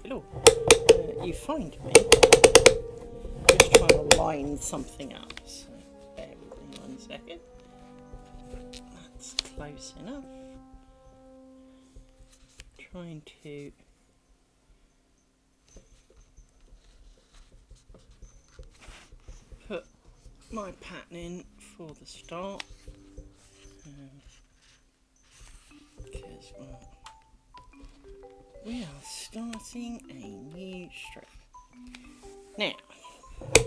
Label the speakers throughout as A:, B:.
A: hello. You find me just trying to line something up. So bear with me 1 second. That's close enough. Trying to put my pattern in for the start. Because we are starting a new strip. Now, here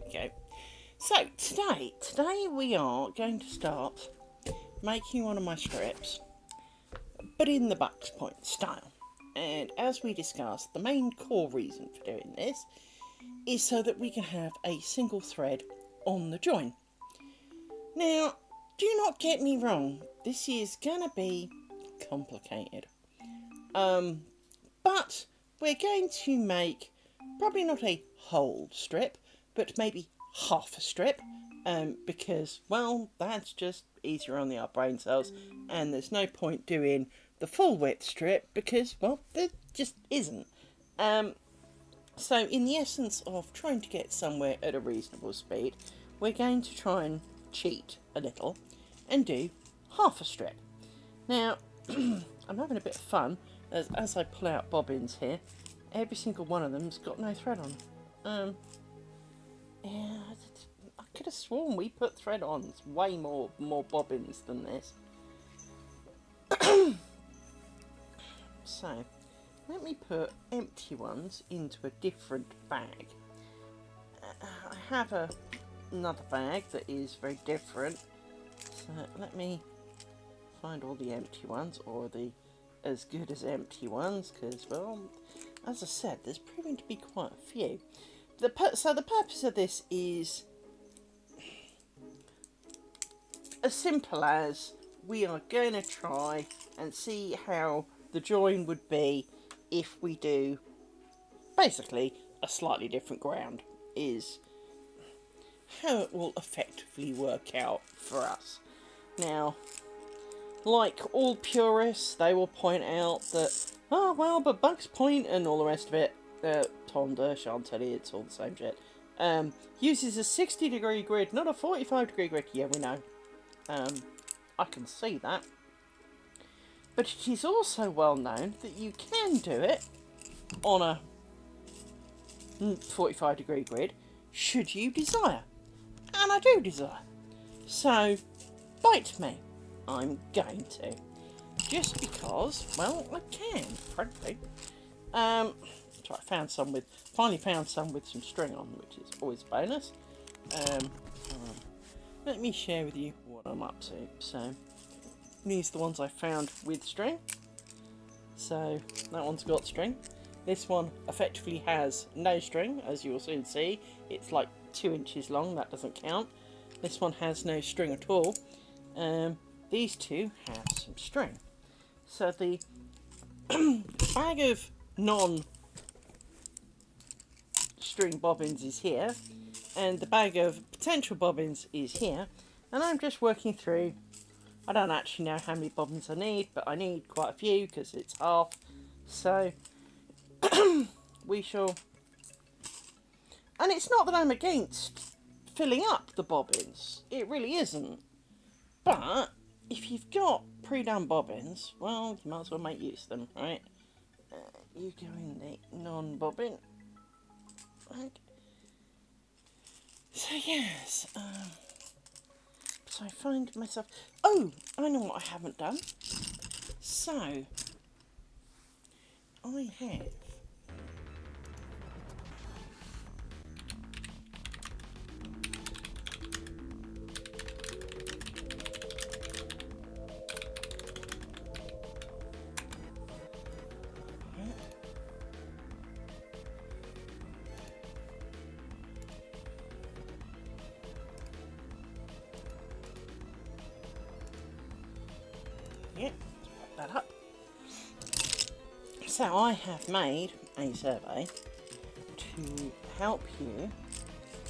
A: we go. So today we are going to start making one of my strips, but in the bucks point style. And as we discussed, the main core reason for doing this is so that we can have a single thread on the join. Now, do not get me wrong, this is gonna be complicated. But we're going to make probably not a whole strip, but maybe half a strip, because, well, that's just easier on our brain cells, and there's no point doing the full width strip because, well, there just isn't. So in the essence of trying to get somewhere at a reasonable speed, we're going to try and cheat a little and do half a strip. Now, I'm having a bit of fun as I pull out bobbins here. Every single one of them's got no thread on. Yeah, I could have sworn we put thread on. It's way more bobbins than this. So, let me put empty ones into a different bag. I have another bag that is very different. So let me find all the empty ones, or the as good as empty ones, because, well, as I said, there's proving to be quite a few. So the purpose of this is as simple as we are going to try and see how the join would be if we do basically a slightly different ground, is how it will effectively work out for us. Now, like all purists, they will point out that, oh well, but Bucks Point and all the rest of it, tonder, chantilly, it's all the same shit, uses a 60-degree grid, not a 45-degree grid. Yeah, we know. I can see that. But it is also well known that you can do it on a 45-degree grid, should you desire. And I do desire. So, bite me. I'm going to. Just because, well, I can, frankly. So I finally found some with some string on, which is always a bonus. Let me share with you what I'm up to. So, these are the ones I found with string. So, that one's got string. This one effectively has no string, as you will soon see. It's like 2 inches long, that doesn't count. This one has no string at all. These two have some string. So the bag of non-string bobbins is here, and the bag of potential bobbins is here, and I'm just working through. I don't actually know how many bobbins I need, but I need quite a few because it's half. So we shall. And it's not that I'm against filling up the bobbins. It really isn't. But if you've got pre-done bobbins, well, you might as well make use of them, right? You go in the non-bobbin. Right. So yes, so I find myself. Oh, I know what I haven't done. So I have. Yep, let's put that up. So I have made a survey to help you,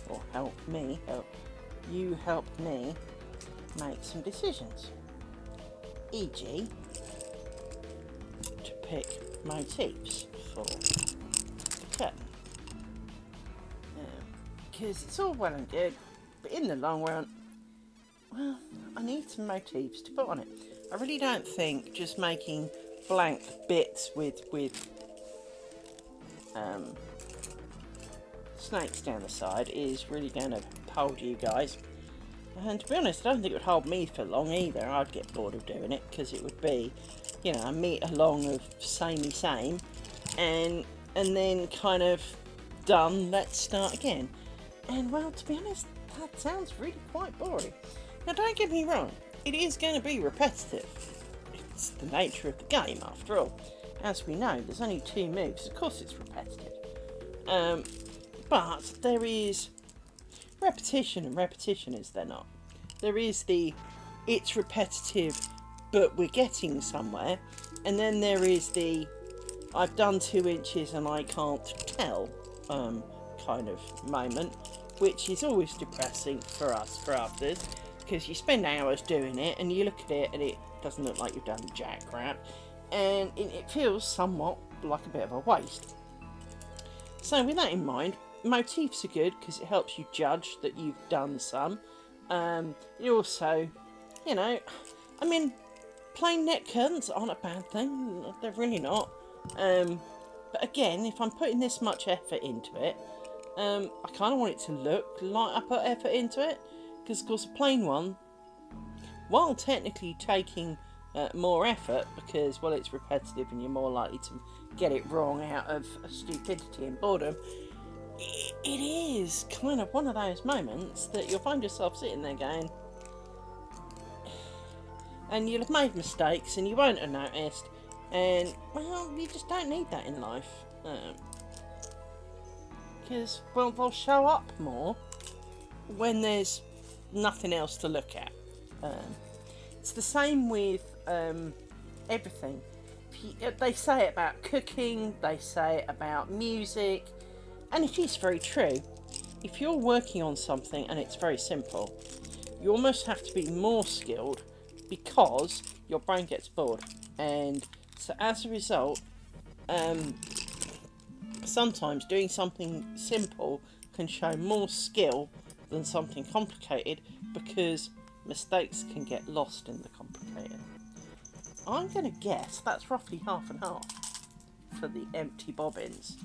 A: or help me, help me make some decisions. E.g., to pick motifs for the curtain. Because it's all well and good, but in the long run, well, I need some motifs to put on it. I really don't think just making blank bits with snakes down the side is really going to hold you guys. And to be honest, I don't think it would hold me for long either. I'd get bored of doing it because it would be, you know, a metre long of samey same, and then kind of done, let's start again. And well, to be honest, that sounds really quite boring. Now don't get me wrong, it is going to be repetitive. It's the nature of the game after all. As we know, there's only 2 moves, of course it's repetitive. But there is repetition and repetition, is there not? There is the, it's repetitive but we're getting somewhere, and then there is the, I've done 2 inches and I can't tell kind of moment, which is always depressing for us crafters, because you spend hours doing it and you look at it and it doesn't look like you've done jack crap, and it feels somewhat like a bit of a waste. So with that in mind, motifs are good because it helps you judge that you've done some. It also, you know, I mean, plain net curtains aren't a bad thing, they're really not. But again, if I'm putting this much effort into it, I kind of want it to look like I put effort into it, because of course a plain one, while technically taking more effort, because, well, it's repetitive and you're more likely to get it wrong out of stupidity and boredom, it is kind of one of those moments that you'll find yourself sitting there going, and you'll have made mistakes and you won't have noticed, and, well, you just don't need that in life. Because, well, they'll show up more when there's nothing else to look at. It's the same with everything. They say it about cooking, they say it about music, and it is very true. If you're working on something and it's very simple, you almost have to be more skilled because your brain gets bored. And so as a result, sometimes doing something simple can show more skill than something complicated, because mistakes can get lost in the complicated. I'm going to guess that's roughly half and half for the empty bobbins.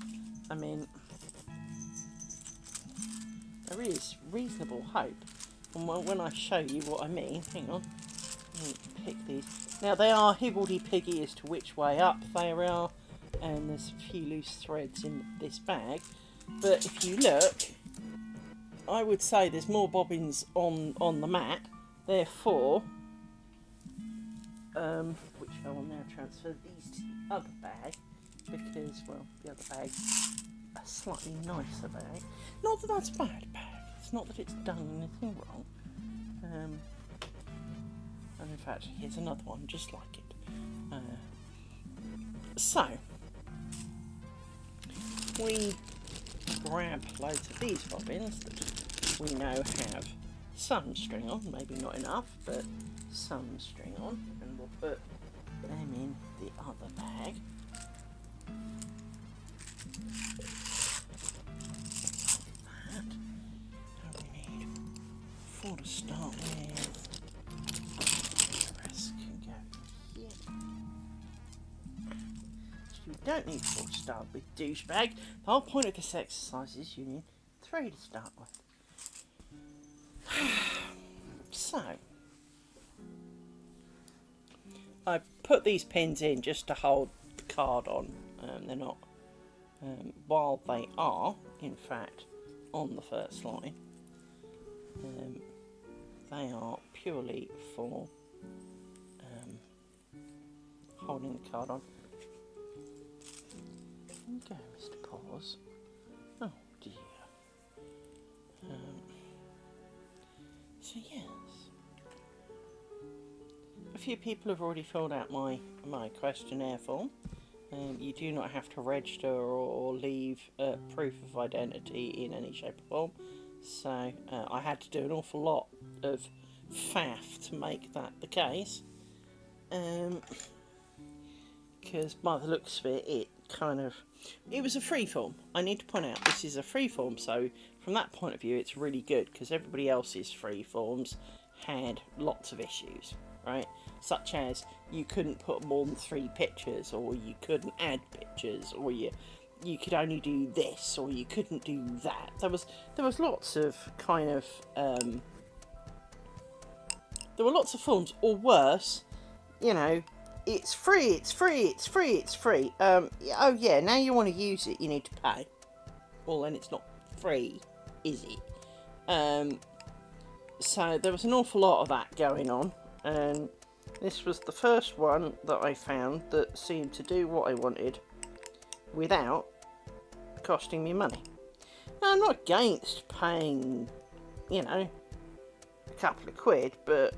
A: I mean, there is reasonable hope. And when I show you what I mean, hang on, let me pick these. Now they are higgledy-piggy as to which way up they are, and there's a few loose threads in this bag. But if you look, I would say there's more bobbins on the mat. Therefore, which I will now transfer these to the other bag, because, well, the other bag's a slightly nicer bag. Not that that's a bad bag. It's not that it's done anything wrong. And in fact, here's another one just like it. So, we grab loads of these bobbins that we know have some string on, maybe not enough, but some string on, and we'll put them in the other bag. Like that. And we need 4 to start with. The rest can go here. So you don't need 4 to start with, douchebag. The whole point of this exercise is you need 3 to start with. So, I put these pins in just to hold the card on. They're not, while they are, in fact, on the first line, they are purely for holding the card on. There you go, Mr. Paws. Oh dear. So yes, a few people have already filled out my questionnaire form. You do not have to register or leave proof of identity in any shape or form. So I had to do an awful lot of faff to make that the case. Because because by the looks of it, it was a freeform. I need to point out this is a freeform, so from that point of view, it's really good because everybody else's freeforms had lots of issues, right? Such as you couldn't put more than 3 pictures, or you couldn't add pictures, or you could only do this, or you couldn't do that. There was lots of kind of there were lots of forms, or worse, you know, it's free, it's free, it's free, it's free. Oh yeah, now you want to use it, you need to pay. Well, then it's not free, is it? So there was an awful lot of that going on, and this was the first one that I found that seemed to do what I wanted without costing me money. Now, I'm not against paying, you know, a couple of quid, but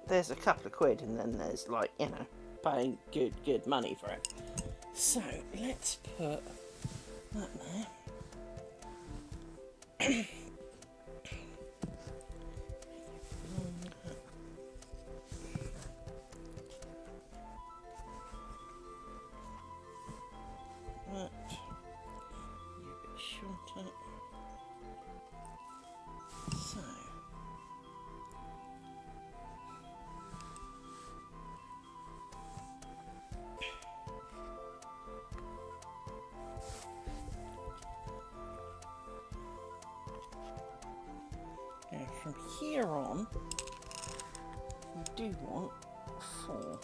A: there's a couple of quid and then there's, like, you know, paying good money for it. So let's put that there. That a bit shorter. So now from here on, we do want 4.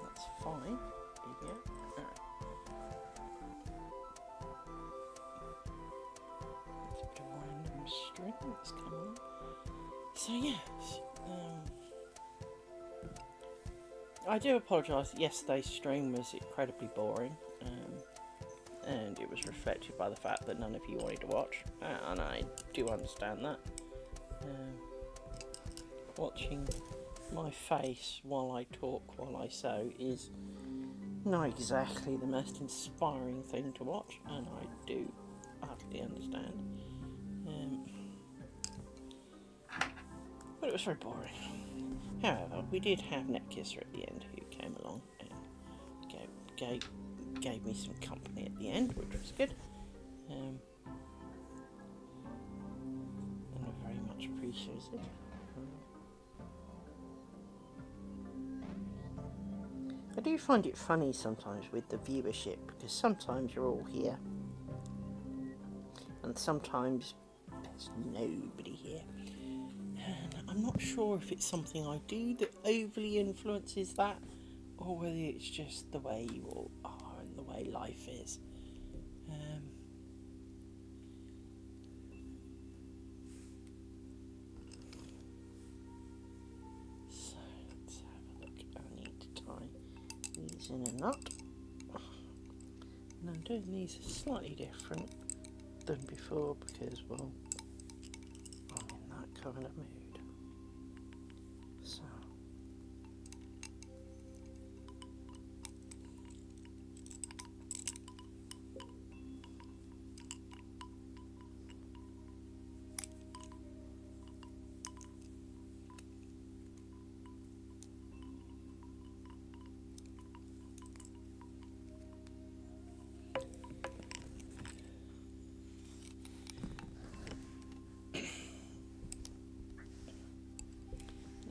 A: That's fine. Yeah. Let's put a random string that's come on. So yes, I do apologise. Yesterday's stream was incredibly boring, and it was reflected by the fact that none of you wanted to watch, and I do understand that. Watching my face while I talk, while I sew, is not exactly the most inspiring thing to watch, and I do utterly understand. But it was very boring. However, we did have Net Kisser at the end, who came along and gave me some company at the end, which was good. And I very much appreciated it. I do find it funny sometimes with the viewership, because sometimes you're all here and sometimes there's nobody here, and I'm not sure if it's something I do that overly influences that, or whether it's just the way you all are and the way life is. So let's have a look. I need to tie these in a knot, and I'm doing these slightly different than before because, well, I'm in that kind of mood. So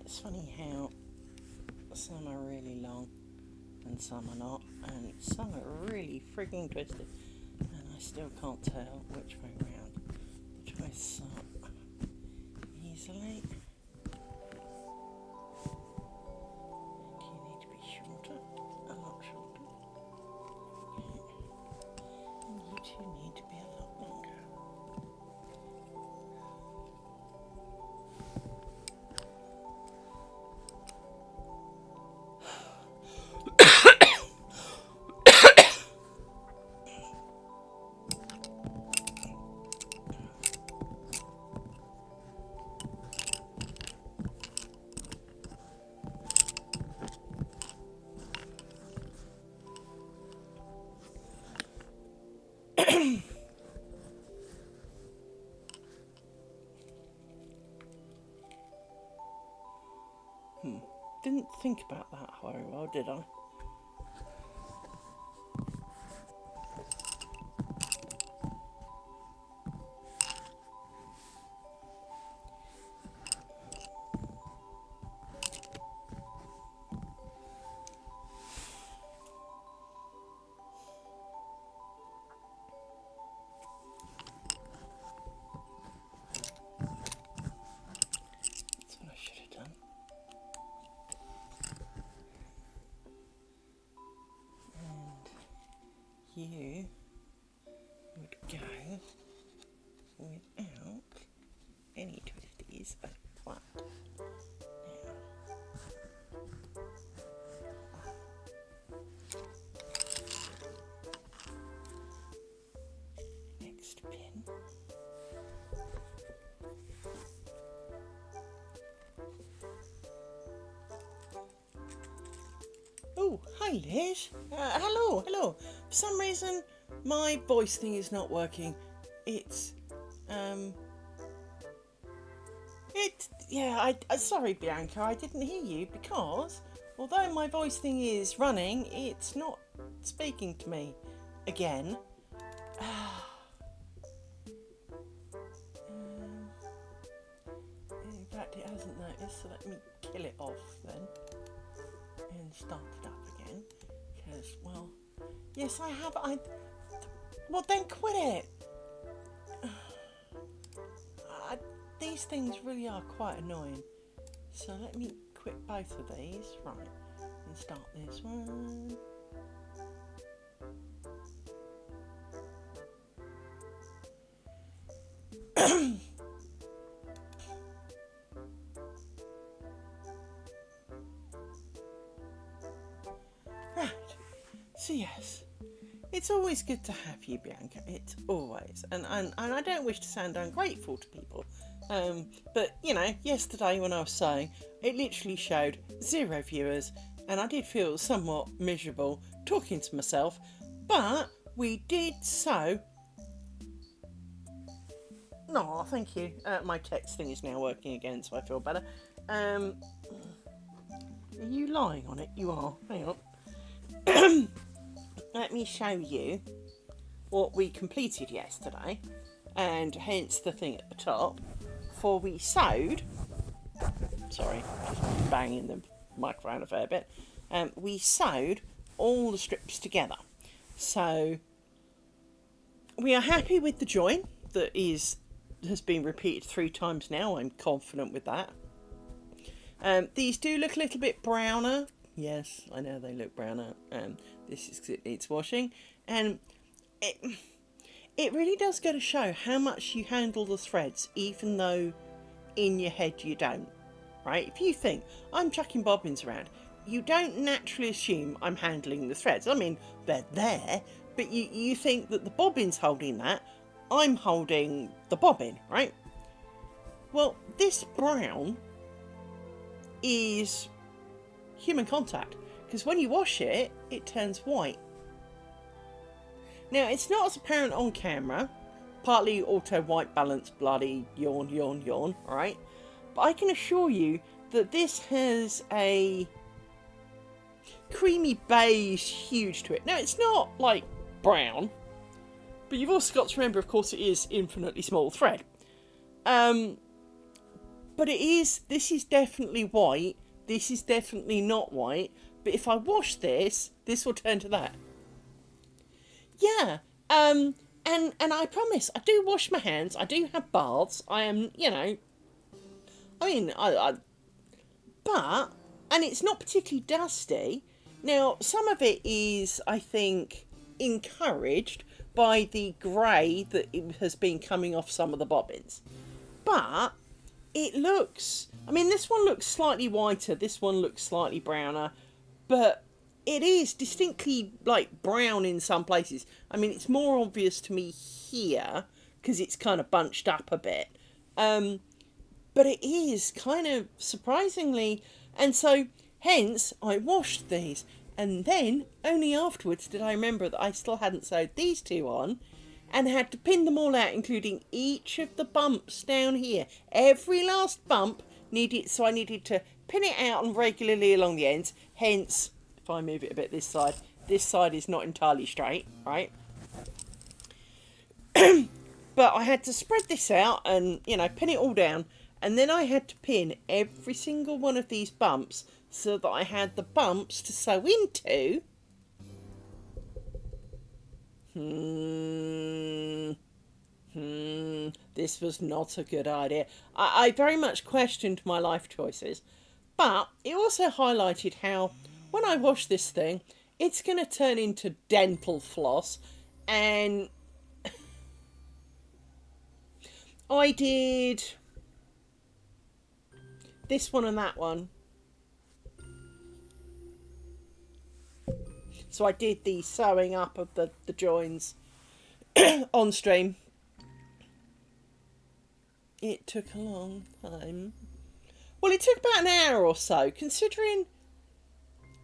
A: it's funny how some are really long and some are not, and some are really frigging twisted, and I still can't tell which way round, which way so easily. Do you need to be shorter? A lot shorter. Okay. And you two need to be a lot longer. Didn't think about that very well, did I? That's what I should have done. And you would go without any twisties like that. Next pin. Oh, hi Liz. Hello. For some reason, my voice thing is not working. Sorry Bianca, I didn't hear you because although my voice thing is running, it's not speaking to me again. In fact, it hasn't noticed, so let me kill it off then and start it up again. Because, well, yes, I have. Well, then quit it. These things really are quite annoying. So let me quit both of these, right, and start this one. Right, so yes, it's always good to have you, Bianca. It's always, and I don't wish to sound ungrateful to people. But you know, yesterday when I was saying, it literally showed 0 viewers, and I did feel somewhat miserable talking to myself. But we did so. No, thank you. My text thing is now working again, so I feel better. Are you lying on it? You are. Hang on. Let me show you what we completed yesterday, and hence the thing at the top. For we sewed, sorry, just banging the microphone a fair bit, we sewed all the strips together. So we are happy with the join that has been repeated 3 times now. I'm confident with that. These do look a little bit browner. Yes, I know they look browner. This is 'cause it needs washing, and it really does go to show how much you handle the threads, even though in your head you don't, right? If you think, I'm chucking bobbins around, you don't naturally assume I'm handling the threads. I mean, they're there, but you think that the bobbin's holding that, I'm holding the bobbin, right? Well, this brown is human contact, because when you wash it, it turns white. Now, it's not as apparent on camera, partly auto white balance, bloody yawn, right? But I can assure you that this has a creamy beige hue to it. Now, it's not like brown, but you've also got to remember, of course, it is infinitely small thread. But this is definitely white, this is definitely not white, but if I wash this will turn to that. Yeah, and I promise, I do wash my hands, I do have baths, I am, you know, I mean, but, and it's not particularly dusty. Now, some of it is, I think, encouraged by the grey that it has been coming off some of the bobbins. But it looks, I mean, this one looks slightly whiter, this one looks slightly browner, but it is distinctly like brown in some places. I mean, it's more obvious to me here because it's kind of bunched up a bit. But it is kind of surprisingly, and so hence I washed these, and then only afterwards did I remember that I still hadn't sewed these two on, and had to pin them all out, including each of the bumps down here. Every last bump I needed to pin it out and regularly along the ends. Hence, if I move it a bit this side is not entirely straight, right? But I had to spread this out and, pin it all down. And then I had to pin every single one of these bumps so that I had the bumps to sew into. This was not a good idea. I very much questioned my life choices. But it also highlighted how, when I wash this thing, it's going to turn into dental floss. And I did this one and that one. So I did the sewing up of the joins on stream. It took a long time. Well, it took about an hour or so, considering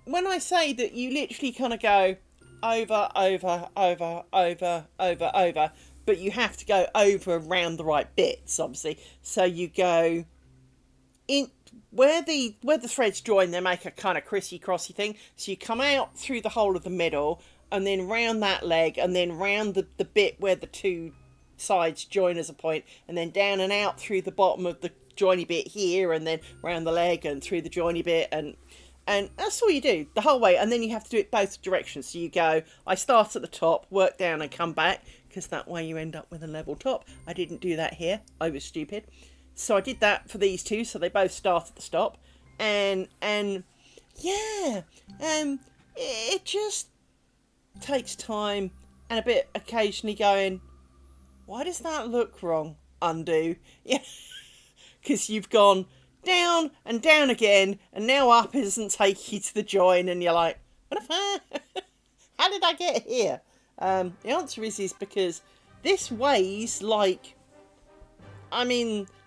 A: when I say that you literally kind of go over, but you have to go over around the right bits, obviously. So you go in where the threads join, they make a kind of crissy-crossy thing. So you come out through the hole of the middle, and then round that leg, and then round the bit where the two sides join as a point, and then down and out through the bottom of the joiny bit here, and then round the leg and through the joiny bit, and that's all you do the whole way. And then you have to do it both directions. So you go, I start at the top, work down and come back, because that way you end up with a level top. I didn't do that here. I was stupid. So I did that for these two, so they both start at the stop. And yeah, it just takes time and a bit occasionally going, why does that look wrong? Undo. Yeah, because you've gone down and down again, and now up isn't taking you to the join, and you're like, what if how did I get here? The answer is because this weighs like,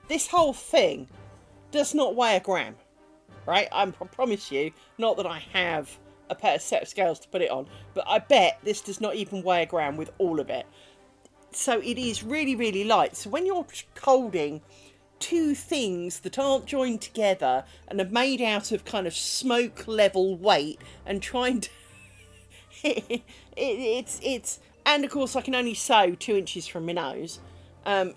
A: this whole thing does not weigh a gram, right? I promise you, not that I have a set of scales to put it on, but I bet this does not even weigh a gram with all of it. So it is really, really light. So when you're holding two things that aren't joined together and are made out of kind of smoke level weight and trying to it's and of course I can only sew 2 inches from my nose,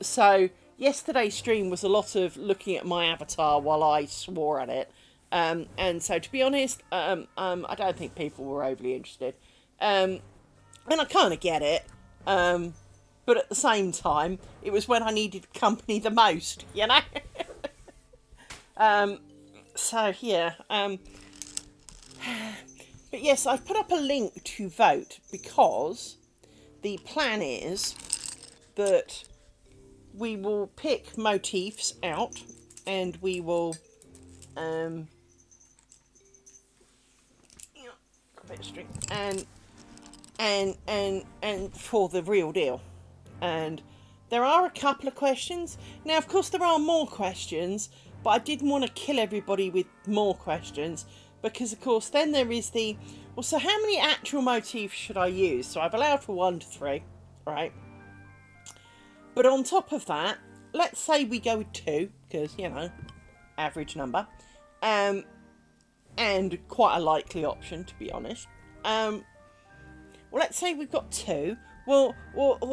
A: so yesterday's stream was a lot of looking at my avatar while I swore at it, and so to be honest, I don't think people were overly interested, and I kind of get it, but at the same time, it was when I needed company the most, you know. So yeah, but yes, I've put up a link to vote because the plan is that we will pick motifs out and we will a bit of string and for the real deal. And there are a couple of questions. Now, of course, there are more questions, but I didn't want to kill everybody with more questions because, of course, then there is well, so how many actual motifs should I use? So I've allowed for 1 to 3, right? But on top of that, let's say we go with 2, because, average number, and quite a likely option, to be honest. Well, let's say we've got 2. Well,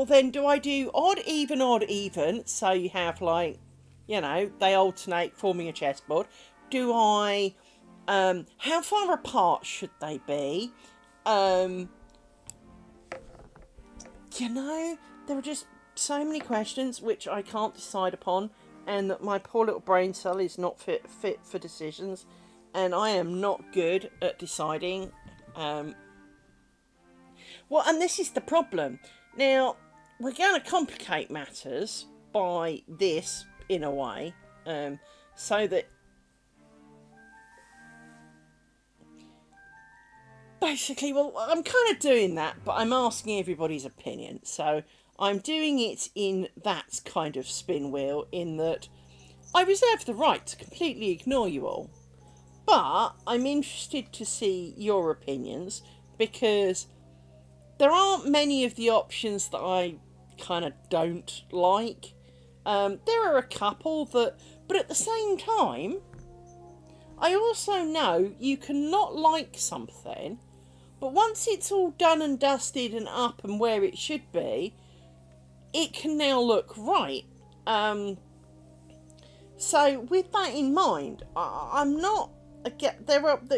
A: then do I do odd, even, so you have, like, they alternate forming a chessboard? Do I, how far apart should they be? There are just so many questions which I can't decide upon, and that my poor little brain cell is not fit for decisions, and I am not good at deciding. Well, and this is the problem. Now, we're going to complicate matters by this, in a way, so that basically, well, I'm kind of doing that, but I'm asking everybody's opinion. So I'm doing it in that kind of spin wheel, in that I reserve the right to completely ignore you all. But I'm interested to see your opinions, because there aren't many of the options that I kind of don't like. There are a couple that, but at the same time, I also know you can not like something, but once it's all done and dusted and up and where it should be, it can now look right. So with that in mind, I'm not again.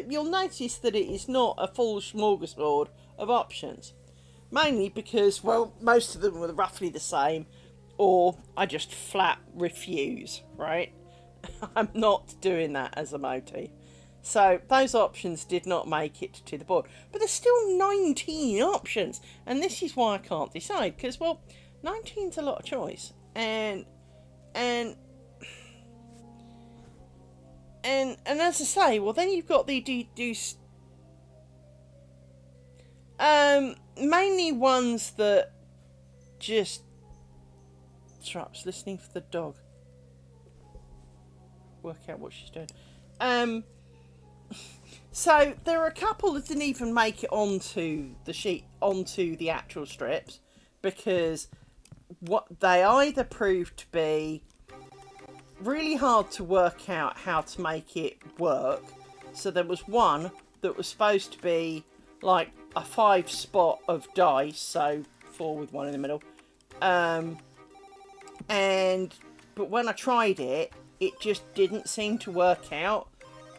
A: You'll notice that it is not a full smorgasbord of options, mainly because, well, most of them were roughly the same, or I just flat refuse. Right, I'm not doing that as a motif. So those options did not make it to the board, but there's still 19 options, and this is why I can't decide, because, well, 19's a lot of choice, and as I say, well, then you've got the mainly ones that just... Sorry, I was listening for the dog. Work out what she's doing. So there are a couple that didn't even make it onto the sheet, onto the actual strips, because what they either proved to be really hard to work out how to make it work. So there was one that was supposed to be like a 5 spot of dice, so 4 with 1 in the middle. But when I tried it, it just didn't seem to work out.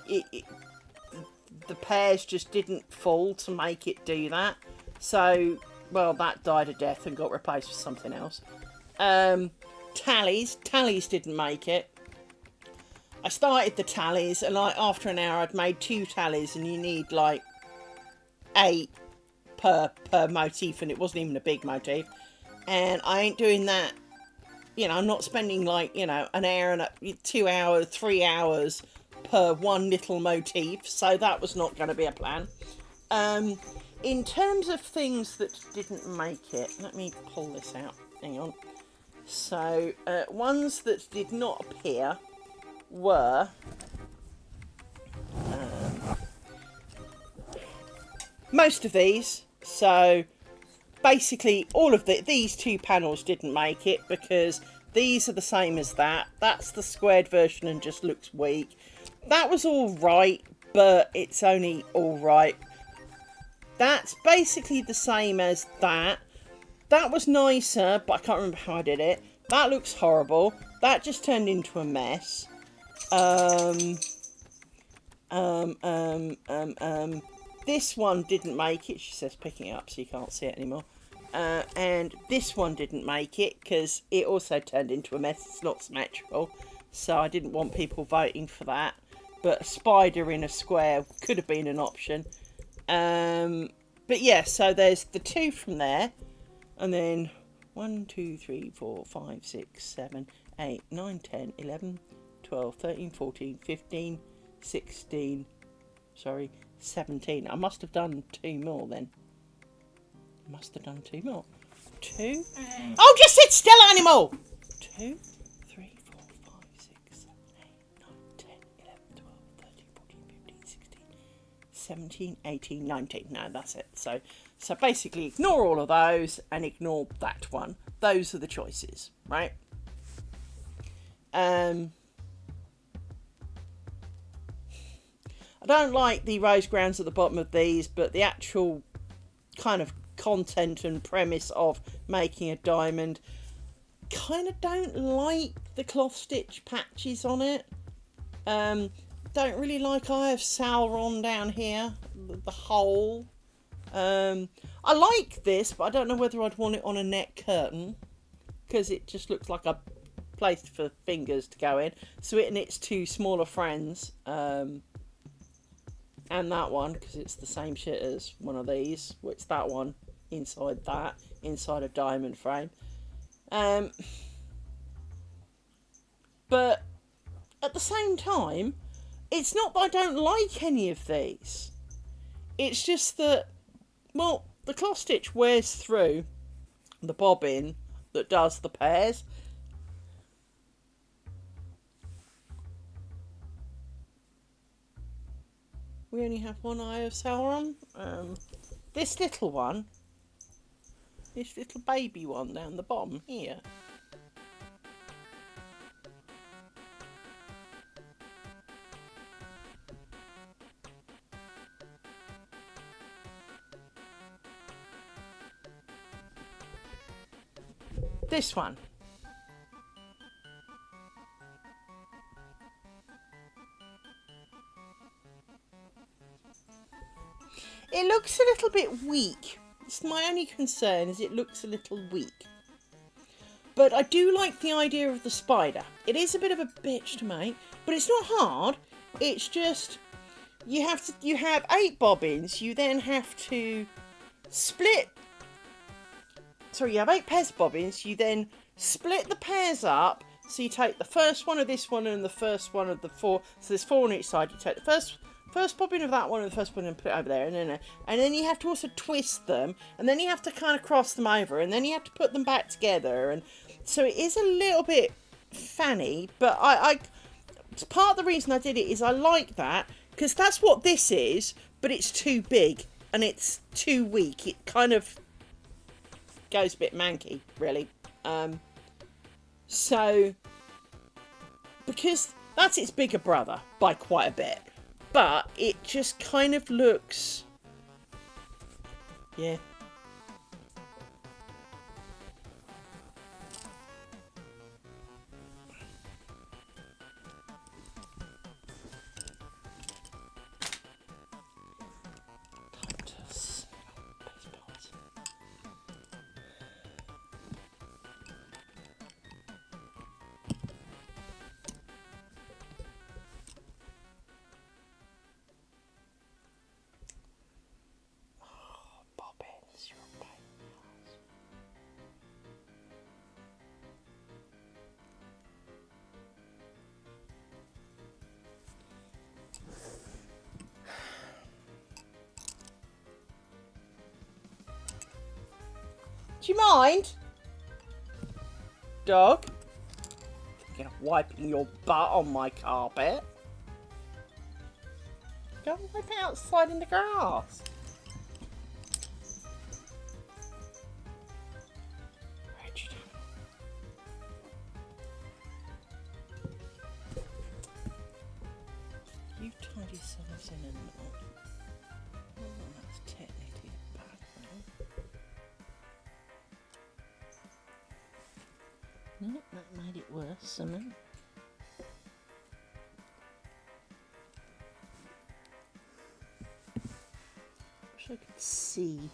A: The pairs just didn't fall to make it do that. So, well, that died a death and got replaced with something else. Tallies didn't make it. I started the tallies, and like after an hour I'd made 2 tallies, and you need like 8 per motif, and it wasn't even a big motif. And I ain't doing that. You know, I'm not spending like, you know, an hour and 2 hours, 3 hours per one little motif, so that was not going to be a plan. In terms of things that didn't make it, let me pull this out, hang on. So, ones that did not appear were most of these. So basically all of these 2 panels didn't make it, because these are the same as that. That's the squared version and just looks weak. That was all right, but it's only all right. That's basically the same as that. That was nicer, but I can't remember how I did it. That looks horrible. That just turned into a mess. This one didn't make it. She says picking it up so you can't see it anymore. And this one didn't make it because it also turned into a mess. It's not symmetrical, so I didn't want people voting for that. But a spider in a square could have been an option. But yeah, so there's the 2 from there, and then 1, 2, 3, 4, 5, 6, 7, 8, 9, 10, 11, 12, 13, 14, 15, 16, sorry, 17. I must have done 2 more then. Must have done 2 more. 2. Oh, just sit still, animal! 2, 3, 4, 5, 6, 7, 8, 9, 10, 11, 12, 13, 14, 15, 16, 17, 18, 19. No, that's it. So basically ignore all of those and ignore that one. Those are the choices, right? I don't like the rose grounds at the bottom of these, but the actual kind of content and premise of making a diamond, kind of don't like the cloth stitch patches on it. Don't really like Eye of Sauron down here, the hole. I like this, but I don't know whether I'd want it on a net curtain, because it just looks like a place for fingers to go in. So it and its 2 smaller friends, and that one, because it's the same shit as one of these. Well, it's that one inside a diamond frame. But at the same time, it's not that I don't like any of these. It's just that, well, the cloth stitch wears through the bobbin that does the pairs. We only have one Eye of Sauron. This little one, this little baby one down the bottom here, this one. It looks a little bit weak. It's my only concern is it looks a little weak. But I do like the idea of the spider. It is a bit of a bitch to make, but it's not hard. It's just you have 8 bobbins. You then have to split. Sorry, you have 8 pairs of bobbins. You then split the pairs up. So you take the first one of this one and the first one of the 4. So there's 4 on each side. You take the first bobbin of that one and the first one and put it over there, and then you have to also twist them, and then you have to kind of cross them over, and then you have to put them back together, and so it is a little bit fanny. But I part of the reason I did it is I like that because that's what this is, but it's too big and it's too weak. It kind of goes a bit manky, really. So because that's its bigger brother by quite a bit. But it just kind of looks, yeah. Do you mind? Dog? You're wiping your butt on my carpet. Go and wipe it outside in the grass. You tied yourselves in a knot. Oh, that's technically a bad thing. No, that made it worse, something. Wish I could see.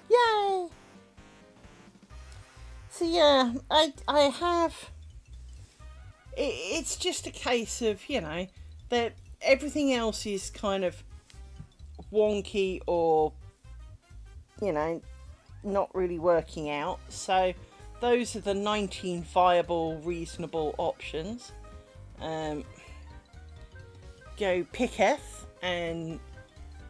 A: Yay! So yeah, I have. It's just a case of, you know, that everything else is kind of wonky or, you know, not really working out. So those are the 19 viable, reasonable options. Go picketh and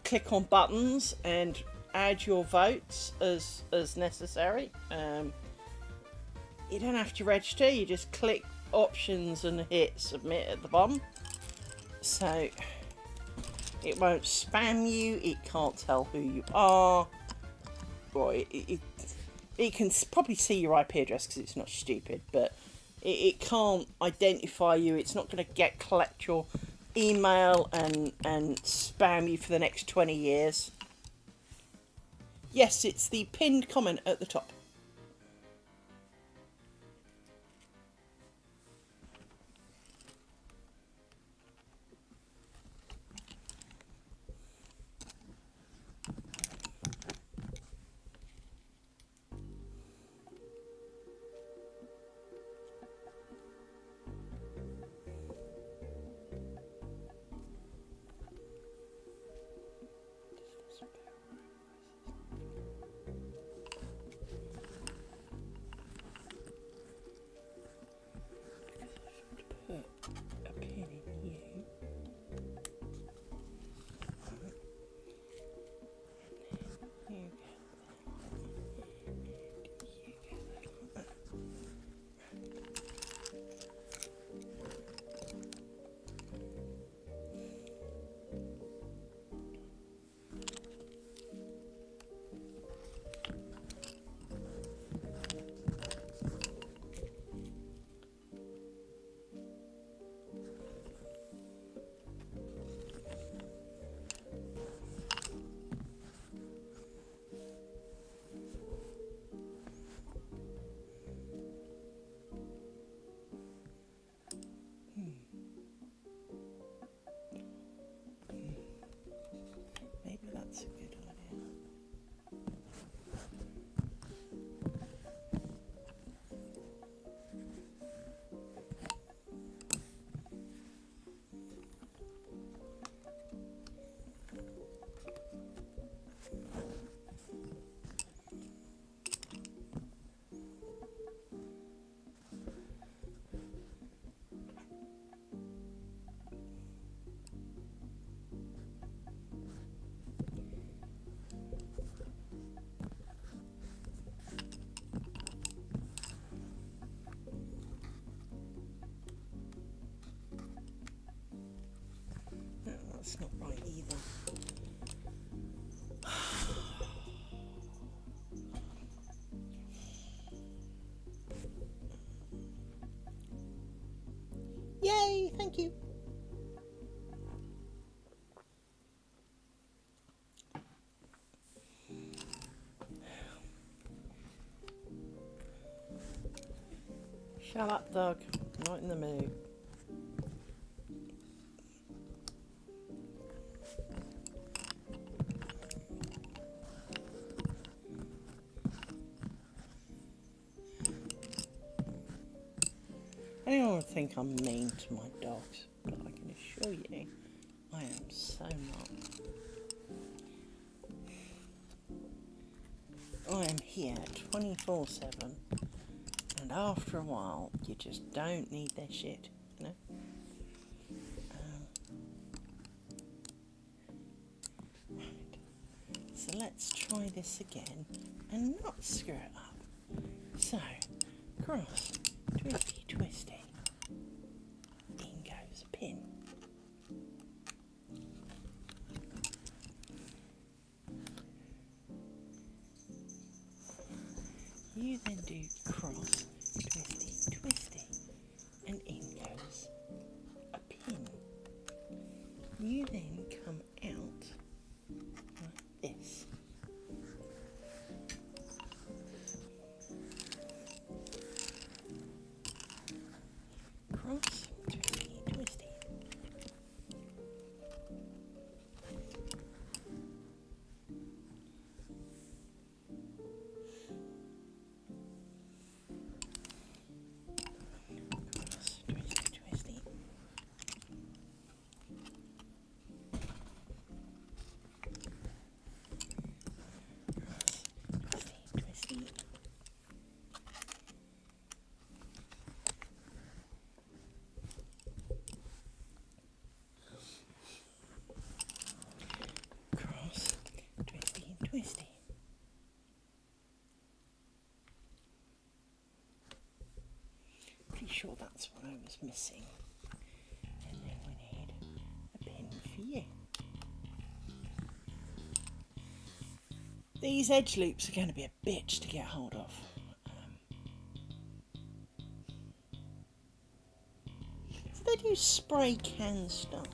A: click on buttons and add your votes as necessary. You don't have to register, you just click options and hit submit at the bottom. So it won't spam you, it can't tell who you are. Well, it can probably see your IP address because it's not stupid, but it can't identify you. It's not going to collect your email and spam you for the next 20 years. Yes, it's the pinned comment at the top. that's not right either. Yay, thank you. Shut up, dog. Not in the mood. Anyone would think I'm mean to my dogs, but I can assure you, I am so not. I am here 24/7, and after a while, you just don't need their shit, you know? Right. So let's try this again, and not screw it up. So, cross, twisty, twisty. In goes a pin. You then do cross, twisty, twisty, and in goes a pin. You then come out like this. Cross, twisty, twisty. Twisty. Pretty sure that's what I was missing. And then we need a pin for you. These edge loops are going to be a bitch to get hold of. So they do spray can starch.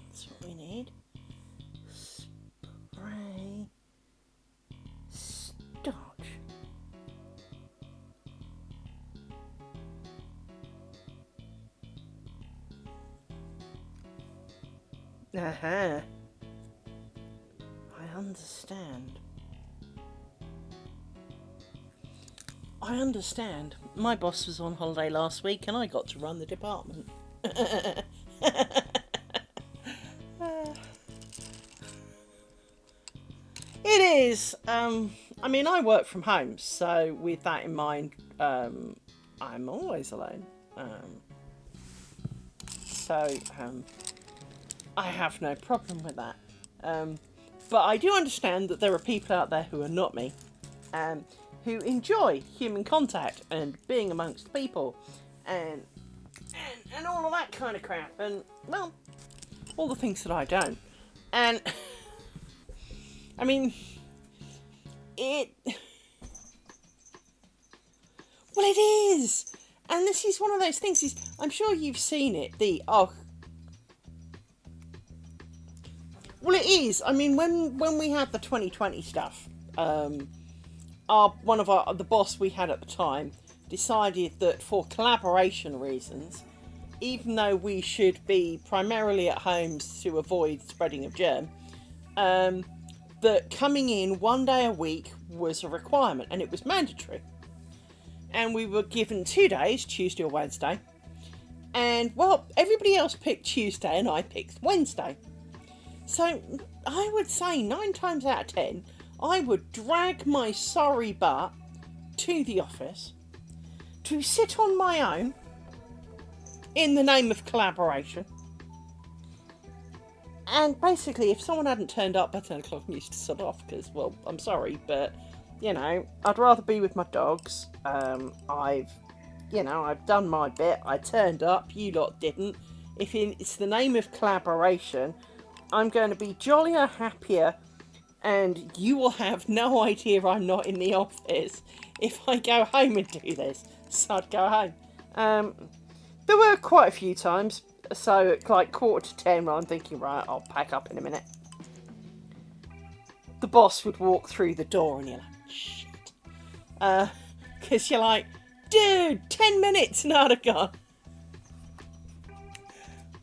A: That's what we need. Spray starch. Aha. I understand. I understand. My boss was on holiday last week and I got to run the department. It is. I mean, I work from home, so with that in mind, I'm always alone. So I have no problem with that. But I do understand that there are people out there who are not me, who enjoy human contact and being amongst people, and all of that kind of crap, and well, all the things that I don't. And I mean, well, it is, and this is one of those things. I'm sure you've seen it. Well, it is. I mean, when we had the 2020 stuff, the boss we had at the time decided that for collaboration reasons, even though we should be primarily at home to avoid spreading of germ, that coming in 1 day a week was a requirement and it was mandatory. And we were given 2 days, Tuesday or Wednesday. And, well, everybody else picked Tuesday and I picked Wednesday. So I would say 9 times out of 10, I would drag my sorry butt to the office to sit on my own in the name of collaboration. And basically, if someone hadn't turned up by 10 o'clock, I used to sod off because, well, I'm sorry, but, you know, I'd rather be with my dogs. I've done my bit. I turned up. You lot didn't. If it's the name of collaboration, I'm going to be jollier, happier, and you will have no idea I'm not in the office if I go home and do this. So I'd go home. There were quite a few times. So, like 9:45, I'm thinking, right, I'll pack up in a minute. The boss would walk through the door and you're like, shit. Because you're like, dude, 10 minutes and I'd have gone.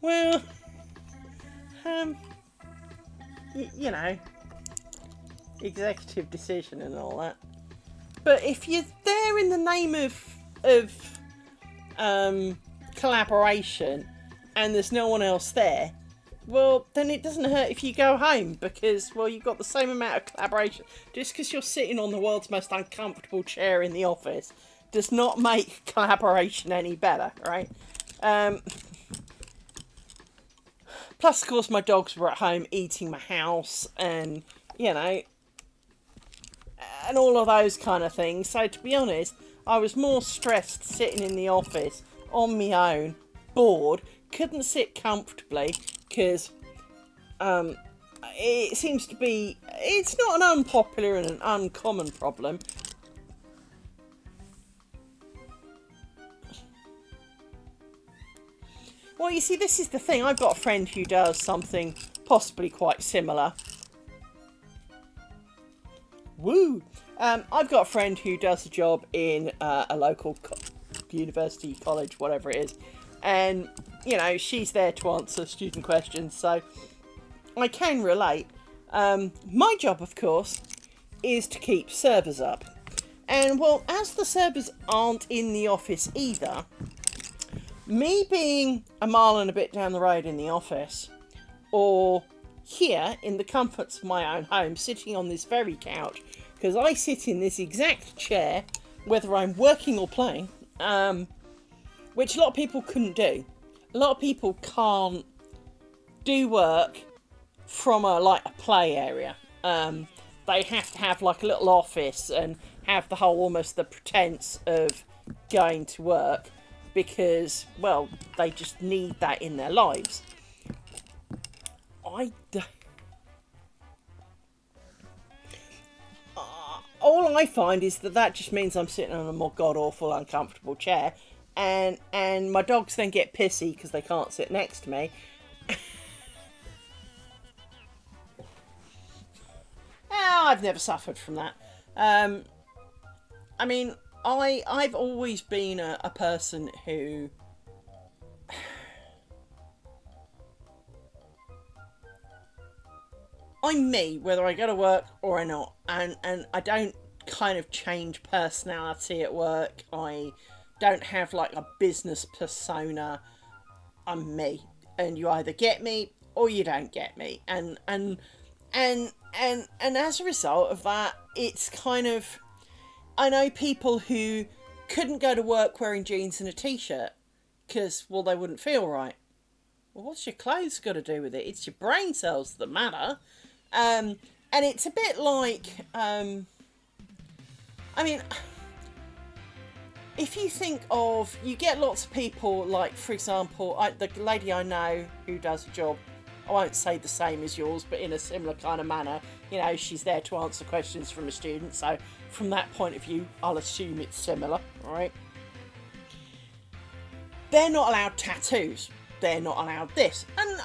A: Well, you know, executive decision and all that. But if you're there in the name of collaboration, and there's no one else there, well, then it doesn't hurt if you go home because, well, you've got the same amount of collaboration. Just because you're sitting on the world's most uncomfortable chair in the office does not make collaboration any better, right? Plus, of course, my dogs were at home eating my house and, you know, and all of those kind of things. So, to be honest, I was more stressed sitting in the office on my own, bored, couldn't sit comfortably because it seems to be, it's not an unpopular and an uncommon problem. Well, you see, this is the thing. I've got a friend who does something possibly quite similar. Woo! I've got a friend who does a job in a local university, college, whatever it is. And, you know, she's there to answer student questions, so I can relate. My job, of course, is to keep servers up. And, well, as the servers aren't in the office either, me being a mile and a bit down the road in the office, or here in the comforts of my own home, sitting on this very couch, because I sit in this exact chair, whether I'm working or playing, which a lot of people couldn't do. A lot of people can't do work from a play area. They have to have like a little office and have the whole, almost the pretense of going to work because, well, they just need that in their lives. All I find is that just means I'm sitting on a more god-awful, uncomfortable chair, and my dogs then get pissy because they can't sit next to me. I've never suffered from that. I mean, I've always been a person who... I'm me, whether I go to work or I not, and I don't kind of change personality at work. I don't have like a business persona. I'm me, and you either get me or you don't get me, and as a result of that, it's kind of, I know people who couldn't go to work wearing jeans and a t-shirt because, well, they wouldn't feel right. Well, what's your clothes got to do with it? It's your brain cells that matter. And it's a bit like, I mean, if you think of, you get lots of people, like, for example, the lady I know who does a job, I won't say the same as yours, but in a similar kind of manner. You know, she's there to answer questions from a student, so from that point of view, I'll assume it's similar, right? They're not allowed tattoos. They're not allowed this. And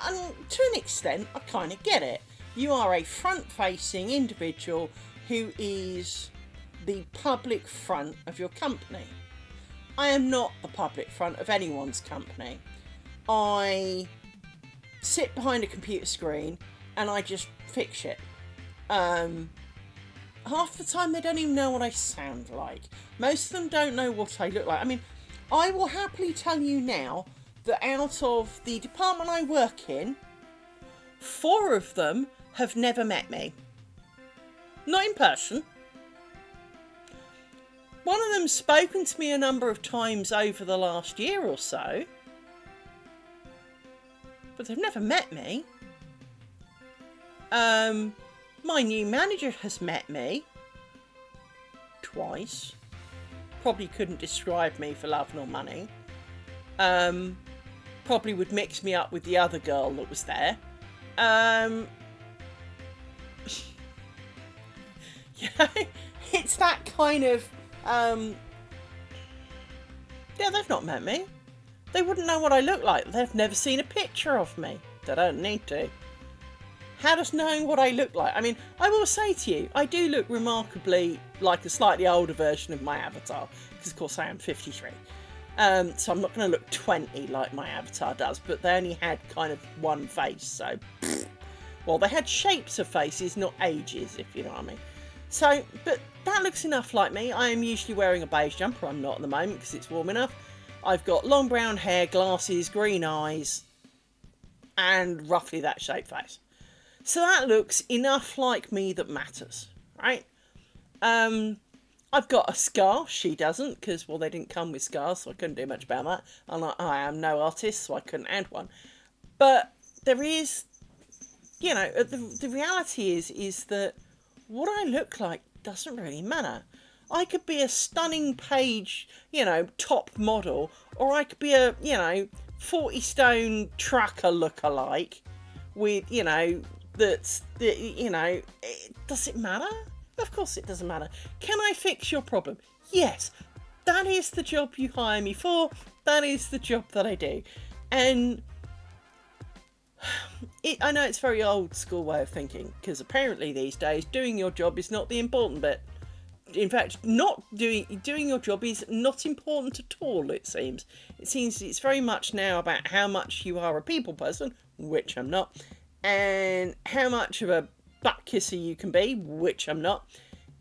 A: to an extent, I kind of get it. You are a front-facing individual who is the public front of your company. I am not the public front of anyone's company. I sit behind a computer screen and I just fix shit. Um, Half the time they don't even know what I sound like. Most of them don't know what I look like. I mean, I will happily tell you now that out of the department I work in, 4 of them have never met me. Not in person. One of them's spoken to me a number of times over the last year or so, but they've never met me. My new manager has met me twice. Probably couldn't describe me for love nor money. Probably would mix me up with the other girl that was there. Yeah, it's that kind of, yeah, they've not met me. They wouldn't know what I look like. They've never seen a picture of me. They don't need to. How does knowing what I look like? I mean, I will say to you, I do look remarkably like a slightly older version of my avatar, because of course I am 53. So I'm not going to look 20 like my avatar does, but they only had kind of one face, so... Well, they had shapes of faces, not ages, if you know what I mean. So, but that looks enough like me. I am usually wearing a beige jumper. I'm not at the moment because it's warm enough. I've got long brown hair, glasses, green eyes, and roughly that shaped face. So that looks enough like me that matters, right? I've got a scar. She doesn't, because, well, they didn't come with scars, so I couldn't do much about that. And I am no artist, so I couldn't add one. But there is, you know, the reality is that what I look like doesn't really matter. I could be a stunning page, you know, top model, or I could be a, you know, 40 stone trucker lookalike with, you know, you know, does it matter? Of course it doesn't matter. Can I fix your problem? Yes. That is the job you hire me for. That is the job that I do. And I know it's a very old school way of thinking, because apparently these days doing your job is not the important bit. In fact, not doing your job is not important at all, it seems. It seems it's very much now about how much you are a people person, which I'm not, and how much of a butt kisser you can be, which I'm not,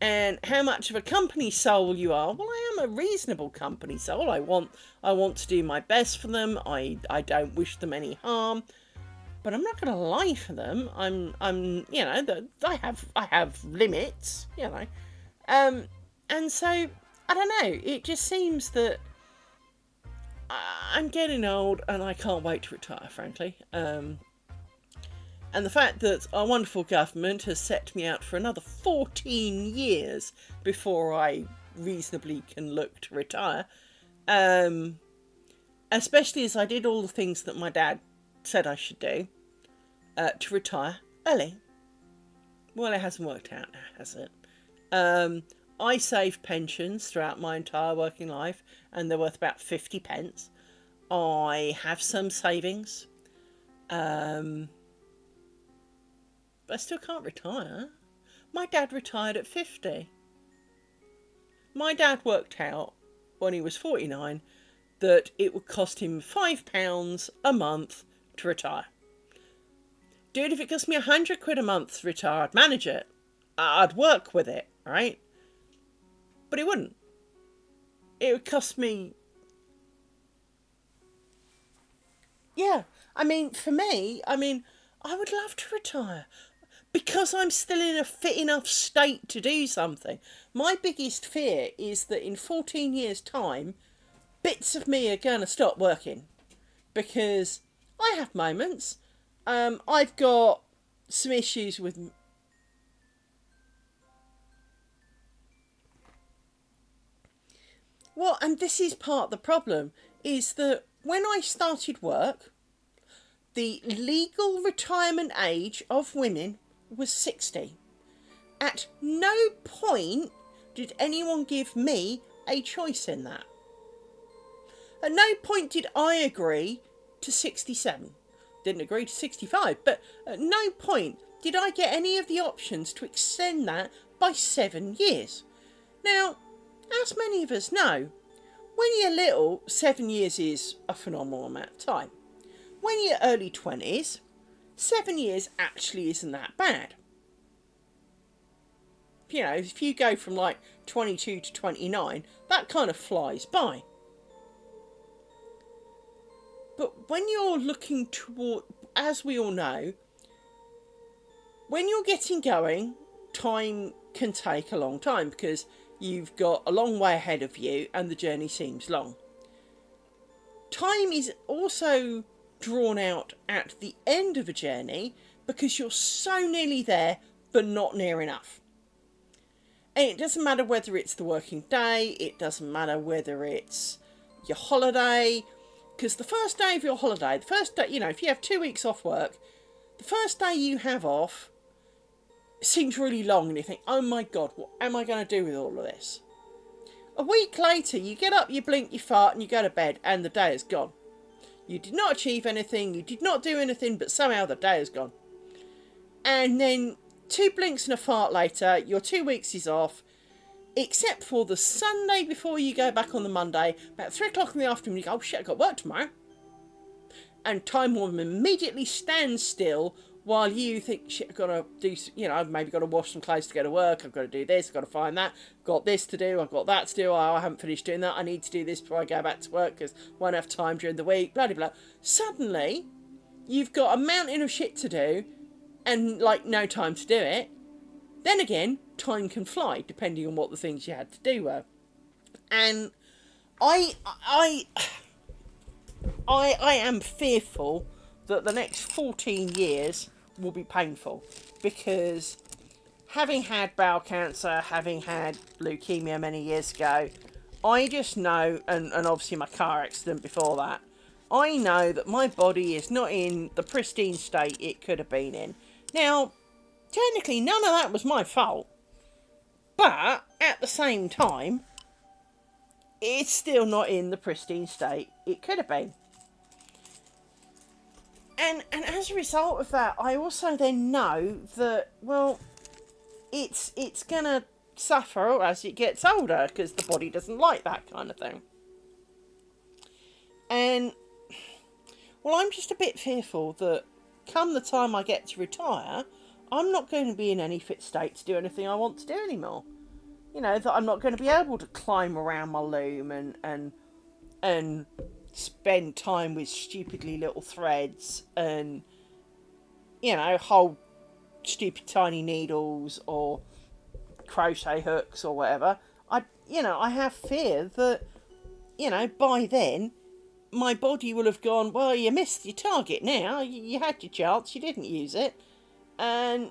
A: and how much of a company soul you are. Well, I am a reasonable company soul. I want to do my best for them. I don't wish them any harm. But I'm not going to lie for them. I'm you know, I have limits, you know. And so, I don't know, it just seems that I'm getting old and I can't wait to retire, frankly. And the fact that our wonderful government has set me out for another 14 years before I reasonably can look to retire, especially as I did all the things that my dad said I should do, to retire early. Well, it hasn't worked out now, has it? I saved pensions throughout my entire working life, and they're worth about 50 pence. I have some savings, but I still can't retire. My dad retired at 50. My dad worked out when he was 49 that it would cost him £5 a month to retire. Dude, if it cost me 100 quid a month to retire, I'd manage it. I'd work with it, right? But it wouldn't. It would cost me... Yeah, I mean, for me, I would love to retire because I'm still in a fit enough state to do something. My biggest fear is that in 14 years' time, bits of me are going to stop working because I have moments. I've got some issues with... Well, and this is part of the problem, is that when I started work, the legal retirement age of women was 60. At no point did anyone give me a choice in that. At no point did I agree to 67. Didn't agree to 65, but at no point did I get any of the options to extend that by 7 years. Now, as many of us know, when you're little, 7 years is a phenomenal amount of time. When you're early 20s, 7 years actually isn't that bad. you know, if you go from like 22 to 29, that kind of flies by. But when you're looking toward, as we all know, when you're getting going, time can take a long time because you've got a long way ahead of you and the journey seems long. Time is also drawn out at the end of a journey because you're so nearly there but not near enough. And it doesn't matter whether it's the working day, it doesn't matter whether it's your holiday, because the first day of your holiday, the first day, you know, if you have 2 weeks off work, the first day you have off seems really long and you think, oh my God, what am I going to do with all of this? A week later, you get up, you blink, you fart, and you go to bed, and the day is gone. You did not achieve anything, you did not do anything, but somehow the day is gone. And then 2 blinks and a fart later, your 2 weeks is off, except for the Sunday before you go back on the Monday, about 3 o'clock in the afternoon, you go, oh shit, I've got work tomorrow. And time will immediately stand still while you think, shit, I've got to do, you know, I've maybe got to wash some clothes to go to work, I've got to do this, I've got to find that, got this to do, I've got that to do, oh, I haven't finished doing that, I need to do this before I go back to work because I won't have time during the week, blah, blah, blah. Suddenly, you've got a mountain of shit to do and, like, no time to do it. Then again, time can fly, depending on what the things you had to do were. And I am fearful that the next 14 years will be painful because having had bowel cancer, having had leukemia many years ago, I just know, and obviously my car accident before that, I know that my body is not in the pristine state it could have been in. Now, technically none of that was my fault, but at the same time, it's still not in the pristine state it could have been. And as a result of that, I also then know that, well, it's going to suffer as it gets older because the body doesn't like that kind of thing. And, well, I'm just a bit fearful that come the time I get to retire, I'm not going to be in any fit state to do anything I want to do anymore. You know, that I'm not going to be able to climb around my loom and spend time with stupidly little threads and, you know, hold stupid tiny needles or crochet hooks or whatever. I have fear that, you know, by then my body will have gone, well, you missed your target now. You had your chance, you didn't use it. And,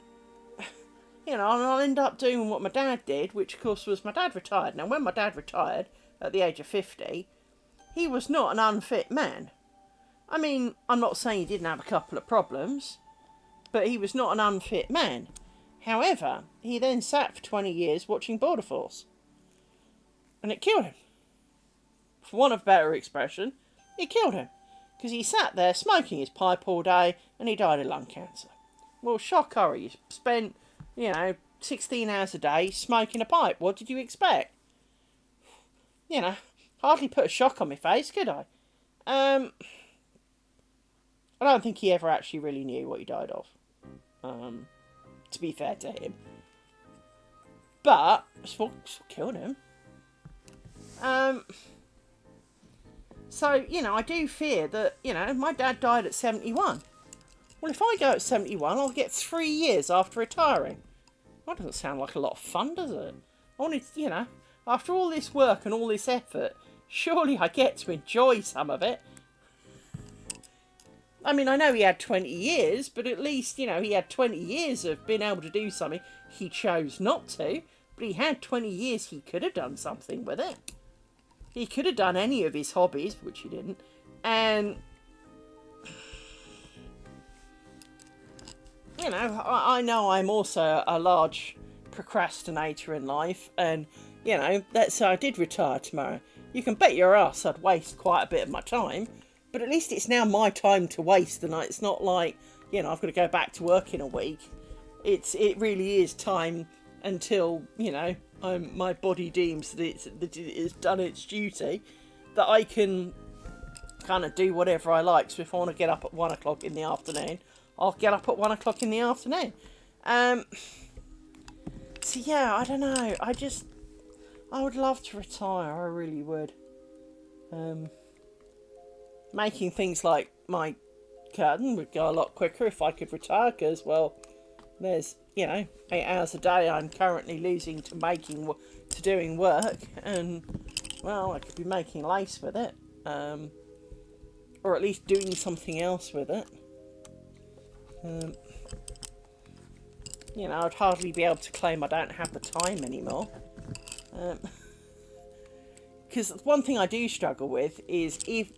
A: you know, I'll end up doing what my dad did, which of course was my dad retired. Now, when my dad retired at the age of 50, he was not an unfit man. I mean, I'm not saying he didn't have a couple of problems, but he was not an unfit man. However, he then sat for 20 years watching Border Force. And it killed him. For want of a better expression, it killed him. Because he sat there smoking his pipe all day and he died of lung cancer. Well, shock horror, you spent, 16 hours a day smoking a pipe. What did you expect? Hardly put a shock on my face, could I? I don't think he ever actually really knew what he died of. To be fair to him. But, it's what killed him. So, I do fear that, my dad died at 71. Well, if I go at 71, I'll get 3 years after retiring. That doesn't sound like a lot of fun, does it? I wanted, after all this work and all this effort, surely I get to enjoy some of it. I mean, I know he had 20 years, but at least, he had 20 years of being able to do something. He chose not to, but he had 20 years he could have done something with it. He could have done any of his hobbies, which he didn't, and, I know I'm also a large procrastinator in life, and, let's say I did retire tomorrow. You can bet your ass I'd waste quite a bit of my time, but at least it's now my time to waste, and it's not like, I've got to go back to work in a week. It really is time until, my body deems that it's done its duty, that I can kind of do whatever I like. So if I want to get up at 1 o'clock in the afternoon, I'll get up at 1 o'clock in the afternoon. So yeah, I don't know. I would love to retire. I really would. Making things like my garden would go a lot quicker if I could retire, because, well, there's, 8 hours a day I'm currently losing to doing work, and, well, I could be making lace with it, or at least doing something else with it. I'd hardly be able to claim I don't have the time anymore. Because one thing I do struggle with is, if,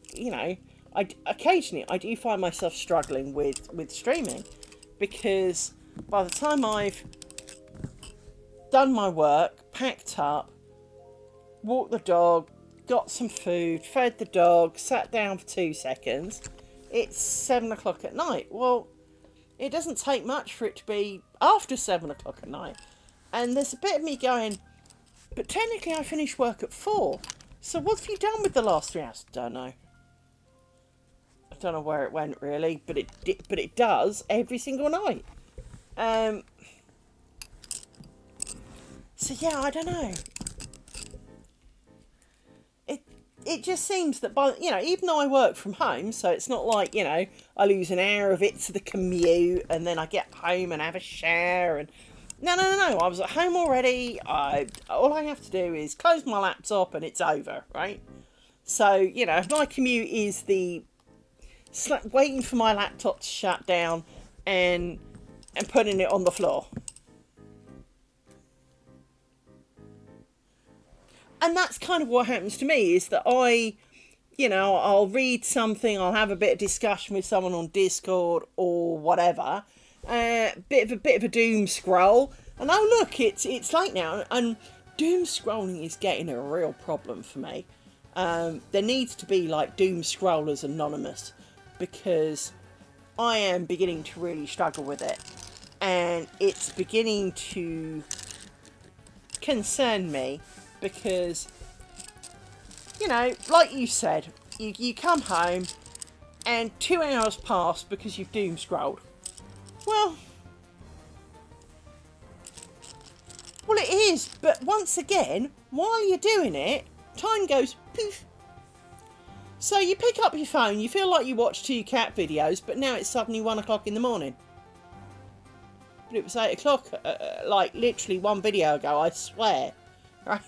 A: occasionally I do find myself struggling with streaming, because by the time I've done my work, packed up, walked the dog, got some food, fed the dog, sat down for 2 seconds, it's 7 o'clock at night. Well, it doesn't take much for it to be after 7 o'clock at night. And there's a bit of me going, but technically I finished work at 4. So what have you done with the last 3 hours? Don't know. I don't know where it went, really, but it does every single night. So yeah, I don't know. It just seems that even though I work from home, so it's not like, I lose an hour of it to the commute and then I get home and have a shower and no. I was at home already. All I have to do is close my laptop and it's over, right? So, my commute is the waiting for my laptop to shut down and putting it on the floor. And that's kind of what happens to me, is that I'll read something, I'll have a bit of discussion with someone on Discord or whatever, bit of a doom scroll, and oh look, it's late now, and doom scrolling is getting a real problem for me. There needs to be like doom scrollers anonymous, because I am beginning to really struggle with it, and it's beginning to concern me. Because, like you said, you come home and 2 hours pass because you've doom scrolled. Well, it is, but once again, while you're doing it, time goes poof. So you pick up your phone, you feel like you watched 2 cat videos, but now it's suddenly 1 o'clock in the morning. But it was 8 o'clock, like literally 1 video ago, I swear. Right?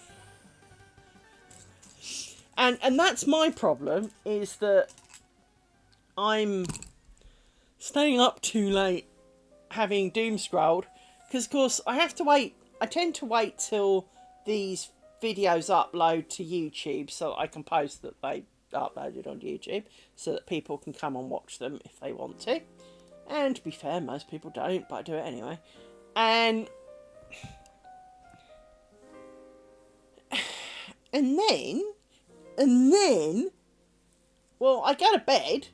A: And that's my problem, is that I'm staying up too late having doom scrolled, because of course I tend to wait till these videos upload to YouTube so that I can post that they uploaded on YouTube, so that people can come and watch them if they want to. And to be fair, most people don't, but I do it anyway. And then, well, I go to bed.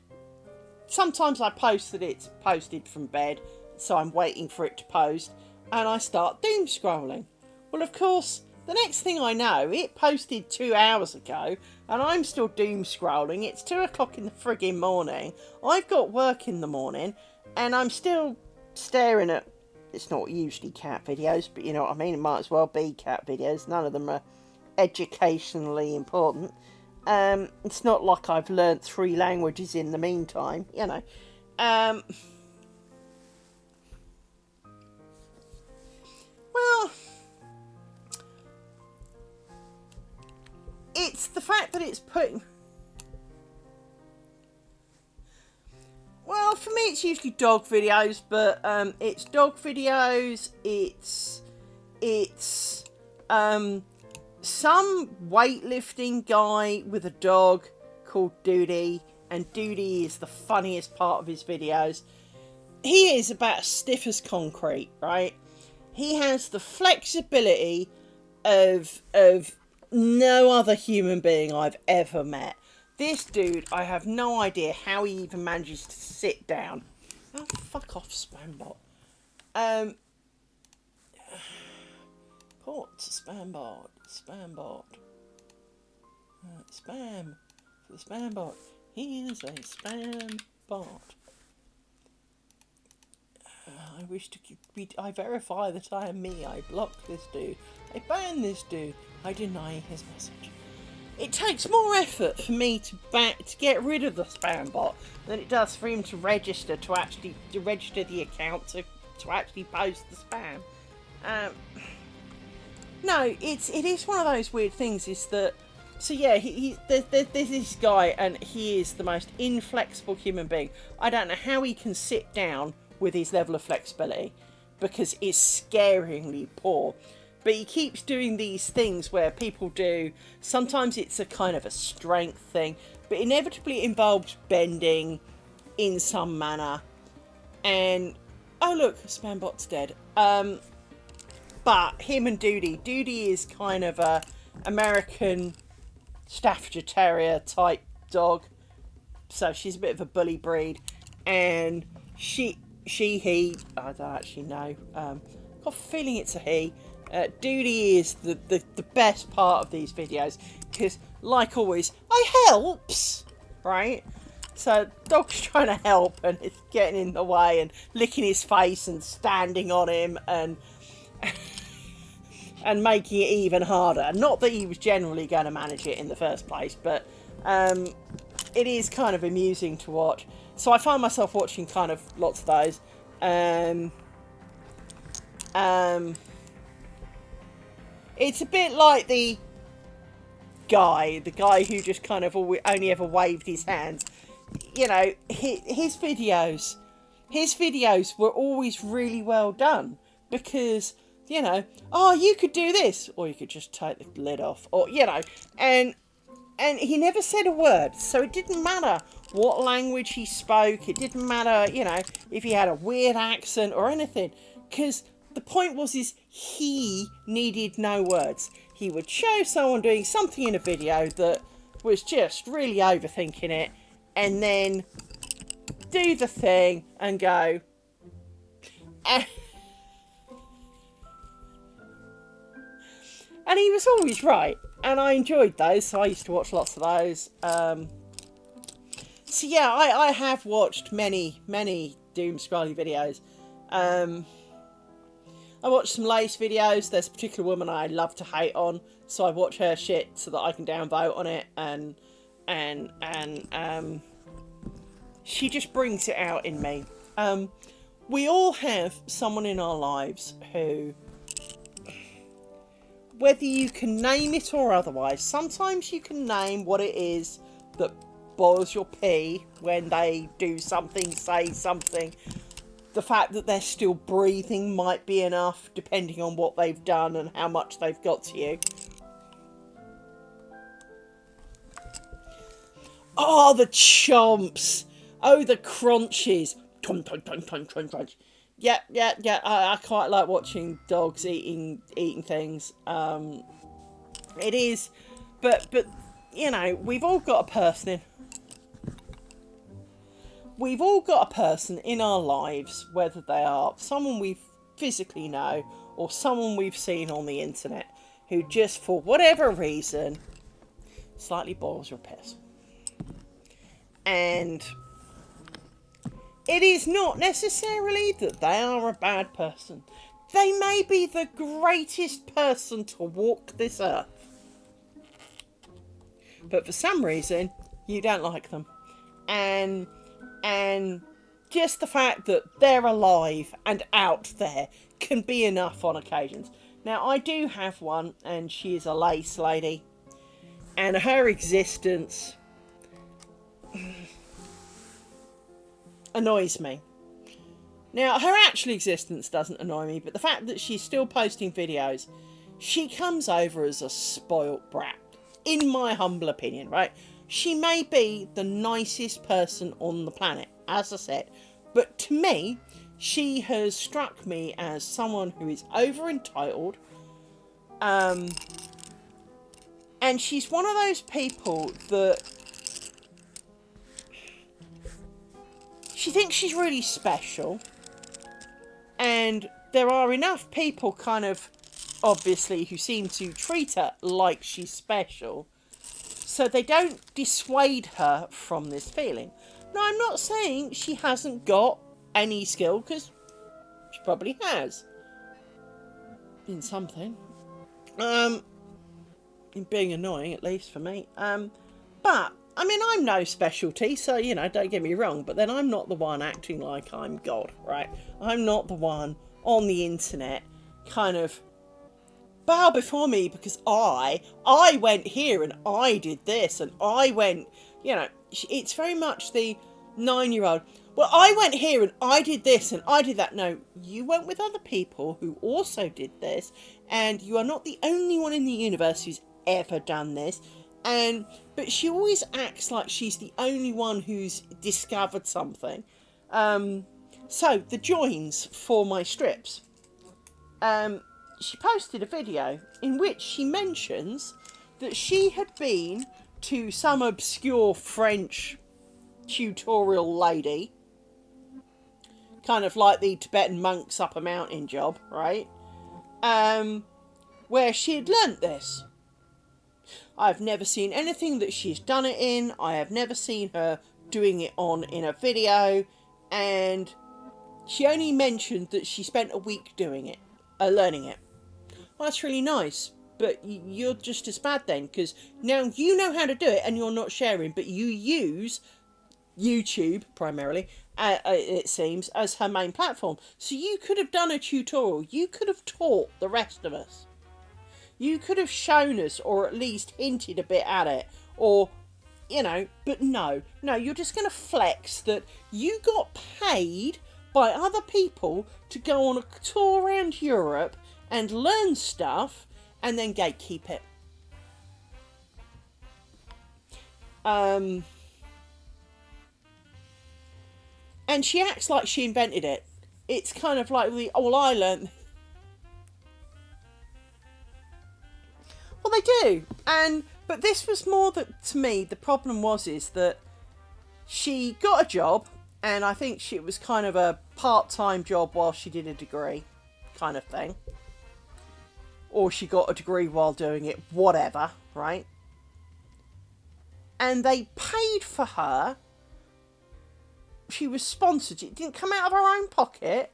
A: Sometimes I post that it's posted from bed, so I'm waiting for it to post, and I start doom scrolling. Well, of course, the next thing I know, it posted 2 hours ago, and I'm still doom scrolling. It's 2 o'clock in the frigging morning. I've got work in the morning, and I'm still staring at, it's not usually cat videos, but you know what I mean, it might as well be cat videos. None of them are educationally important. It's not like I've learnt 3 languages in the meantime, Well, it's the fact that it's putting... Well, for me it's usually dog videos, but it's dog videos, it's some weightlifting guy with a dog called Doody, and Doody is the funniest part of his videos. He is about as stiff as concrete, right? He has the flexibility of no other human being I've ever met. This dude, I have no idea how he even manages to sit down. Oh, fuck off, Spambot. Port to Spambot. Spambot. Spam. For the Spambot. He is a Spambot. I wish to I verify that I am me. I block this dude. I ban this dude. I deny his message. It takes more effort for me to get rid of the spam bot than it does for him to register register the account to actually post the spam. No, it is one of those weird things. Is that so? Yeah, there's this guy, and he is the most inflexible human being. I don't know how he can sit down with his level of flexibility, because it's scaringly poor. But he keeps doing these things where people do. Sometimes it's a kind of a strength thing, but inevitably it involves bending in some manner. And oh look, Spambot's dead. But him and Doody is kind of a American Staffordshire Terrier type dog, so she's a bit of a bully breed. And he, I don't actually know. Got a feeling it's a he. Doody is the best part of these videos, because, like always, I helps, right? So, dog's trying to help, and it's getting in the way, and licking his face, and standing on him, and and making it even harder. Not that he was generally going to manage it in the first place, but it is kind of amusing to watch. So I find myself watching kind of lots of those. It's a bit like the guy who just kind of only ever waved his hands. You know, his videos were always really well done, because, you know, oh, you could do this, or you could just take the lid off, or, you know, and he never said a word, so it didn't matter what language he spoke, it didn't matter, you know, if he had a weird accent or anything, because the point was he needed no words. He would show someone doing something in a video that was just really overthinking it, and then do the thing and go. And he was always right, and I enjoyed those, so I used to watch lots of those. So yeah, I have watched many doom scrolly videos. I watched some Lace videos. There's a particular woman I love to hate on, so I watch her shit so that I can downvote on it, and she just brings it out in me. We all have someone in our lives who, whether you can name it or otherwise, sometimes you can name what it is that boils your pee when they do something, say something. The fact that they're still breathing might be enough, depending on what they've done and how much they've got to you. Oh, the chomps! Oh, the crunches! Crunch. Yeah. I quite like watching dogs eating things. It is, but you know, we've all got a person in our lives, whether they are someone we physically know or someone we've seen on the internet, who just for whatever reason slightly boils your piss. And it is not necessarily that they are a bad person. They may be the greatest person to walk this earth, but for some reason you don't like them. And just the fact that they're alive and out there can be enough on occasions. Now, I do have one, and she is a Lace lady, and her existence annoys me. Now, her actual existence doesn't annoy me, but the fact that she's still posting videos, she comes over as a spoilt brat, in my humble opinion, right? She may be the nicest person on the planet, as I said, but to me, she has struck me as someone who is over-entitled, and she's one of those people that she thinks she's really special, and there are enough people kind of, obviously, who seem to treat her like she's special, so they don't dissuade her from this feeling. Now, I'm not saying she hasn't got any skill, because probably has. In something. In being annoying, at least for me. But, I mean, I'm no specialty, so, you know, don't get me wrong, but then I'm not the one acting like I'm God, right? I'm not the one on the internet kind of bow before me because I went here and I did this and I went, you know, it's very much the 9-year-old. Well, I went here and I did this and I did that. No, you went with other people who also did this, and you are not the only one in the universe who's ever done this. But she always acts like she's the only one who's discovered something. So the joins for my strips. She posted a video in which she mentions that she had been to some obscure French tutorial lady, kind of like the Tibetan monks up a mountain job, right? Where she had learnt this. I've never seen anything that she's done it in. I have never seen her doing it in a video, and she only mentioned that she spent a week doing it, learning it. Well, that's really nice, but you're just as bad then, because now you know how to do it and you're not sharing, but you use YouTube primarily, it seems, as her main platform. So you could have done a tutorial. You could have taught the rest of us. You could have shown us, or at least hinted a bit at it, or, you know, but no, you're just going to flex that you got paid by other people to go on a tour around Europe and learn stuff and then gatekeep it. And she acts like she invented it. It's kind of like I learned. Well, they do, but this was more that, to me, the problem is that she got a job, and I think it was kind of a part-time job while she did a degree, kind of thing. Or she got a degree while doing it, whatever, right? And they paid for her. She was sponsored. It didn't come out of her own pocket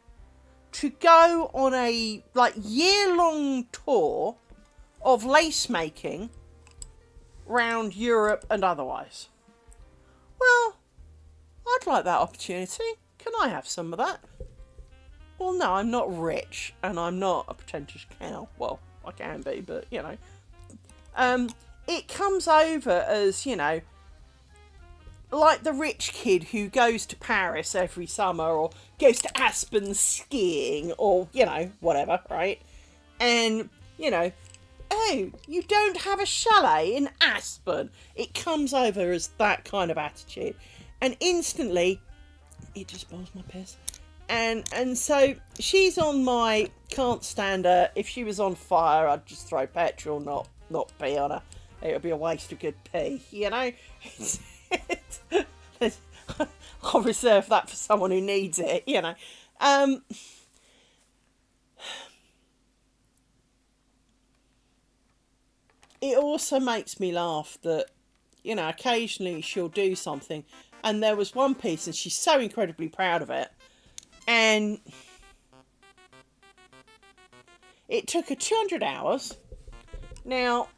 A: to go on a year-long tour of lace making round Europe and otherwise. Well, I'd like that opportunity. Can I have some of that? Well, no, I'm not rich and I'm not a pretentious cow. Well, I can be, but, you know. It comes over as, you know, like the rich kid who goes to Paris every summer or goes to Aspen skiing or, you know, whatever, right? And, you know, oh, you don't have a chalet in Aspen. It comes over as that kind of attitude. And instantly, it just boils my piss. And so she's on my can't stand her. If she was on fire, I'd just throw petrol, not pee on her. It would be a waste of good pee, you know? I'll reserve that for someone who needs it, you know? It also makes me laugh that, you know, occasionally she'll do something, and there was one piece and she's so incredibly proud of it, and it took her 200 hours. Now,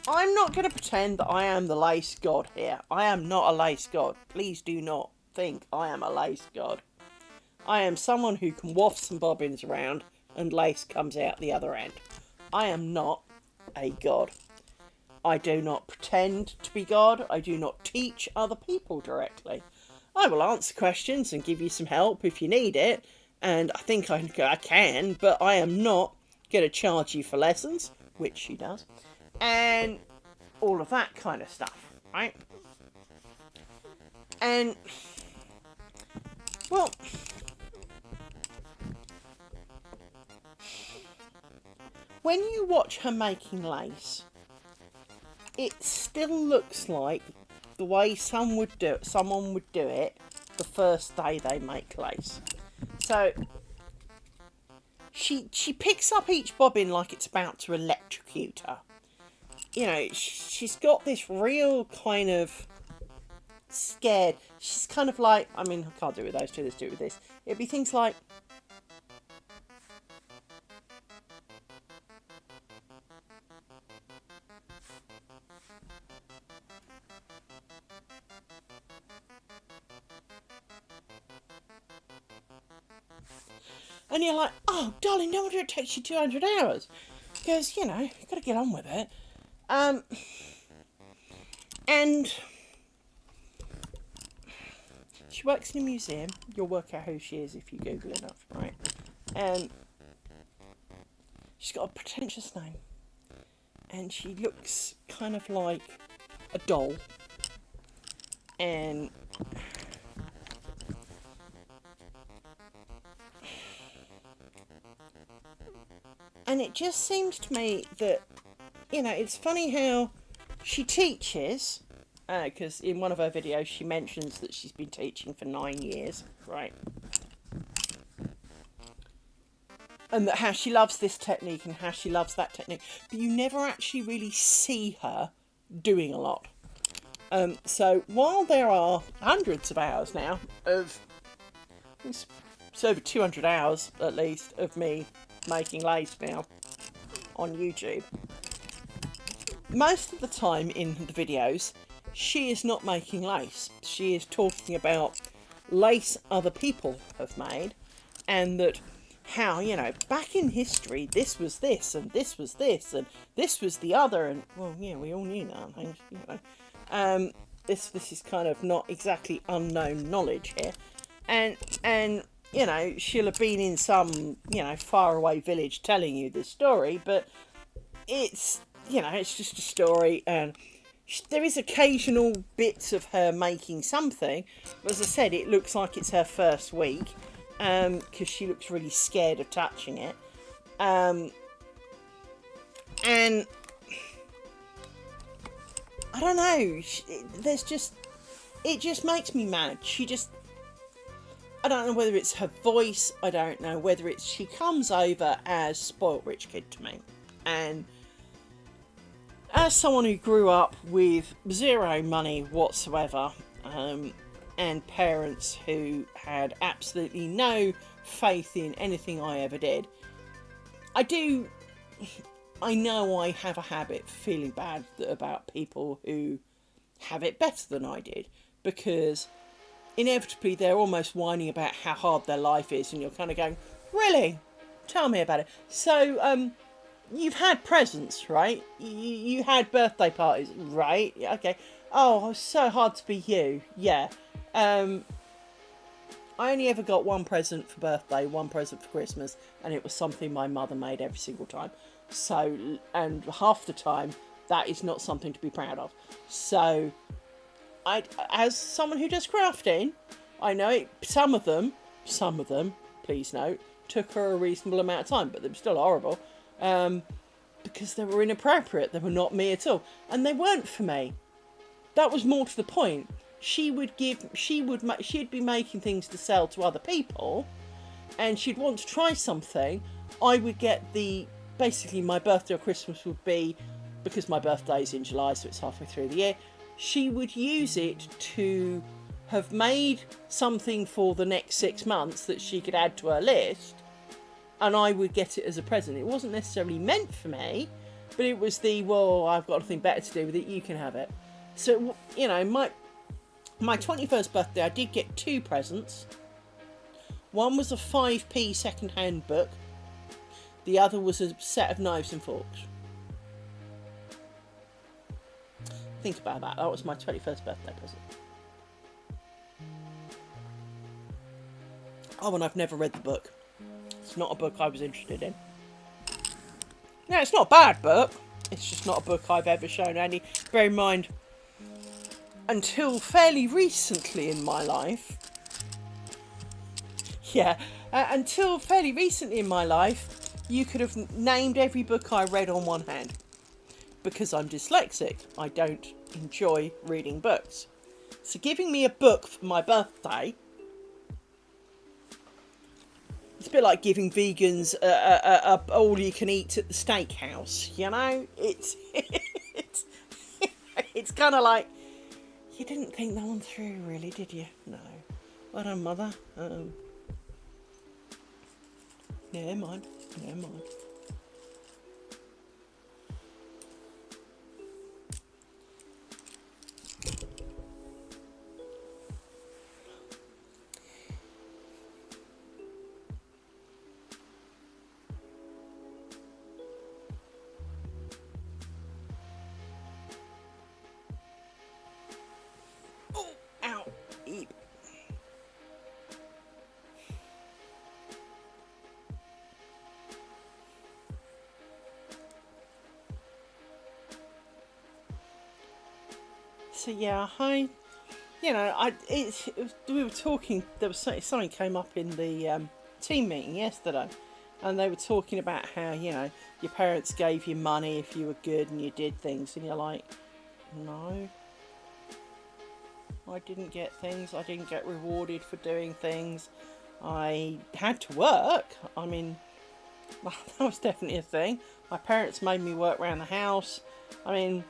A: I'm not going to pretend that I am the lace god here. I am not a lace god. Please do not think I am a lace god. I am someone who can waft some bobbins around and lace comes out the other end. I am not a god. I do not pretend to be God. I do not teach other people directly. I will answer questions and give you some help if you need it, and I think I can, but I am not going to charge you for lessons, which she does, and all of that kind of stuff, right? And, well, when you watch her making lace, it still looks like the way someone would do it the first day they make lace. So she picks up each bobbin like it's about to electrocute her. You know, she's got this real kind of scared. She's kind of like, I mean, I can't do it with those two, let's do it with this. It'd be things like, And you're like, oh, darling, no wonder it takes you 200 hours. Because, you know, you've got to get on with it. And she works in a museum. You'll work out who she is if you Google enough, right? And she's got a pretentious name. And she looks kind of like a doll. And it just seems to me that, you know, it's funny how she teaches, because in one of her videos she mentions that she's been teaching for 9 years, right? And that how she loves this technique and how she loves that technique, but you never actually really see her doing a lot. So while there are hundreds of hours now of, it's over 200 hours at least of me making lace now on YouTube, most of the time in the videos she is not making lace. She is talking about lace other people have made, and that how, you know, back in history this was this and this was this and this was the other, and well, yeah, we all knew that, you know. This is kind of not exactly unknown knowledge here, and you know, she'll have been in some, you know, faraway village telling you this story, but it's, you know, it's just a story, and there is occasional bits of her making something, but as I said, it looks like it's her first week, because she looks really scared of touching it, and I don't know, it just makes me mad. I don't know whether it's her voice, I don't know whether it's, she comes over as spoiled rich kid to me. And as someone who grew up with zero money whatsoever, and parents who had absolutely no faith in anything I ever did, I know I have a habit of feeling bad about people who have it better than I did, because inevitably they're almost whining about how hard their life is, and you're kind of going, really? Tell me about it. So, you've had presents, right? You had birthday parties, right? Okay. Oh, it was so hard to be you. Yeah. I only ever got one present for birthday, one present for Christmas, and it was something my mother made every single time. So, and half the time, that is not something to be proud of. So, as someone who does crafting, I know some of them, please note, took her a reasonable amount of time, but they were still horrible, because they were inappropriate. They were not me at all, and they weren't for me. That was more to the point. She'd be making things to sell to other people, and she'd want to try something. I would get basically my birthday or Christmas would be, because my birthday's in July, so it's halfway through the year, she would use it to have made something for the next 6 months that she could add to her list, and I would get it as a present. It wasn't necessarily meant for me, but it was well, I've got nothing better to do with it, you can have it. So, you know, my 21st birthday, I did get 2 presents. One was a 5p second-hand book. The other was a set of knives and forks. Think about that. That was my 21st birthday present. Oh, and I've never read the book. It's not a book I was interested in. No, it's not a bad book. It's just not a book I've ever shown any. Bear in mind, until fairly recently in my life, you could have named every book I read on one hand. Because I'm dyslexic, I don't enjoy reading books. So giving me a book for my birthday, it's a bit like giving vegans a all-you-can-eat at the steakhouse, you know? It's kind of like, you didn't think that one through, really, did you? No. Well done, Mother. Never mind. So yeah, we were talking. There was something came up in the team meeting yesterday, and they were talking about how your parents gave you money if you were good and you did things, and you're like, no, I didn't get things. I didn't get rewarded for doing things. I had to work. I mean, that was definitely a thing. My parents made me work around the house. I mean,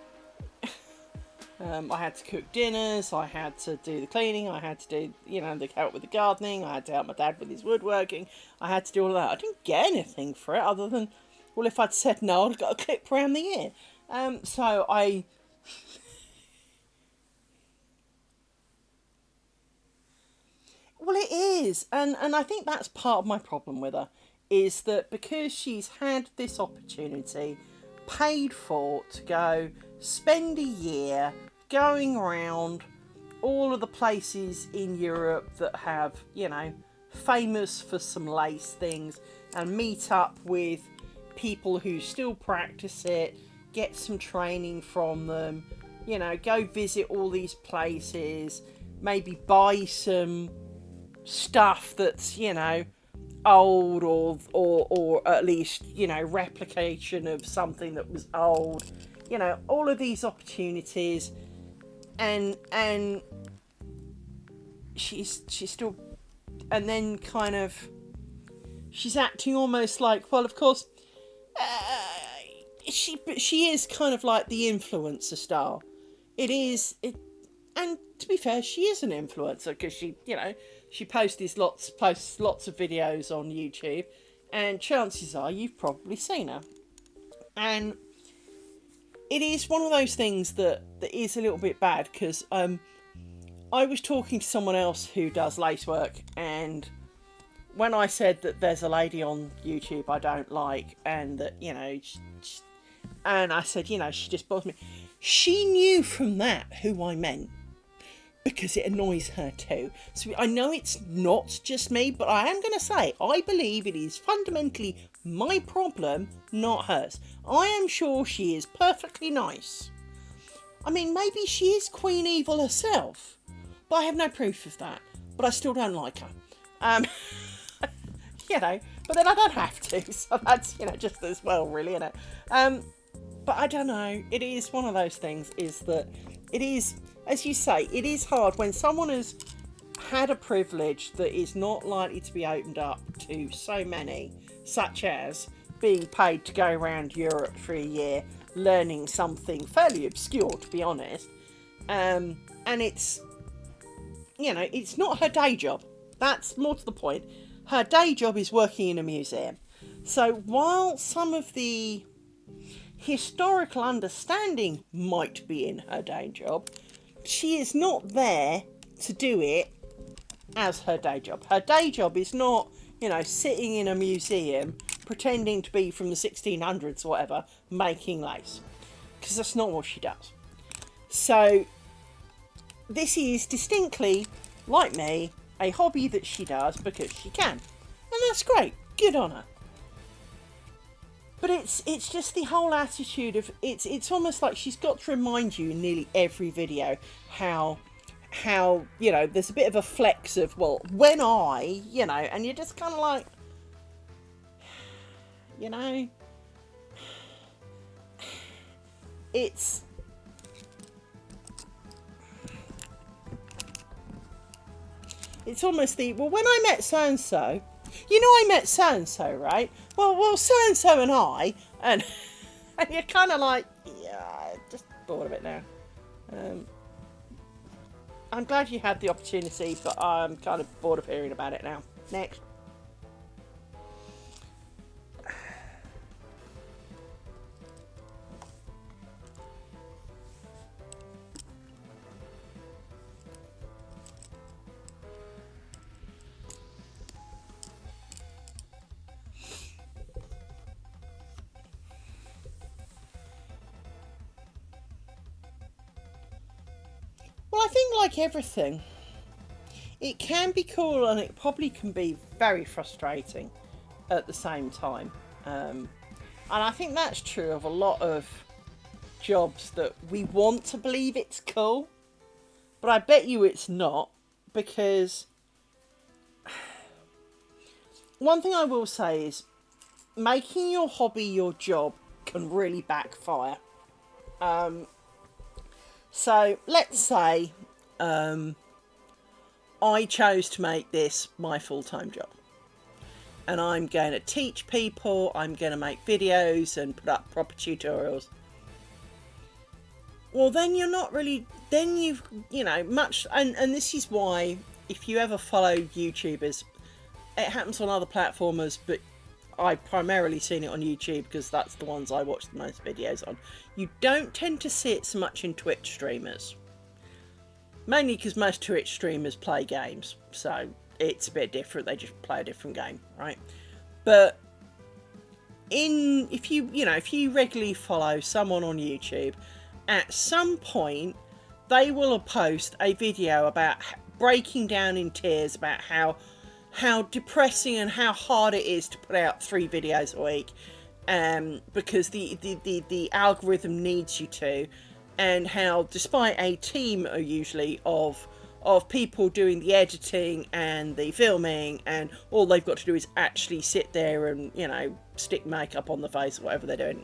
A: I had to cook dinners, I had to do the cleaning, I had to do, the help with the gardening, I had to help my dad with his woodworking, I had to do all of that. I didn't get anything for it other than, well, if I'd said no, I'd got a clip around the ear. So I... Well, it is, and I think that's part of my problem with her, is that because she's had this opportunity, paid for, to go spend a year going around all of the places in Europe that have, famous for some lace things, and meet up with people who still practice it, get some training from them, go visit all these places, maybe buy some stuff that's, old or at least, replication of something that was old, all of these opportunities, and she's still, and then kind of she's acting almost like, well, of course, she is kind of like the influencer style. And to be fair, she is an influencer because she posts lots of videos on YouTube, and chances are you've probably seen her. And it is one of those things that is a little bit bad because I was talking to someone else who does lace work, and when I said that there's a lady on YouTube I don't like, and that and I said she just bothers me, she knew from that who I meant, because it annoys her too. So I know it's not just me, but I am going to say I believe it is fundamentally my problem, not hers. I am sure she is perfectly nice. I mean, maybe she is Queen Evil herself, but I have no proof of that. But I still don't like her. But then I don't have to, so that's, just as well, really, isn't it? But I don't know. It is one of those things, is that it is, as you say, it is hard when someone has had a privilege that is not likely to be opened up to so many, such as being paid to go around Europe for a year, learning something fairly obscure, to be honest. And it's, it's not her day job. That's more to the point. Her day job is working in a museum. So while some of the historical understanding might be in her day job, she is not there to do it as her day job. Her day job is not, sitting in a museum pretending to be from the 1600s or whatever, making lace. Because that's not what she does. So this is distinctly, like me, a hobby that she does because she can. And that's great. Good on her. But it's just the whole attitude of, it's almost like she's got to remind you in nearly every video how there's a bit of a flex of, well, when and you're just kind of like, it's almost the, well, when I met so-and-so, I met so-and-so, right? Well, so-and-so and I, and you're kind of like, yeah, I'm just bored of it now. I'm glad you had the opportunity, but I'm kind of bored of hearing about it now. Next. Well, I think like everything, it can be cool and it probably can be very frustrating at the same time. And I think that's true of a lot of jobs that we want to believe it's cool. But I bet you it's not, because one thing I will say is making your hobby your job can really backfire. So let's say I chose to make this my full-time job. And I'm going to teach people, I'm going to make videos and put up proper tutorials. Well, then you're not really, then you've, much, and this is why, if you ever follow YouTubers, it happens on other platforms, but I've primarily seen it on YouTube because that's the ones I watch the most videos on. You don't tend to see it so much in Twitch streamers. Mainly because most Twitch streamers play games, so it's a bit different. They just play a different game, right? But if you regularly follow someone on YouTube, at some point they will post a video about breaking down in tears about how depressing and how hard it is to put out 3 videos a week, because the algorithm needs you to, and how despite a team usually of people doing the editing and the filming, and all they've got to do is actually sit there and stick makeup on the face or whatever they're doing,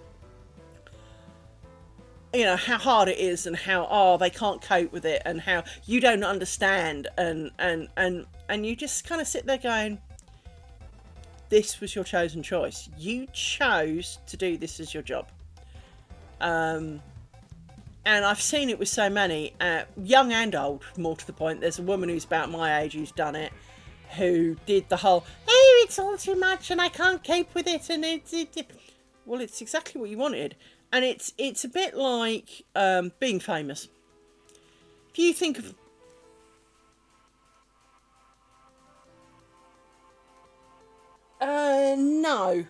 A: how hard it is, and how they can't cope with it, and how you don't understand, and you just kind of sit there going, this was your chosen choice. You chose to do this as your job. And I've seen it with so many, young and old, more to the point. There's a woman who's about my age who's done it, who did the whole, oh, it's all too much and I can't cope with it, and well, it's exactly what you wanted. And it's a bit like being famous. If you think of... No.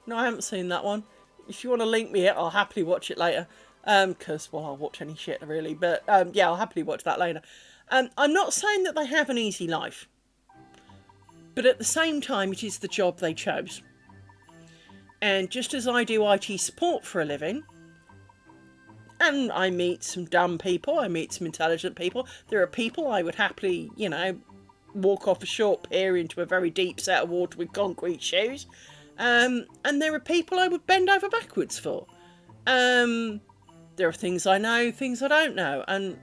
A: No, I haven't seen that one. If you want to link me it, I'll happily watch it later. Because, well, I'll watch any shit, really. But, yeah, I'll happily watch that later. I'm not saying that they have an easy life. But at the same time, it is the job they chose. And just as I do IT support for a living, and I meet some dumb people, I meet some intelligent people, there are people I would happily, walk off a short pier into a very deep set of water with concrete shoes. And there are people I would bend over backwards for. There are things I know, things I don't know, and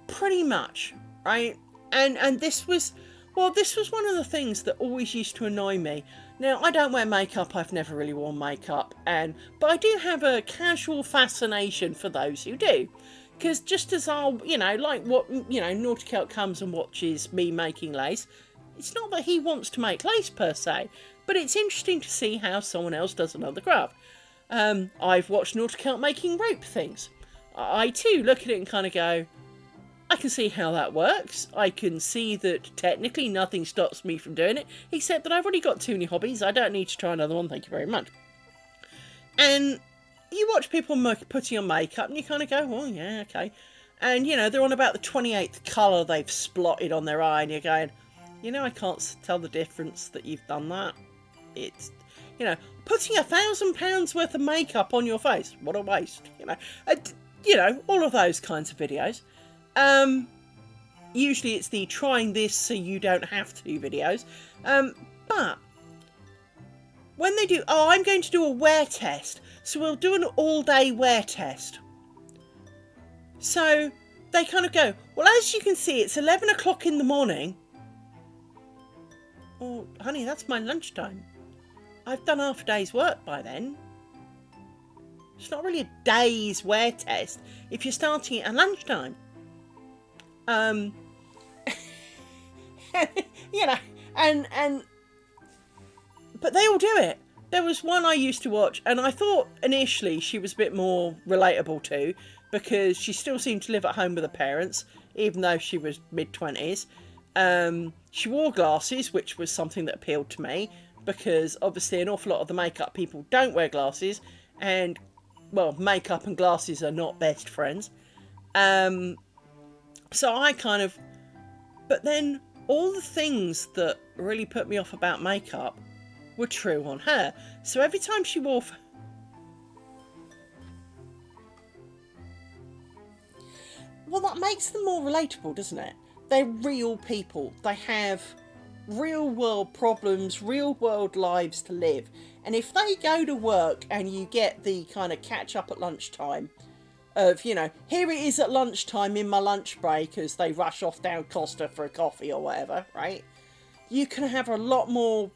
A: pretty much, right? And this was one of the things that always used to annoy me. Now, I don't wear makeup, I've never really worn makeup, but I do have a casual fascination for those who do. Because just as I'll, like what, Naughty Celt comes and watches me making lace, it's not that he wants to make lace per se, but it's interesting to see how someone else does another craft. I've watched Naughty Celt making rope things. I too look at it and kind of go, I can see how that works. I can see that technically nothing stops me from doing it, except that I've already got too many hobbies. I don't need to try another one, thank you very much. And you watch people putting on makeup and you kind of go, well, yeah, okay. And, they're on about the 28th colour they've splotted on their eye, and you're going, I can't tell the difference that you've done that. It's, putting £1,000 worth of makeup on your face. What a waste, all of those kinds of videos. Usually it's the trying this so you don't have to videos. But when they do, I'm going to do a wear test, so we'll do an all-day wear test. So they kind of go, well, as you can see, it's 11 o'clock in the morning. Oh, honey, that's my lunchtime. I've done half a day's work by then. It's not really a day's wear test if you're starting at lunchtime. But they all do it. There was one I used to watch, and I thought initially she was a bit more relatable to, because she still seemed to live at home with her parents, even though she was mid-20s. She wore glasses, which was something that appealed to me, because obviously an awful lot of the makeup people don't wear glasses, and, well, makeup and glasses are not best friends. So I kind of... But then all the things that really put me off about makeup were true on her. So every time she wore... Well, that makes them more relatable, doesn't it? They're real people. They have real world problems, real world lives to live. And if they go to work and you get the kind of catch up at lunchtime of, you know, here it is at lunchtime in my lunch break as they rush off down Costa for a coffee or whatever, right? You can have a lot more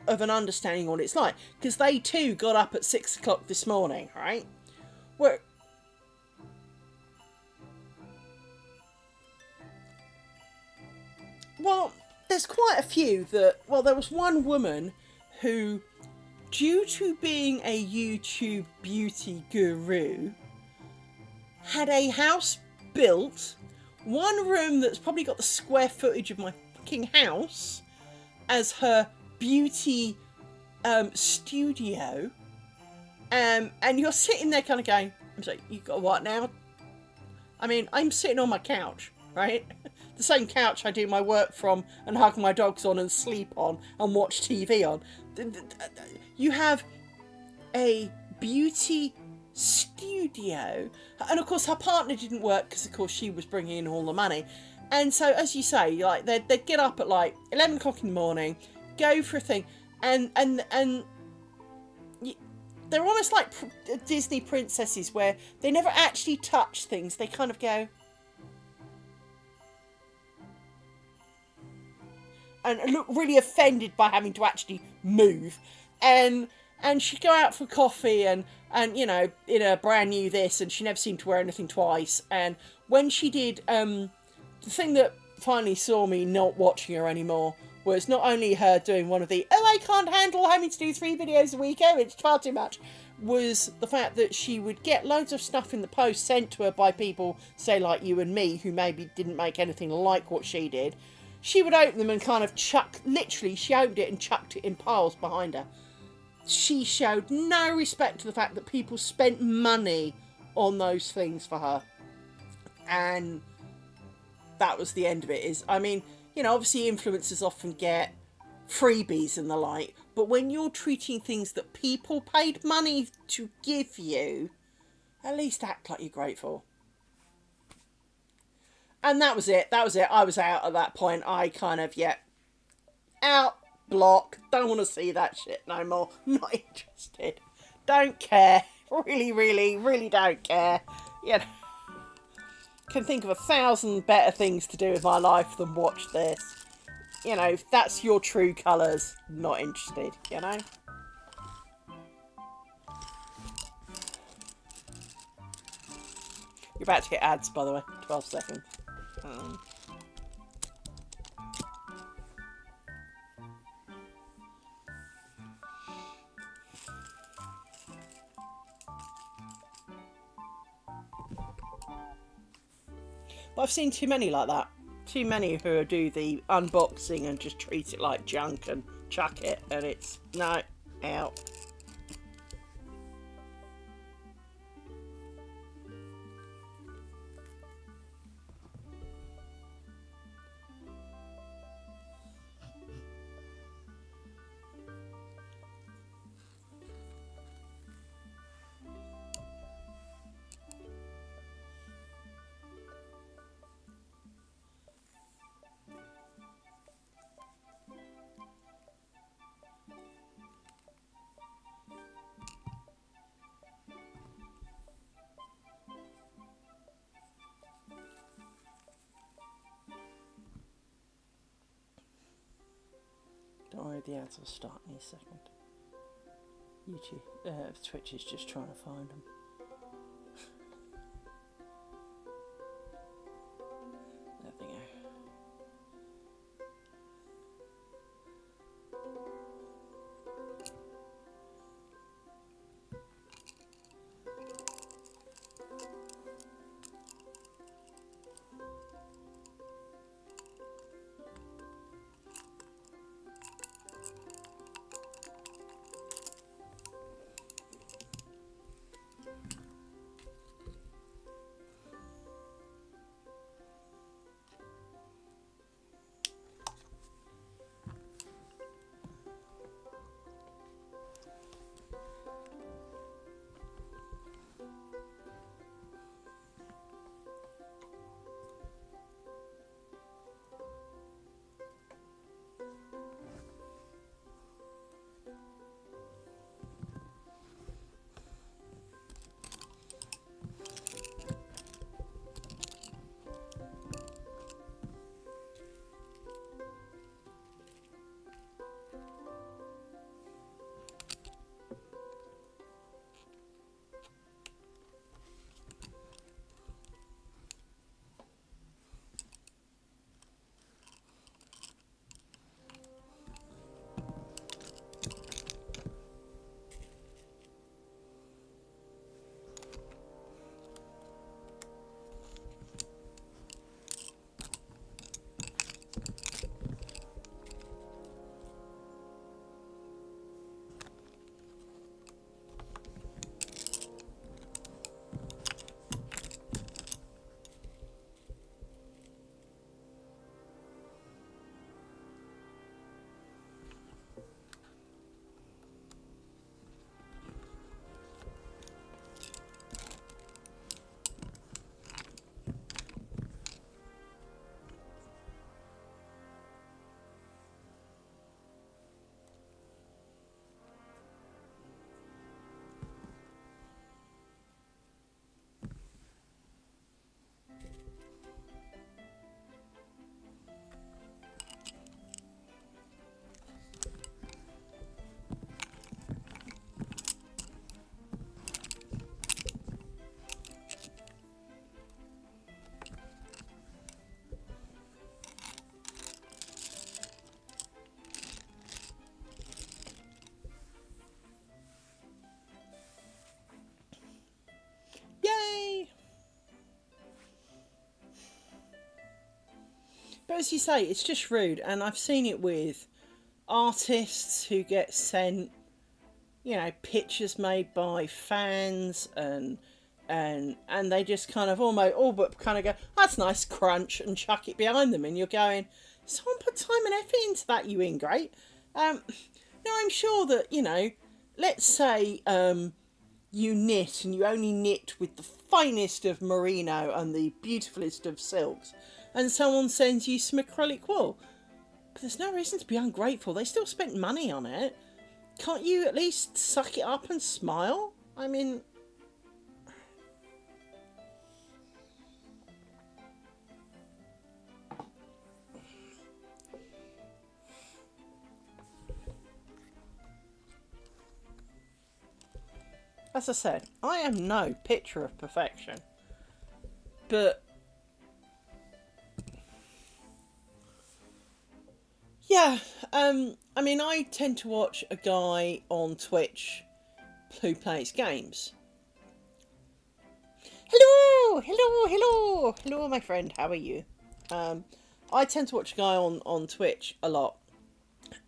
A: of an understanding of what it's like. Because they too got up at 6 o'clock this morning, right? Where... Well, there's quite a few that... Well, there was one woman who, due to being a YouTube beauty guru, had a house built, one room that's probably got the square footage of my fucking house as her beauty studio. And you're sitting there kind of going, I'm sorry, you got what now? I mean, I'm sitting on my couch, right? The same couch I do my work from and hug my dogs on and sleep on and watch TV on. You have a beauty studio, and of course her partner didn't work because of course she was bringing in all the money. And so, as you say, like they'd get up at like 11 o'clock in the morning, go for a thing, and they're almost like Disney princesses where they never actually touch things. They kind of go and look really offended by having to actually move, and she'd go out for coffee and you know, in a brand new this, and she never seemed to wear anything twice. And when she did, the thing that finally saw me not watching her anymore was not only her doing one of the, oh, I can't handle having to do 3 videos a week, oh, it's far too much, was the fact that she would get loads of stuff in the post sent to her by people, say like you and me, who maybe didn't make anything like what she did. She would open them and kind of literally, she opened it and chucked it in piles behind her. She showed no respect to the fact that people spent money on those things for her. And that was the end of it. I mean, you know, obviously influencers often get freebies and the like, but when you're treating things that people paid money to give you, at least act like you're grateful. And that was it. I was out at that point. I kind of, out, block. Don't want to see that shit no more. Not interested. Don't care. Really, really, really don't care. You know, can think of 1,000 better things to do with my life than watch this. You know, if that's your true colours, not interested, you know? You're about to get ads, by the way. 12 seconds. But I've seen too many like that. Too many who do the unboxing and just treat it like junk and chuck it, and it's, no, out. Don't worry, the ads will start in a second. Twitch is just trying to find them. There they go. as you say, it's just rude, and I've seen it with artists who get sent, pictures made by fans, and they just kind of almost all but kind of go, "That's nice," crunch, and chuck it behind them, and you're going, someone put time and effort into that, you ingrate. Now I'm sure that let's say you knit and you only knit with the finest of merino and the beautifulest of silks, and someone sends you some acrylic wool. But there's no reason to be ungrateful. They still spent money on it. Can't you at least suck it up and smile? I mean... As I said, I am no picture of perfection. But... yeah, I mean, I tend to watch a guy on Twitch who plays games. Hello, my friend, how are you? I tend to watch a guy on Twitch a lot,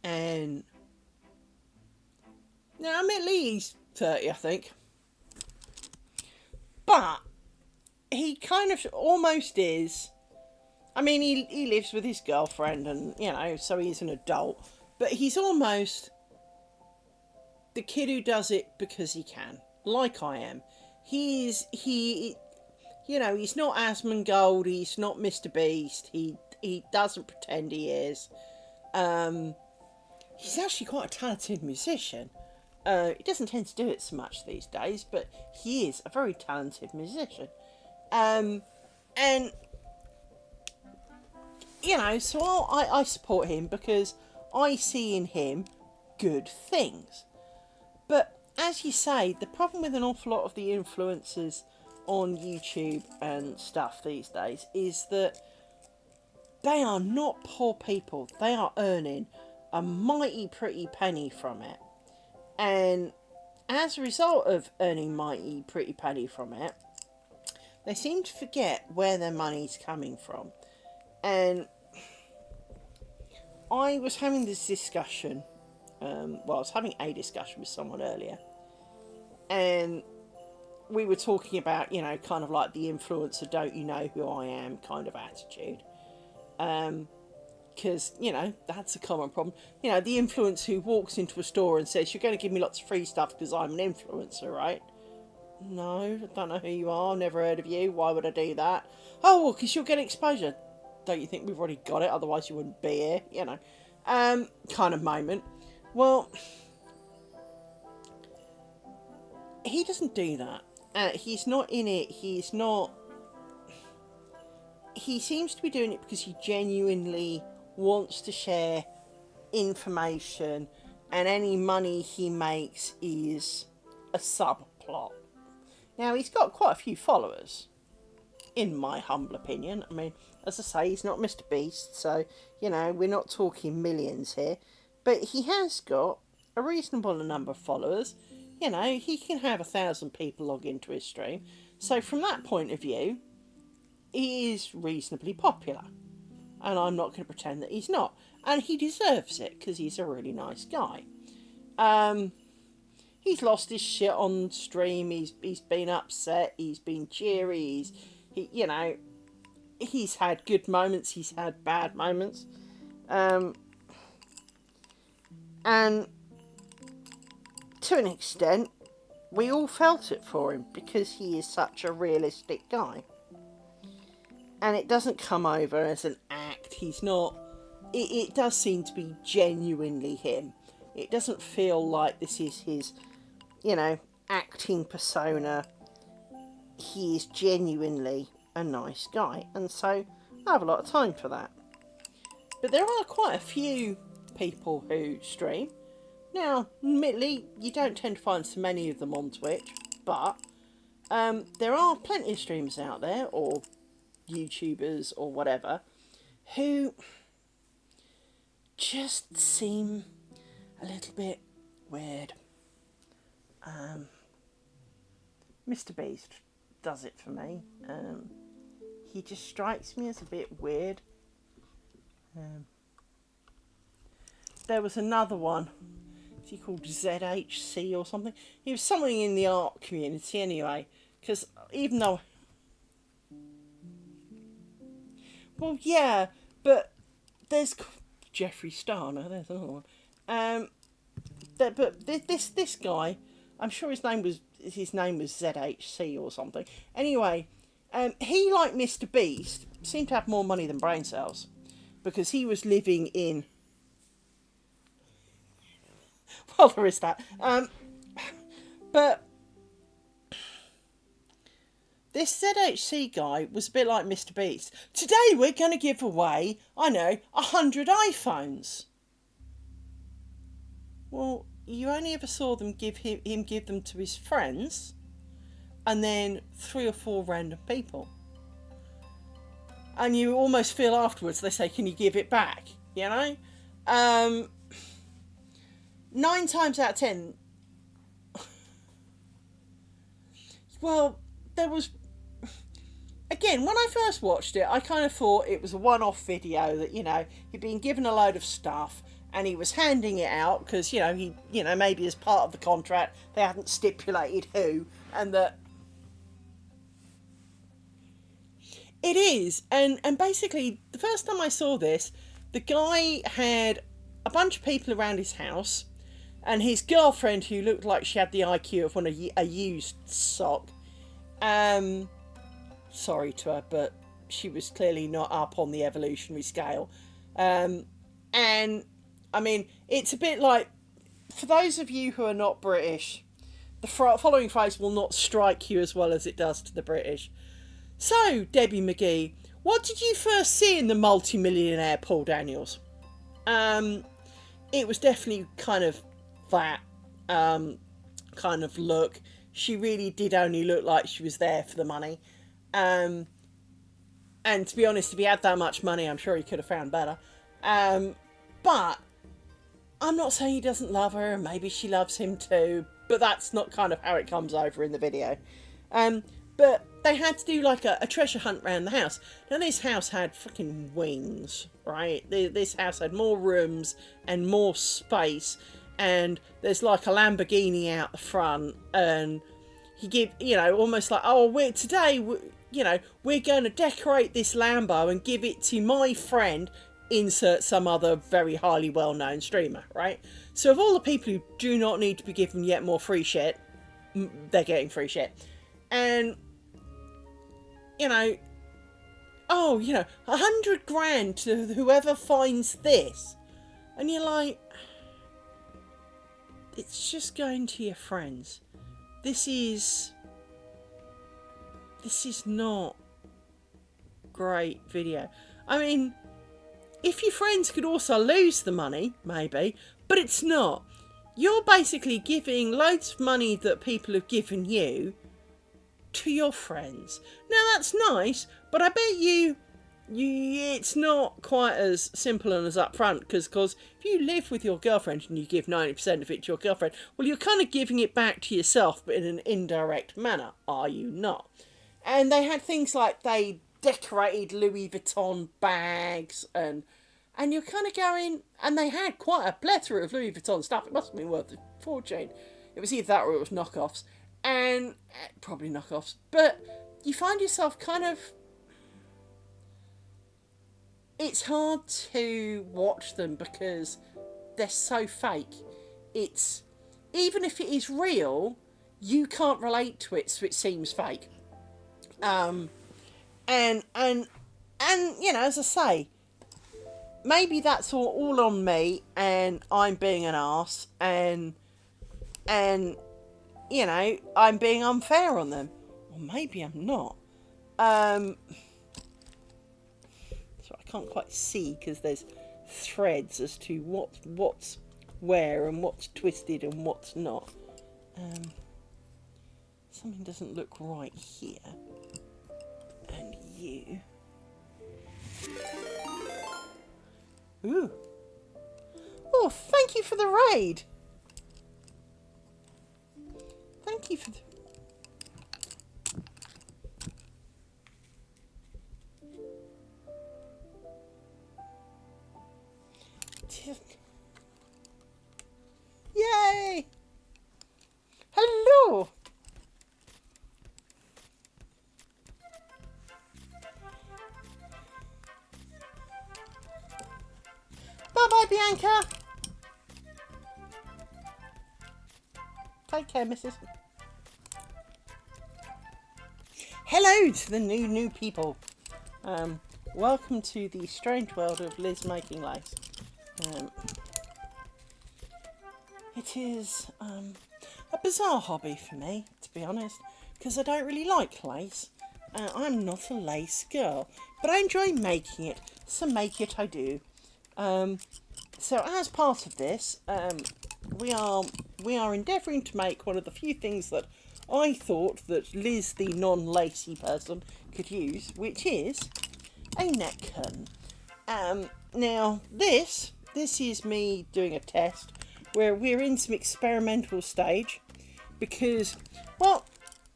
A: and now admittedly he's 30, I think, but he kind of almost is. I mean, he lives with his girlfriend, and so he's an adult, but he's almost the kid who does it because he can, like I am. He's not Asmongold, he's not Mr. Beast, he doesn't pretend he is. He's actually quite a talented musician. He doesn't tend to do it so much these days, but he is a very talented musician. And so I support him because I see in him good things. But as you say, the problem with an awful lot of the influencers on YouTube and stuff these days is that they are not poor people. They are earning a mighty pretty penny from it. And as a result of earning mighty pretty penny from it, they seem to forget where their money's coming from. And I was having this discussion, I was having a discussion with someone earlier, and we were talking about, kind of like the influencer, don't you know who I am kind of attitude. Because, that's a common problem. The influencer who walks into a store and says, "You're going to give me lots of free stuff because I'm an influencer, right?" No, I don't know who you are, never heard of you, why would I do that? Oh, well, because you'll get exposure. Don't you think we've already got it, otherwise you wouldn't be here, kind of moment. Well, he doesn't do that. He's not in it, he seems to be doing it because he genuinely wants to share information, and any money he makes is a subplot. Now, he's got quite a few followers, in my humble opinion. I mean, as I say, he's not Mr. Beast, so, we're not talking millions here. But he has got a reasonable number of followers. He can have 1,000 people log into his stream. So from that point of view, he is reasonably popular. And I'm not going to pretend that he's not. And he deserves it, because he's a really nice guy. He's lost his shit on stream, he's been upset, he's been cheery, he's had good moments, he's had bad moments. And to an extent, we all felt it for him, because he is such a realistic guy. And it doesn't come over as an act, he's not... It does seem to be genuinely him. It doesn't feel like this is his, acting persona. He is genuinely a nice guy, and so I have a lot of time for that. But there are quite a few people who stream. Now, admittedly, you don't tend to find so many of them on Twitch, but there are plenty of streamers out there, or YouTubers, or whatever, who just seem a little bit weird. Mr. Beast does it for me. He just strikes me as a bit weird. There was another one. Is he called ZHC or something? He was something in the art community anyway. Because even though... Well, yeah, but there's Jeffree Star. No, there's another one. But this guy, I'm sure his name was ZHC or something. Anyway, he, like Mr. Beast, seemed to have more money than brain cells, because he was living in... Well, there is that. But this ZHC guy was a bit like Mr. Beast. Today we're going to give away, 100 iPhones. Well, you only ever saw them give them to his friends, and then 3 or 4 random people. And you almost feel afterwards they say, "Can you give it back?" 9 times out of 10. Well, there was... Again, when I first watched it, I kind of thought it was a one-off video that, he'd been given a load of stuff and he was handing it out because, maybe as part of the contract, they hadn't stipulated who, and that... It is, and basically, the first time I saw this, the guy had a bunch of people around his house, and his girlfriend, who looked like she had the IQ of a used sock. Sorry to her, but she was clearly not up on the evolutionary scale. And, I mean, it's a bit like, for those of you who are not British, the following phrase will not strike you as well as it does to the British. So, Debbie McGee, what did you first see in the multi-millionaire Paul Daniels? It was definitely kind of that kind of look. She really did only look like she was there for the money. And to be honest, if he had that much money, I'm sure he could have found better. But I'm not saying he doesn't love her, and maybe she loves him too, but that's not kind of how it comes over in the video. But they had to do like a treasure hunt around the house. Now, this house had fucking wings, right? This house had more rooms and more space, and there's like a Lamborghini out the front, and he give, almost like, oh, we're going to decorate this Lambo and give it to my friend, insert some other very highly well-known streamer, right? So of all the people who do not need to be given yet more free shit, they're getting free shit. And, 100 grand to whoever finds this. And you're like, it's just going to your friends. This is not great video. I mean, if your friends could also lose the money, maybe, but it's not. You're basically giving loads of money that people have given you to your friends. Now, that's nice, but I bet you it's not quite as simple and as upfront, because if you live with your girlfriend and you give 90% of it to your girlfriend, well, you're kind of giving it back to yourself, but in an indirect manner, are you not? And they had things like they decorated Louis Vuitton bags, and you're kind of going, and they had quite a plethora of Louis Vuitton stuff. It must have been worth a fortune. It was either that or it was knockoffs, and probably knockoffs. But you find yourself kind of, it's hard to watch them because they're so fake. It's, even if it is real, you can't relate to it, so it seems fake. And as I say, maybe that's all on me, and I'm being an arse, and I'm being unfair on them. Or maybe I'm not. So I can't quite see because there's threads as to what's where and what's twisted and what's not. Something doesn't look right here. And you. Ooh. Oh, thank you for the raid. Thank you for the... Bianca. Take care, missus. Hello to the new people. Welcome to the strange world of Liz making lace. It is a bizarre hobby for me, to be honest, because I don't really like lace. I'm not a lace girl, but I enjoy making it, so make it I do. So as part of this, we are endeavouring to make one of the few things that I thought that Liz, the non-lacy person, could use, which is a neck curtain. Now this is me doing a test where we're in some experimental stage because, well,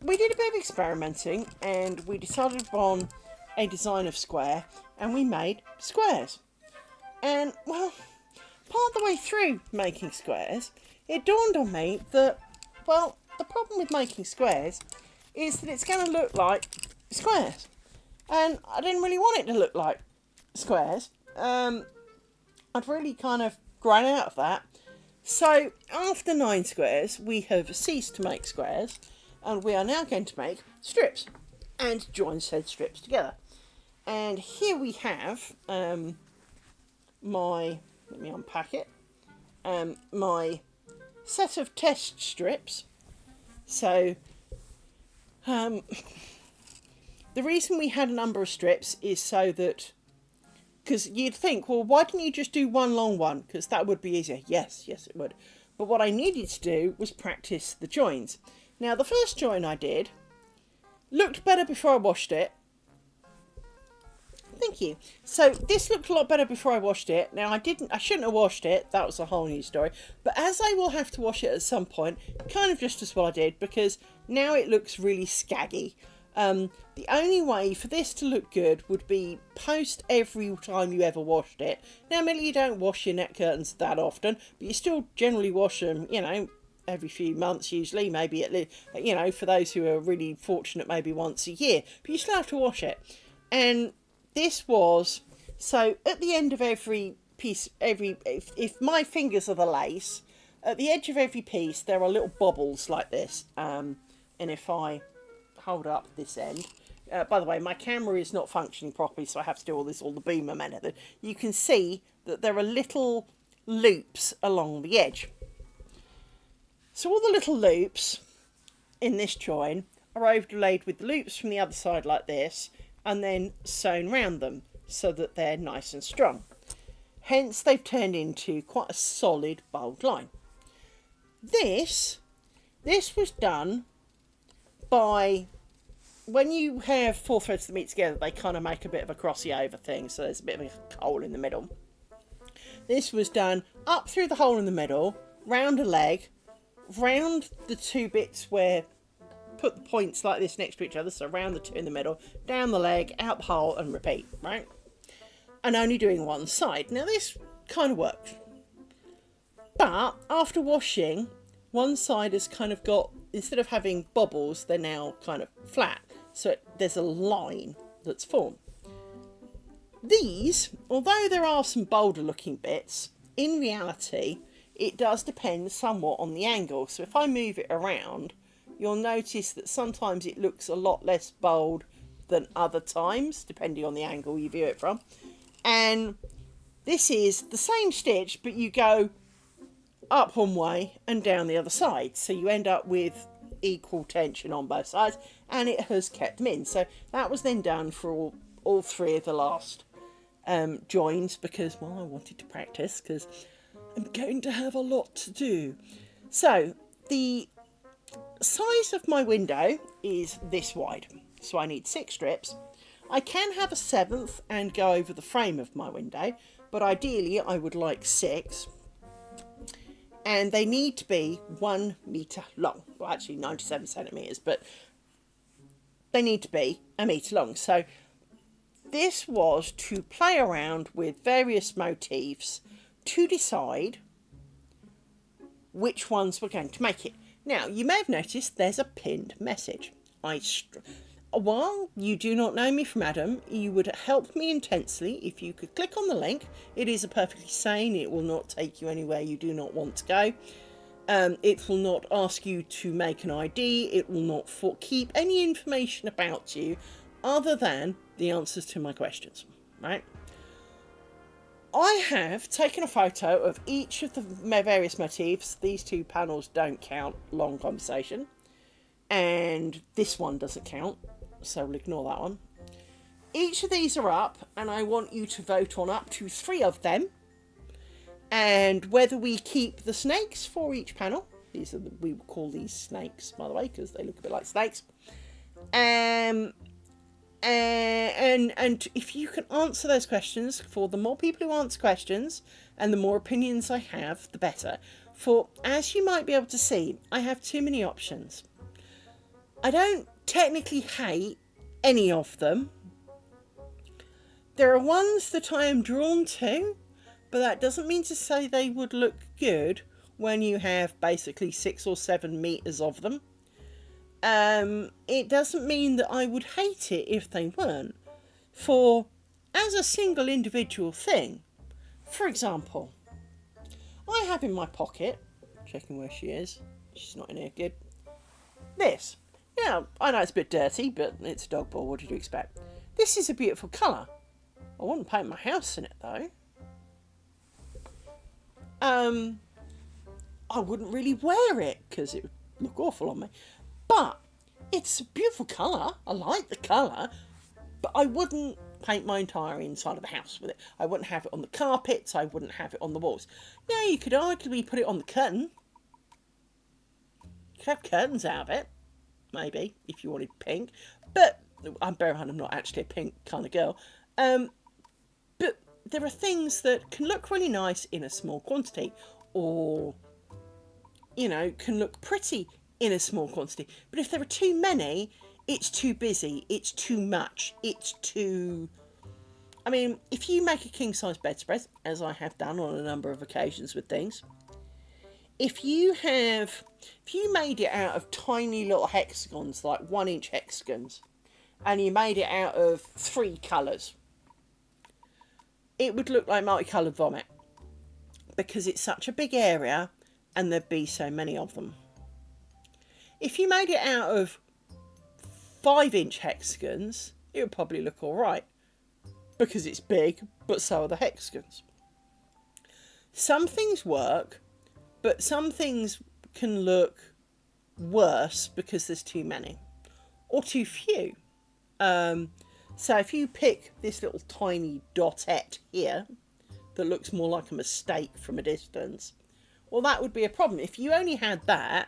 A: we did a bit of experimenting and we decided upon a design of square and we made squares. And, well, part of the way through making squares, it dawned on me that, well, the problem with making squares is that it's going to look like squares. And I didn't really want it to look like squares. I'd really kind of grown out of that. So after 9 squares, we have ceased to make squares. And we are now going to make strips. And join said strips together. And here we have let me unpack it. My set of test strips. So, the reason we had a number of strips is so that, because you'd think, well, why didn't you just do one long one? Because that would be easier. Yes, it would. But what I needed to do was practice the joins. Now, the first join I did looked better before I washed it. Thank you. So this looked a lot better before I washed it. Now I shouldn't have washed it. That was a whole new story. But as I will have to wash it at some point, kind of just as well I did, because now it looks really scaggy. The only way for this to look good would be post every time you ever washed it. Now, admittedly, you don't wash your neck curtains that often, but you still generally wash them, you know, every few months usually, maybe at least, you know, for those who are really fortunate, maybe once a year. But you still have to wash it. And this was, so at the end of every piece, if my fingers are the lace, at the edge of every piece there are little bobbles like this. And if I hold up this end, by the way, my camera is not functioning properly, so I have to do all the boomer method. You can see that there are little loops along the edge. So all the little loops in this join are overlaid with the loops from the other side like this, and then sewn round them so that they're nice and strong. Hence, they've turned into quite a solid, bold line. This was done by, when you have 4 threads that meet together, they kind of make a bit of a crossy over thing, so there's a bit of a hole in the middle. This was done up through the hole in the middle, round a leg, round the 2 bits where, put the points like this next to each other, so round the 2 in the middle, down the leg, out the hole, and repeat, right? And only doing one side. Now this kind of worked. But after washing, one side has kind of got, instead of having bobbles, they're now kind of flat. So there's a line that's formed. These, although there are some bolder looking bits, in reality, it does depend somewhat on the angle. So if I move it around, you'll notice that sometimes it looks a lot less bold than other times, depending on the angle you view it from. And this is the same stitch, but you go up one way and down the other side. So you end up with equal tension on both sides, and it has kept them in. So that was then done for all 3 of the last joins, because, well, I wanted to practice, because I'm going to have a lot to do. So the size of my window is this wide, so I need 6 strips. I can have a 7th and go over the frame of my window, but ideally I would like 6, and they need to be 1 metre long. Well, actually 97 centimetres, but they need to be a metre long. So this was to play around with various motifs to decide which ones were going to make it. Now, you may have noticed there's a pinned message. while you do not know me from Adam, you would help me intensely if you could click on the link. It is a perfectly sane, it will not take you anywhere you do not want to go. It will not ask you to make an ID, it will not keep any information about you other than the answers to my questions, right? I have taken a photo of each of the various motifs. These 2 panels don't count, long conversation. And this one doesn't count, so we'll ignore that one. Each of these are up, and I want you to vote on up to 3 of them. And whether we keep the snakes for each panel. We will call these snakes, by the way, because they look a bit like snakes. And if you can answer those questions, for the more people who answer questions and the more opinions I have, the better. For, as you might be able to see, I have too many options. I don't technically hate any of them. There are ones that I am drawn to, but that doesn't mean to say they would look good when you have basically 6 or 7 meters of them. It doesn't mean that I would hate it if they weren't. For, as a single individual thing, for example, I have in my pocket, checking where she is, she's not in here, good, this. Yeah, I know it's a bit dirty, but it's a dog ball, what did you expect? This is a beautiful colour. I wouldn't paint my house in it, though. I wouldn't really wear it, because it would look awful on me. But it's a beautiful colour. I like the colour. But I wouldn't paint my entire inside of the house with it. I wouldn't have it on the carpets. I wouldn't have it on the walls. Yeah, you could arguably put it on the curtain. You could have curtains out of it. Maybe, if you wanted pink. But, bear in mind, I'm not actually a pink kind of girl. But there are things that can look really nice in a small quantity. Or, you know, can look pretty in a small quantity. But if there are too many, it's too busy, it's too much, it's too... I mean, if you make a king-size bedspread, as I have done on a number of occasions with things, if you made it out of tiny little hexagons, like 1-inch hexagons, and you made it out of 3 colours, it would look like multicoloured vomit, because it's such a big area and there'd be so many of them. If you made it out of 5-inch hexagons, it would probably look alright, because it's big, but so are the hexagons. Some things work, but some things can look worse because there's too many, or too few. So if you pick this little tiny dotette here, that looks more like a mistake from a distance, well, that would be a problem. If you only had that,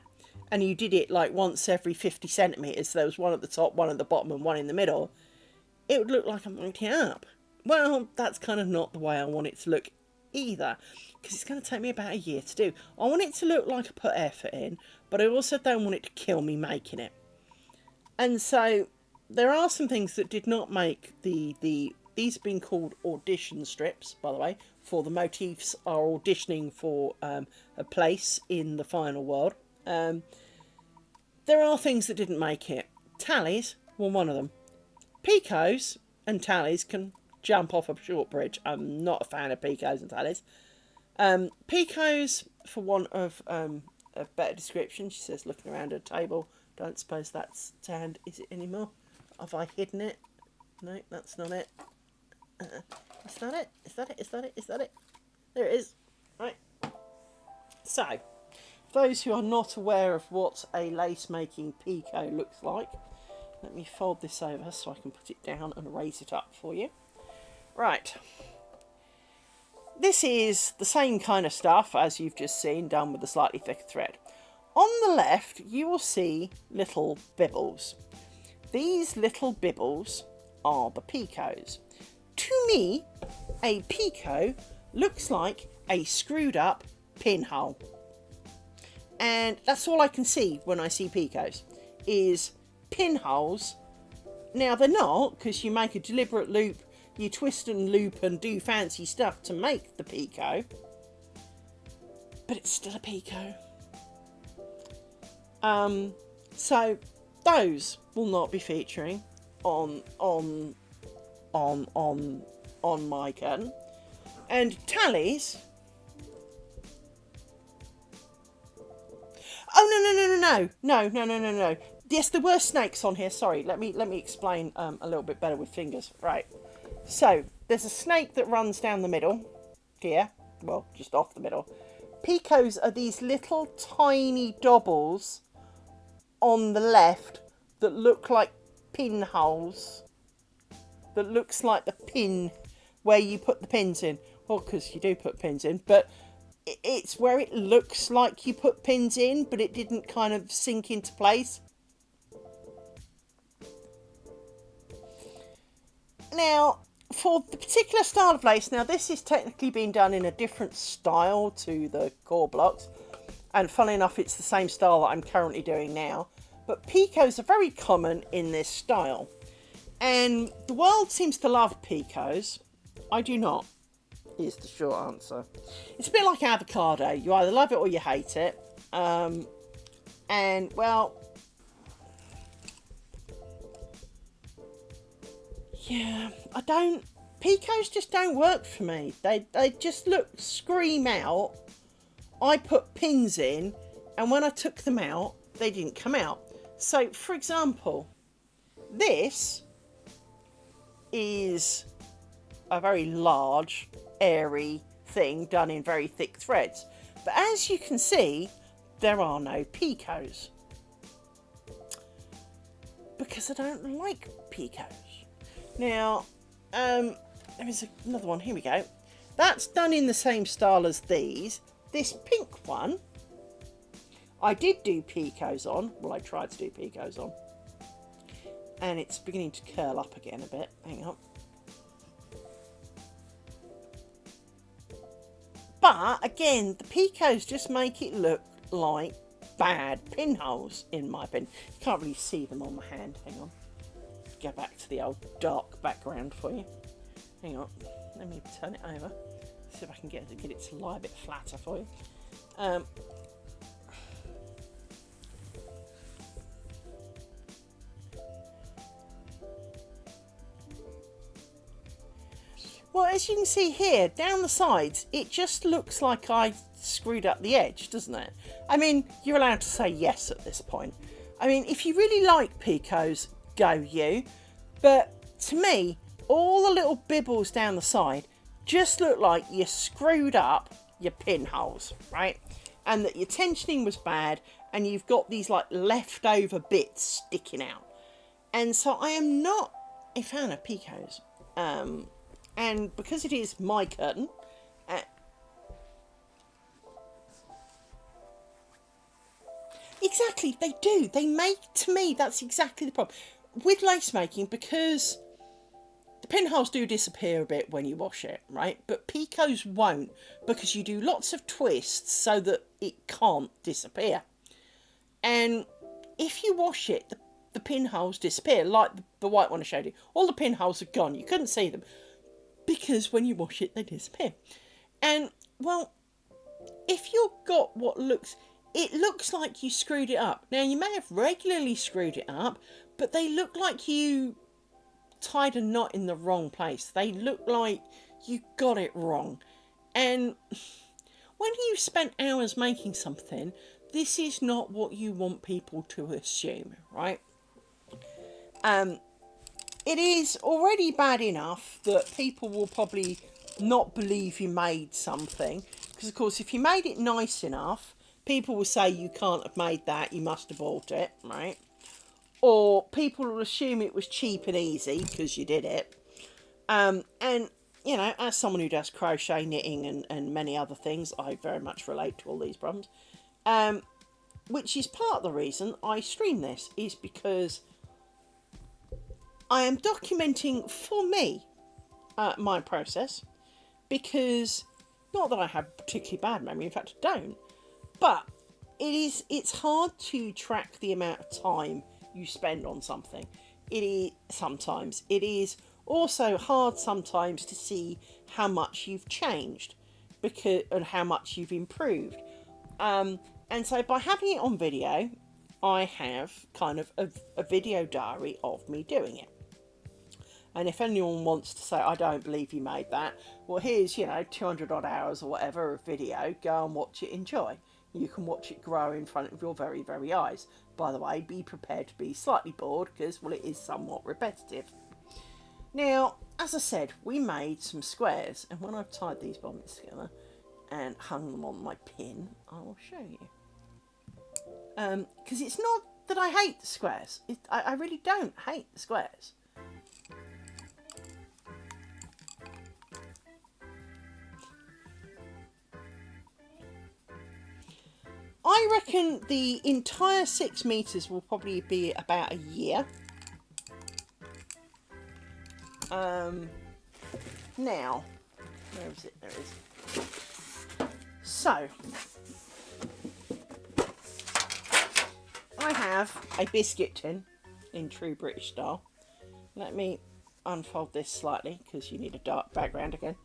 A: and you did it like once every 50 centimetres, there was one at the top, one at the bottom, and one in the middle, it would look like I'm making it up. Well, that's kind of not the way I want it to look either, because it's going to take me about a year to do. I want it to look like I put effort in, but I also don't want it to kill me making it. And so there are some things that did not make these have been called audition strips, by the way, for the motifs are auditioning for a place in the final world. There are things that didn't make it. Tallies were one of them. Picots and tallies can jump off a short bridge. I'm not a fan of picots and tallies. Picots, for want of a better description, she says, looking around her table, don't suppose that's tanned, is it anymore? Have I hidden it? No, that's not it. Is that it? Is that it? Is that it? Is that it? There it is. Right. So, for those who are not aware of what a lace making picot looks like, let me fold this over so I can put it down and raise it up for you. Right. This is the same kind of stuff as you've just seen, done with a slightly thicker thread. On the left, you will see little bibbles. These little bibbles are the picots. To me, a picot looks like a screwed up pinhole. And that's all I can see when I see picots, is pinholes. Now they're not, because you make a deliberate loop, you twist and loop and do fancy stuff to make the picot, but it's still a picot. So those will not be featuring on my curtain. And tallies. Oh no. Yes, there were snakes on here. Sorry, let me explain a little bit better with fingers. Right. So there's a snake that runs down the middle here. Well, just off the middle. Picots are these little tiny dobbles on the left that look like pinholes. That looks like the pin where you put the pins in. Well, because you do put pins in, but it's where it looks like you put pins in, but it didn't kind of sink into place. Now, for the particular style of lace, now this is technically being done in a different style to the core blocks. And funnily enough, it's the same style that I'm currently doing now. But picots are very common in this style. And the world seems to love picots. I do not, is the short answer. It's a bit like avocado. You either love it or you hate it. And, well, yeah, picots just don't work for me. They just scream out. I put pins in, and when I took them out, they didn't come out. So, for example, this is a very large, airy thing done in very thick threads. But as you can see, there are no picots. Because I don't like picots. Now, there is another one. Here we go. That's done in the same style as these. This pink one, I did do picots on. Well, I tried to do picots on. And it's beginning to curl up again a bit. Hang on. But, again, the picots just make it look like bad pinholes, in my opinion. You can't really see them on my hand. Hang on. Go back to the old dark background for you. Hang on. Let me turn it over. See if I can get it to lie a bit flatter for you. Well, as you can see here, down the sides, it just looks like I screwed up the edge, doesn't it? I mean, you're allowed to say yes at this point. I mean, if you really like picots, go you. But to me, all the little bibbles down the side just look like you screwed up your pinholes, right? And that your tensioning was bad and you've got these like leftover bits sticking out. And so I am not a fan of picots. And because it is my curtain, exactly, they do. They make, to me, that's exactly the problem. With lace making, because the pinholes do disappear a bit when you wash it, right? But picots won't, because you do lots of twists so that it can't disappear. And if you wash it, the pinholes disappear, like the white one I showed you. All the pinholes are gone. You couldn't see them, because when you wash it, they disappear. And, well, if you've got it looks like you screwed it up. Now, you may have regularly screwed it up, but they look like you tied a knot in the wrong place. They look like you got it wrong. And when you've spent hours making something, this is not what you want people to assume, right? It is already bad enough that people will probably not believe you made something. Because, of course, if you made it nice enough, people will say you can't have made that, you must have bought it, right? Or people will assume it was cheap and easy because you did it. And, you know, as someone who does crochet, knitting and many other things, I very much relate to all these problems. Which is part of the reason I stream this, is because I am documenting for me my process, because not that I have particularly bad memory, in fact I don't, but it's hard to track the amount of time you spend on something. It is also hard sometimes to see how much you've changed and how much you've improved. And so by having it on video, I have kind of a video diary of me doing it. And if anyone wants to say, I don't believe you made that, well, here's, 200 odd hours or whatever of video. Go and watch it, enjoy. You can watch it grow in front of your very, very eyes. By the way, be prepared to be slightly bored because, well, it is somewhat repetitive. Now, as I said, we made some squares. And when I've tied these bobbins together and hung them on my pin, I will show you. Because it's not that I hate the squares. I really don't hate the squares. I reckon the entire 6 meters will probably be about a year. Now, where is it? There it is. So, I have a biscuit tin in true British style. Let me unfold this slightly because you need a dark background again.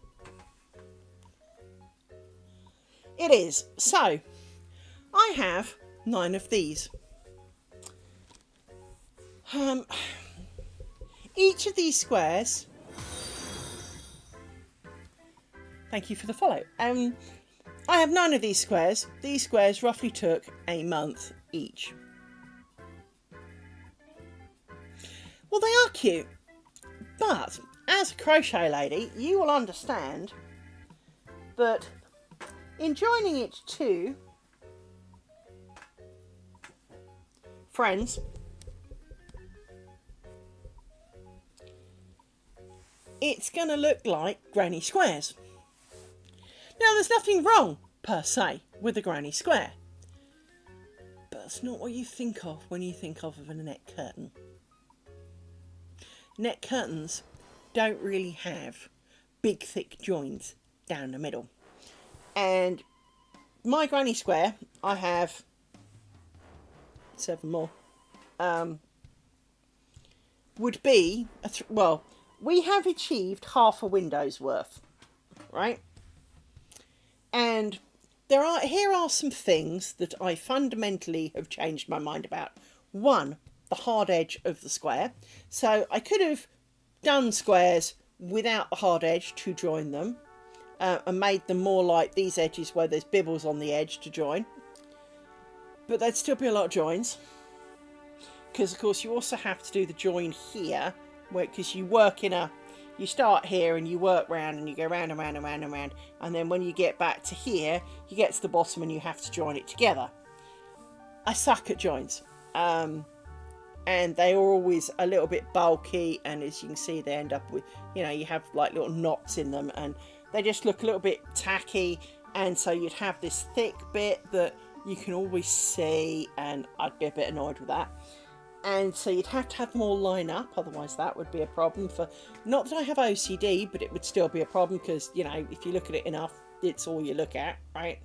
A: It is. So, I have 9 of these. Each of these squares, thank you for the follow. I have 9 of these squares. These squares roughly took a month each. Well, they are cute, but as a crochet lady, you will understand that in joining it to friends, it's going to look like granny squares. Now, there's nothing wrong, per se, with a granny square. But that's not what you think of when you think of a net curtain. Net curtains don't really have big, thick joins down the middle. And my granny square, I have 7 more, would be, well, we have achieved half a window's worth, right? And here are some things that I fundamentally have changed my mind about. One, the hard edge of the square. So I could have done squares without the hard edge to join them, and made them more like these edges where there's bibbles on the edge to join. But there'd still be a lot of joins. Because, of course, you also have to do the join here, because you work you start here and you work round and you go round and round and round and round. And then when you get back to here, you get to the bottom and you have to join it together. I suck at joins. And they are always a little bit bulky. And as you can see, they end up with, you have like little knots in them. And they just look a little bit tacky. And so you'd have this thick bit that you can always see. And I'd be a bit annoyed with that. And so you'd have to have them all line up, otherwise that would be a problem for, not that I have OCD, but it would still be a problem because, if you look at it enough, it's all you look at, right?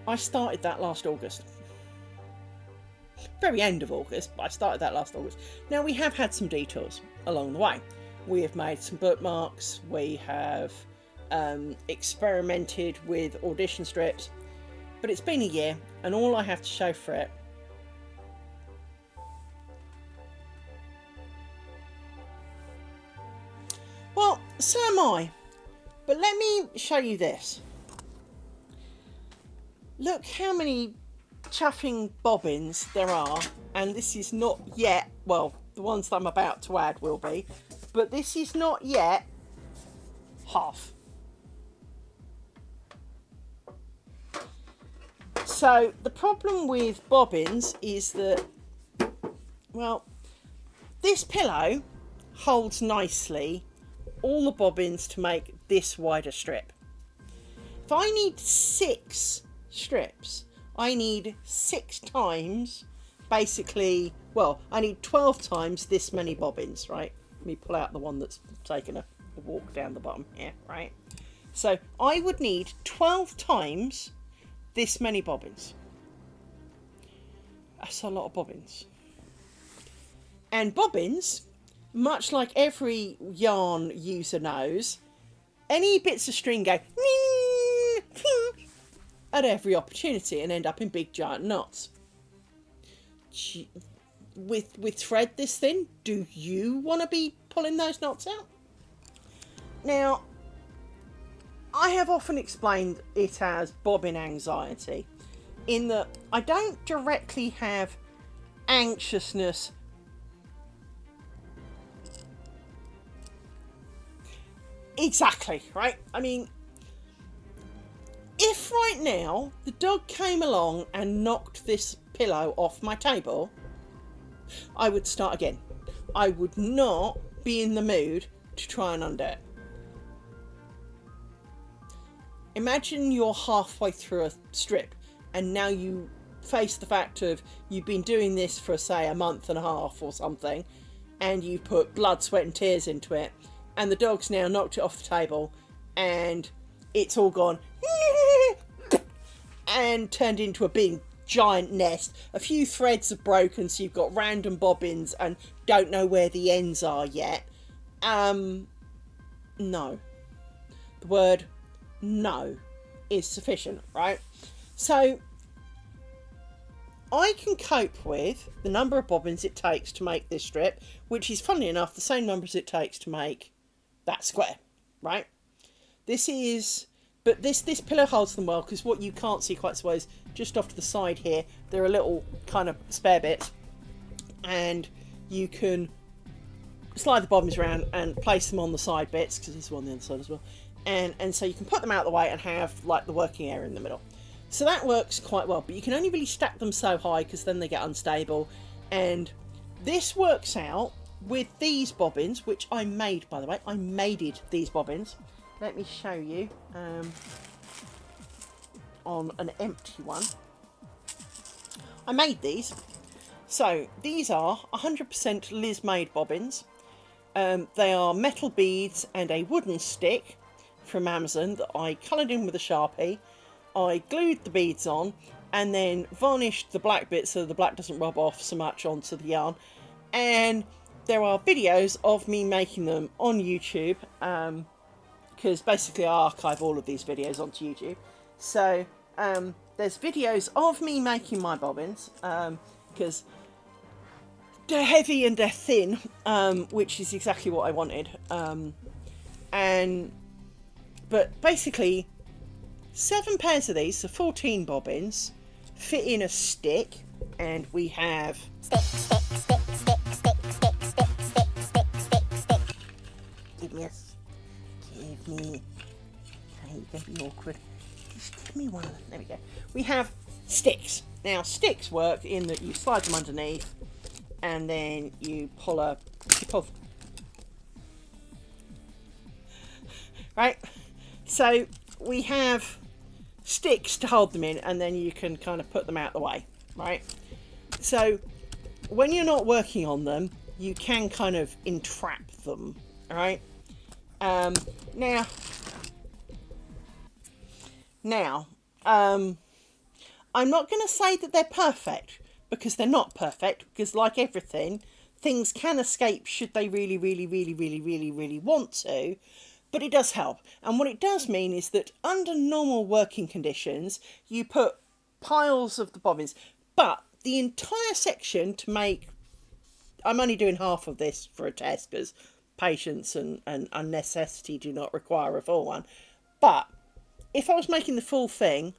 A: I started that last August. Very end of August, but I started that last August. Now, we have had some detours along the way. We have made some bookmarks, we have experimented with audition strips, but it's been a year, and all I have to show for it well, so am I. But let me show you this. Look how many chuffing bobbins there are, and this is not yet, well, the ones that I'm about to add will be, but this is not yet half. So the problem with bobbins is that, well, this pillow holds nicely all the bobbins to make this wider strip. If I need 6 strips, I need 6 times, basically, well, I need 12 times this many bobbins, right? Let me pull out the one that's taken a walk down the bottom here, right? So I would need 12 times this many bobbins. That's a lot of bobbins. And bobbins, much like every yarn user knows, any bits of string go at every opportunity and end up in big giant knots. with thread this thin, do you want to be pulling those knots out? Now, I have often explained it as bobbin anxiety, in that I don't directly have anxiousness exactly, right? I mean, if right now the dog came along and knocked this pillow off my table, I would start again. I would not be in the mood to try and undo it. Imagine you're halfway through a strip and now you face the fact of you've been doing this for, say, a month and a half or something, and you put blood, sweat and tears into it, and the dog's now knocked it off the table and it's all gone and turned into a big giant nest. A few threads have broken, so you've got random bobbins and don't know where the ends are yet. No. The word no is sufficient, right? So I can cope with the number of bobbins it takes to make this strip, which is, funnily enough, the same number as it takes to make that square, right? This pillow holds them well, because what you can't see quite so well is just off to the side here, there are little kind of spare bits, and you can slide the bobbins around and place them on the side bits, because there's one on the other side as well, and so you can put them out of the way and have like the working area in the middle. So that works quite well, but you can only really stack them so high because then they get unstable. And this works out with these bobbins, which I made, by the way. I maded these bobbins. Let me show you on an empty one. I made these. So these are 100% Liz made bobbins. They are metal beads and a wooden stick from Amazon that I coloured in with a Sharpie. I glued the beads on and then varnished the black bit so the black doesn't rub off so much onto the yarn. And there are videos of me making them on YouTube, because basically I archive all of these videos onto YouTube. So there's videos of me making my bobbins, because they're heavy and they're thin, which is exactly what I wanted. But basically 7 pairs of these, so 14 bobbins, fit in a stick, and we have give me, don't be awkward, just give me one of them. There we go. We have sticks. Now sticks work in that you slide them underneath and then you pull a tip of, right? So we have sticks to hold them in, and then you can kind of put them out the way, right? So when you're not working on them, you can kind of entrap them, all right? Now, I'm not going to say that they're perfect, because they're not perfect, because like everything, things can escape should they really, really, really, really, really, really want to. But it does help. And what it does mean is that under normal working conditions, you put piles of the bobbins. But the entire section to make... I'm only doing half of this for a test because patience and necessity do not require a full one. But if I was making the full thing,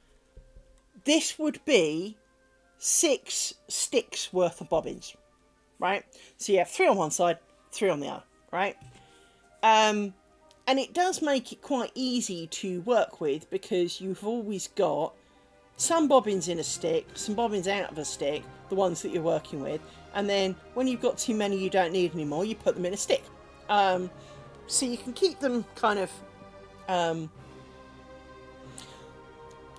A: this would be 6 sticks worth of bobbins, right? So you have 3 on one side, 3 on the other, right? And it does make it quite easy to work with, because you've always got some bobbins in a stick, some bobbins out of a stick, the ones that you're working with, and then when you've got too many you don't need anymore, you put them in a stick. So you can keep them kind of...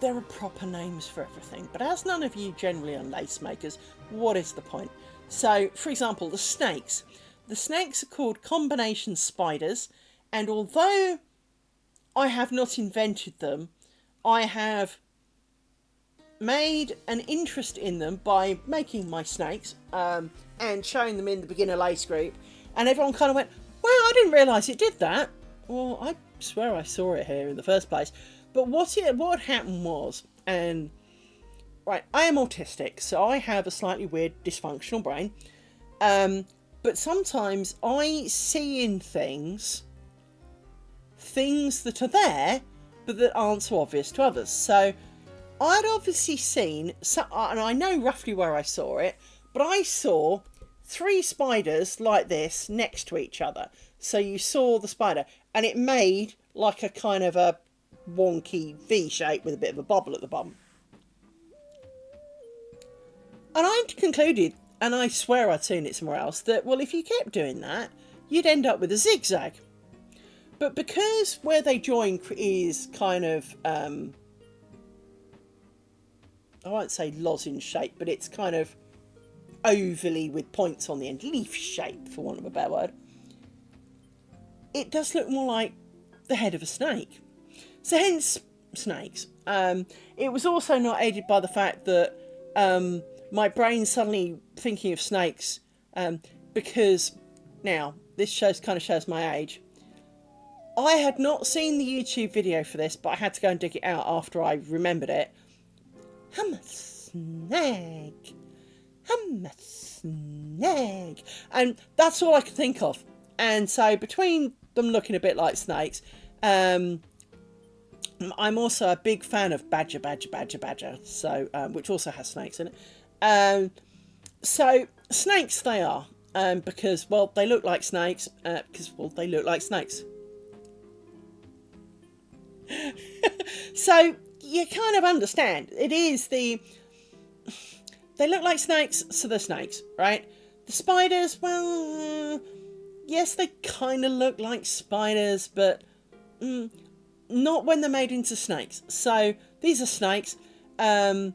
A: there are proper names for everything, but as none of you generally are lace makers, what is the point? So, for example, the snakes. The snakes are called combination spiders. And although I have not invented them, I have made an interest in them by making my snakes and showing them in the beginner lace group. And everyone kind of went, wow, I didn't realise it did that. Well, I swear I saw it here in the first place. But what happened was, and right, I am autistic, so I have a slightly weird dysfunctional brain. But sometimes I see in things that are there, but that aren't so obvious to others. So I'd obviously seen, and I know roughly where I saw it, but I saw 3 spiders like this next to each other. So you saw the spider, and it made like a kind of a wonky V shape with a bit of a bubble at the bottom. And I concluded, and I swear I'd seen it somewhere else, that, well, if you kept doing that, you'd end up with a zigzag. But because where they join is kind of, I won't say lozenge shape, but it's kind of ovally with points on the end, leaf shape, for want of a better word, it does look more like the head of a snake. So hence, snakes. It was also not aided by the fact that my brain suddenly thinking of snakes, because now this kind of shows my age. I had not seen the YouTube video for this, but I had to go and dig it out after I remembered it. I'm a snake. I'm a snake. And that's all I could think of. And so between them looking a bit like snakes, I'm also a big fan of badger, so which also has snakes in it. So snakes they are, because, well, they look like snakes, they look like snakes. So you kind of understand. It is they look like snakes, so they're snakes, right? The spiders, well, yes, they kind of look like spiders, but not when they're made into snakes. So these are snakes, and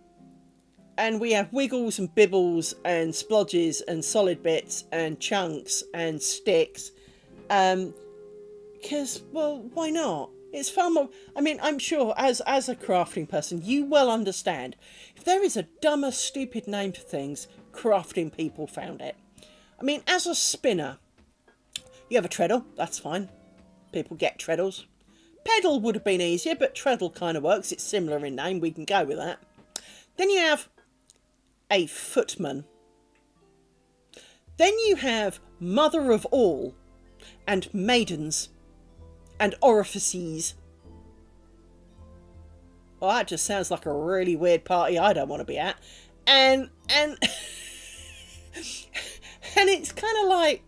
A: we have wiggles and bibbles and splodges and solid bits and chunks and sticks, because, well, why not? It's far more. I mean, I'm sure as a crafting person, you well understand. If there is a dumber, stupid name for things, crafting people found it. I mean, as a spinner, you have a treadle. That's fine. People get treadles. Pedal would have been easier, but treadle kind of works. It's similar in name. We can go with that. Then you have a footman. Then you have mother of all and maidens and orifices. Well, that just sounds like a really weird party I don't want to be at. And and it's kind of like,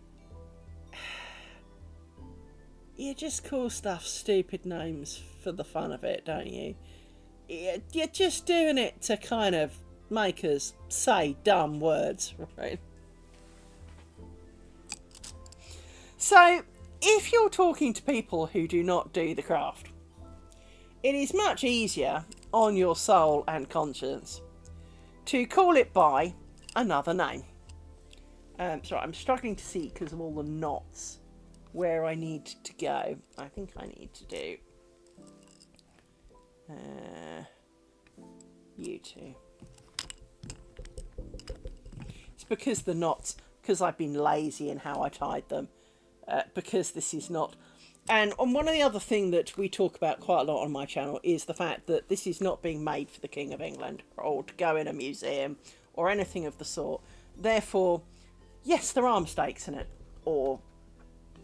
A: you just call stuff stupid names for the fun of it, don't you? You're just doing it to kind of make us say dumb words, right? So, if you're talking to people who do not do the craft, it is much easier on your soul and conscience to call it by another name. Sorry, I'm struggling to see because of all the knots where I need to go. I think I need to do you two. It's because the knots, because I've been lazy in how I tied them. Because this is not, and one of the other thing that we talk about quite a lot on my channel is the fact that this is not being made for the King of England or to go in a museum or anything of the sort. Therefore, yes, there are mistakes in it, or,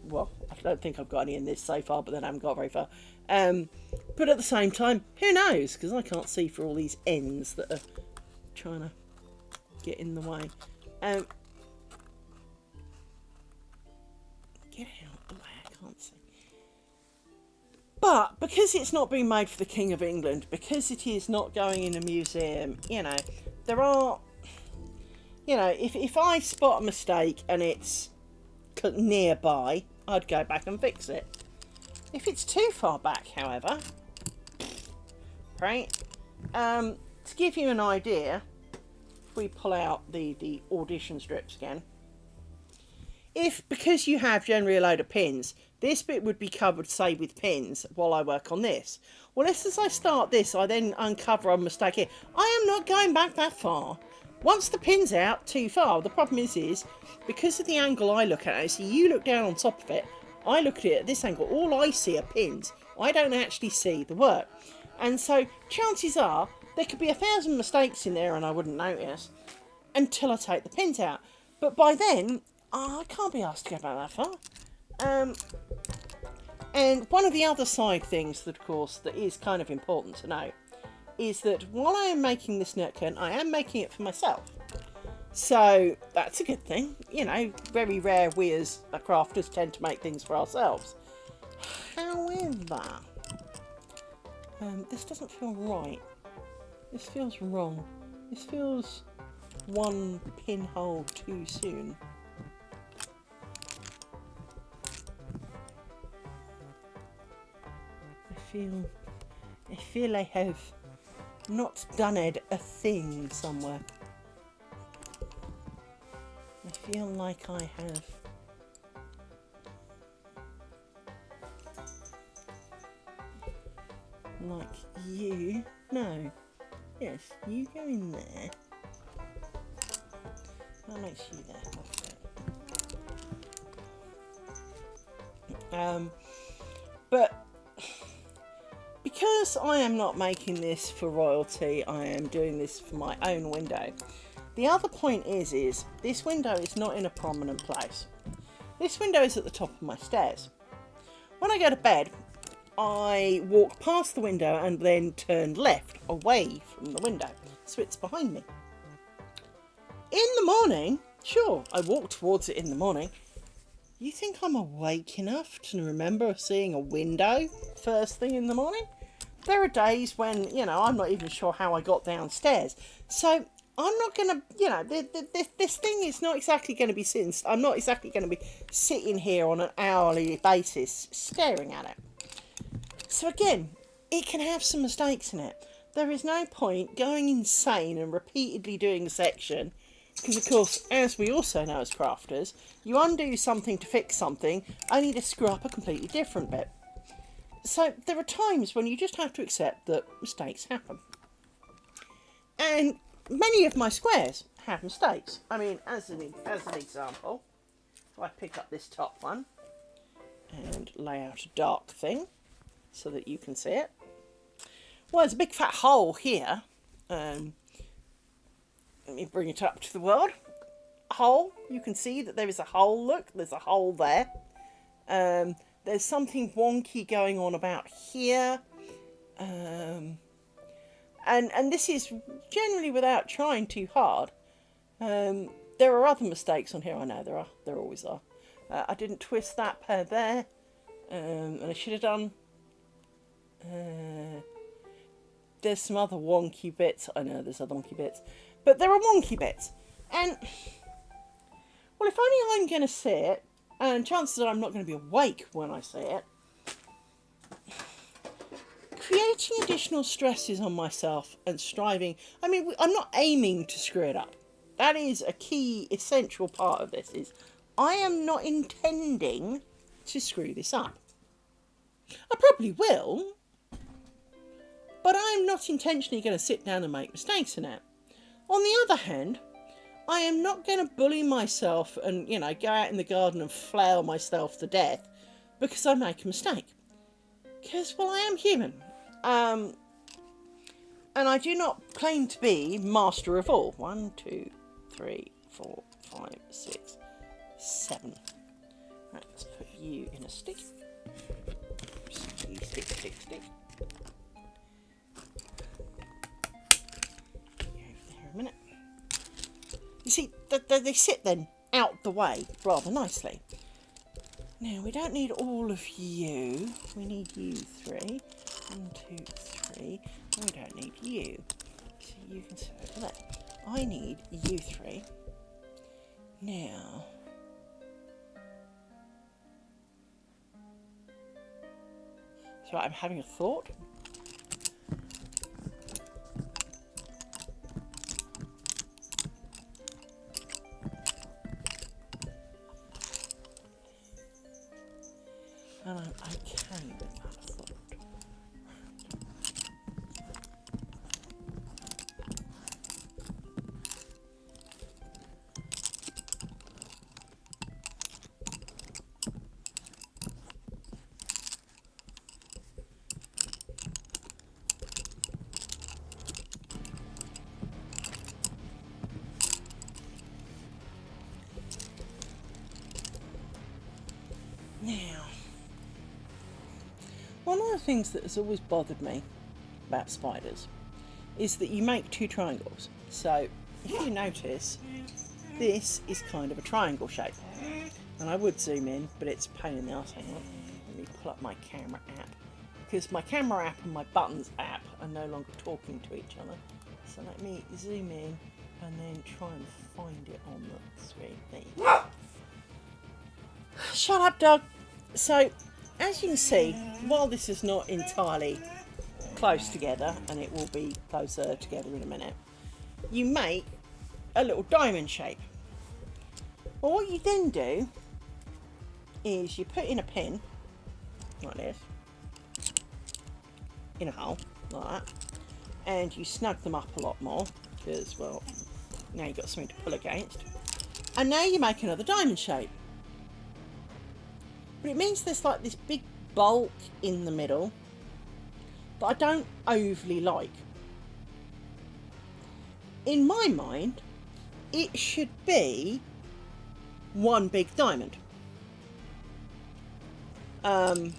A: well, I don't think I've got any in this so far, but then I haven't got very far. But at the same time, who knows, because I can't see for all these ends that are trying to get in the way. Get out the way, I can't see. But because it's not being made for the King of England, because it is not going in a museum, you know, there are, you know, if I spot a mistake and it's nearby, I'd go back and fix it. If it's too far back, however, right, to give you an idea, if we pull out the audition strips again, because you have generally a load of pins, this bit would be covered, say, with pins while I work on this. Well, as I start this, I then uncover a mistake here. I am not going back that far. Once the pin's out, too far. The problem is because of the angle I look at it, see, you look down on top of it, I look at it at this angle, all I see are pins. I don't actually see the work. And so, chances are, there could be 1,000 mistakes in there and I wouldn't notice until I take the pins out. But by then, I can't be asked to go back that far. Um, and one of the other side things that, of course, that is kind of important to know is that while I am making this nutkin, I am making it for myself. So that's a good thing. You know, very rare we as crafters tend to make things for ourselves. However, this doesn't feel right. This feels wrong. This feels one pinhole too soon. I feel I have not done it a thing somewhere. I feel like I have. Like you. No. Yes, you go in there. That makes you there. But because I am not making this for royalty, I am doing this for my own window. The other point is this window is not in a prominent place. This window is at the top of my stairs. When I go to bed, I walk past the window and then turn left away from the window, so it's behind me. In the morning, sure, I walk towards it in the morning. You think I'm awake enough to remember seeing a window first thing in the morning? There are days when, you know, I'm not even sure how I got downstairs. So I'm not going to, you know, this thing is not exactly going to be sitting, I'm not exactly going to be sitting here on an hourly basis staring at it. So again, it can have some mistakes in it. There is no point going insane and repeatedly doing a section, because of course, as we also know as crafters, you undo something to fix something, only to screw up a completely different bit. So there are times when you just have to accept that mistakes happen. And many of my squares have mistakes. I mean, as an example, if I pick up this top one and lay out a dark thing so that you can see it. Well, there's a big fat hole here. Let me bring it up to the world. Hole. You can see that there is a hole. Look, there's a hole there. There's something wonky going on about here. And this is generally without trying too hard. There are other mistakes on here. I know there are. There always are. I didn't twist that pair there. And I should have done. There's some other wonky bits. I know there's other wonky bits. But there are wonky bits. And, well, if only I'm going to see it, and chances are I'm not going to be awake when I see it, creating additional stresses on myself and striving. I mean, I'm not aiming to screw it up. That is a key, essential part of this, is I am not intending to screw this up. I probably will, but I'm not intentionally going to sit down and make mistakes in it. On the other hand, I am not going to bully myself and, you know, go out in the garden and flail myself to death because I make a mistake. Because, well, I am human. And I do not claim to be master of all. 1, 2, 3, 4, 5, 6, 7. Right, let's put you in a stick. Stick, stick, stick. A minute. You see, they sit then out the way rather nicely. Now, we don't need all of you. We need you 3. 1, 2, 3. And we don't need you. So you can sit over there. I need you 3. Now. So I'm having a thought. And I'm okay with that thought. Now, one of the things that has always bothered me about spiders is that you make two triangles. So if you notice, this is kind of a triangle shape. And I would zoom in, but it's a pain in the arse. Hang on. Let me pull up my camera app. Because my camera app and my buttons app are no longer talking to each other. So let me zoom in and then try and find it on the screen. There you go. Shut up, dog! So, as you can see, while this is not entirely close together, and it will be closer together in a minute, you make a little diamond shape. Well, what you then do is you put in a pin, like this, in a hole, like that, and you snug them up a lot more, because, well, now you've got something to pull against. And now you make another diamond shape. But it means there's like this big bulk in the middle that I don't overly like. In my mind, it should be one big diamond. And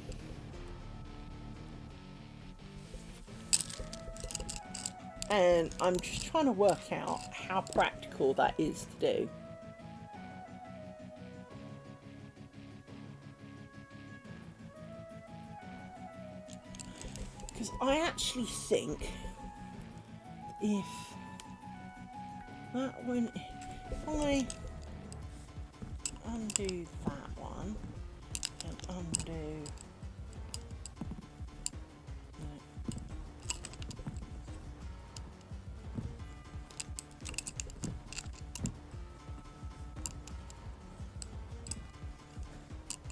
A: I'm just trying to work out how practical that is to do. Because I actually think if that one, if I undo that one and undo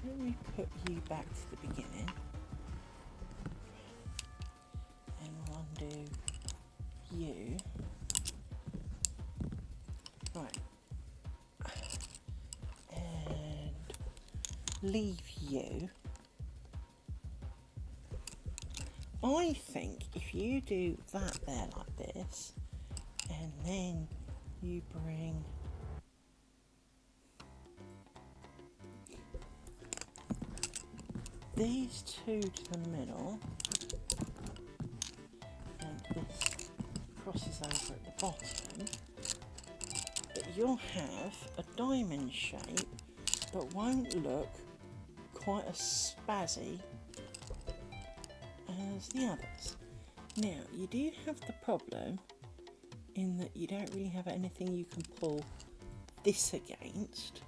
A: let me put you back to the beginning. Undo you. Right. And leave you. I think if you do that there like this, and then you bring these two to the middle, this crosses over at the bottom, but you'll have a diamond shape that won't look quite as spazzy as the others. Now, you do have the problem in that you don't really have anything you can pull this against,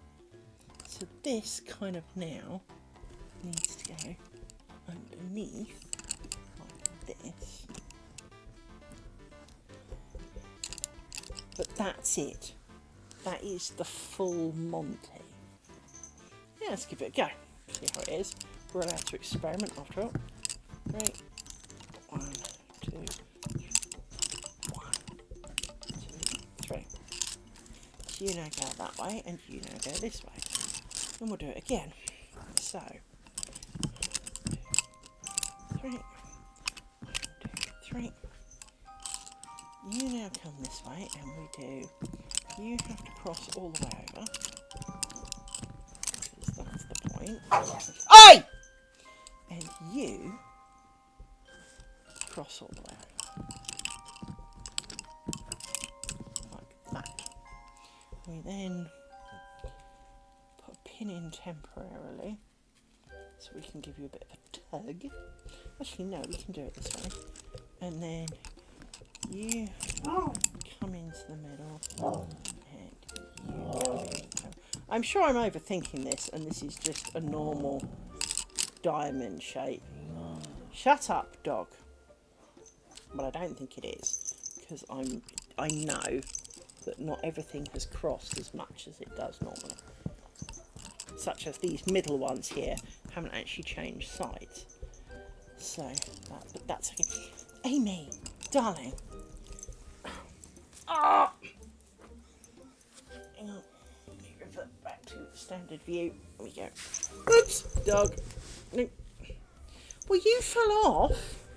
A: so this kind of now needs to go underneath like this. But that's it. That is the full Monty. Yeah, let's give it a go. See how it is. We're allowed to experiment after all. Right. 1, 2, 1, 2, 3. So you now go that way, and you now go this way. And we'll do it again. So, 1, 2, 3. 1, 2, 3. You now come this way, and we do, you have to cross all the way over, because that's the point. Oi! And you cross all the way over, like that. We then put a pin in temporarily, so we can give you a bit of a tug. Actually, no, we can do it this way. And then you come into the middle, and you come in. I'm sure I'm overthinking this, and this is just a normal diamond shape. Shut up, dog. But I don't think it is, because I know that not everything has crossed as much as it does normally. Such as these middle ones here haven't actually changed sides. So, but that's okay. Amy, darling. Ah! Hang on. Let me revert back to standard view. There we go. Oops, dog. No. Well, you fell off.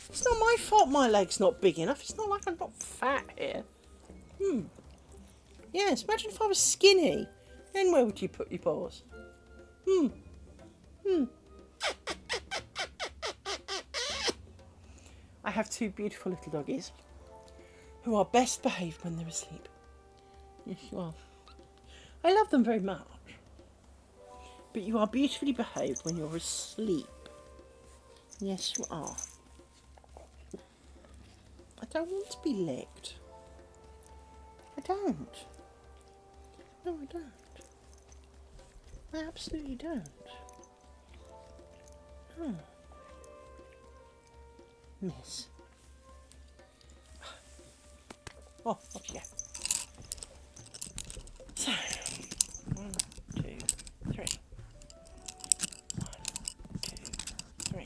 A: It's not my fault my leg's not big enough. It's not like I'm not fat here. Yes, imagine if I was skinny. Then where would you put your paws? I have two beautiful little doggies who are best behaved when they're asleep. Yes, you are. I love them very much. But you are beautifully behaved when you're asleep. Yes, you are. I don't want to be licked. I don't. No, I don't. I absolutely don't. Oh. Miss. Oh, off you go. So, 1, 2, 3. 1, 2, 3.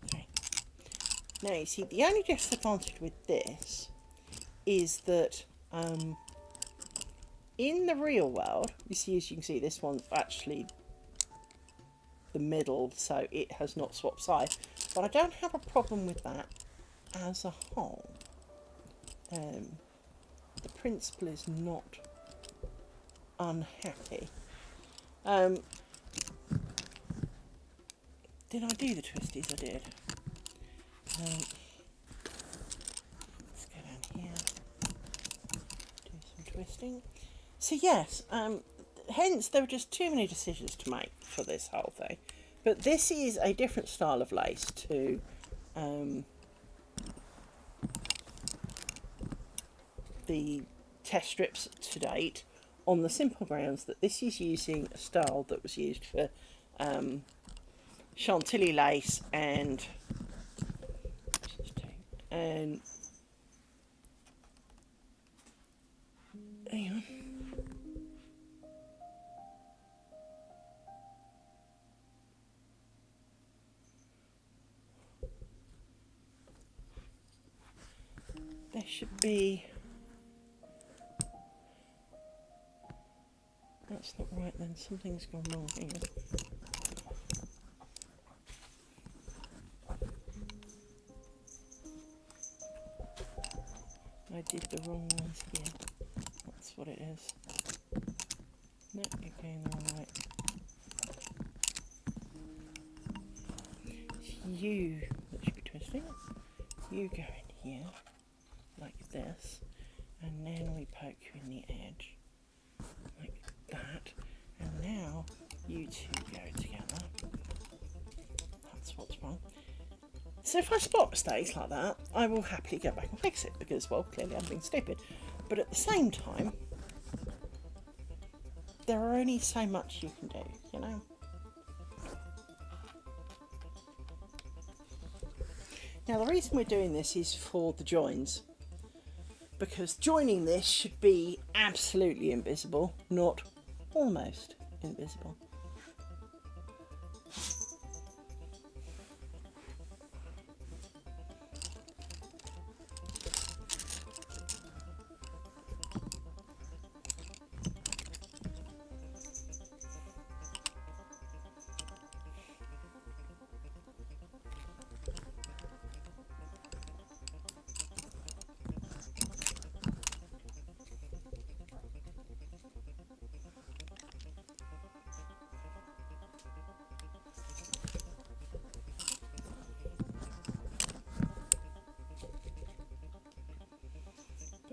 A: 3. Now, you see, the only disadvantage with this is that in the real world, as you can see, this one's actually the middle, so it has not swapped sides. But I don't have a problem with that as a whole. The principal is not unhappy. Did I do the twisties? I did. Let's go down here, do some twisting. So yes, hence there were just too many decisions to make for this whole thing. But this is a different style of lace to the test strips to date, on the simple grounds that this is using a style that was used for chantilly lace and hang on. There should be. That's not right then, something's gone wrong here. I did the wrong ones here. That's what it is. No, you're going the wrong way. It's you that should be twisting. You go in here, like this, and then we poke you in the edge, like that, and now you two go together. That's what's wrong. So if I spot mistakes like that, I will happily go back and fix it, because, well, clearly I'm being stupid. But at the same time, there are only so much you can do, you know? Now, the reason we're doing this is for the joins, because joining this should be absolutely invisible, not almost invisible.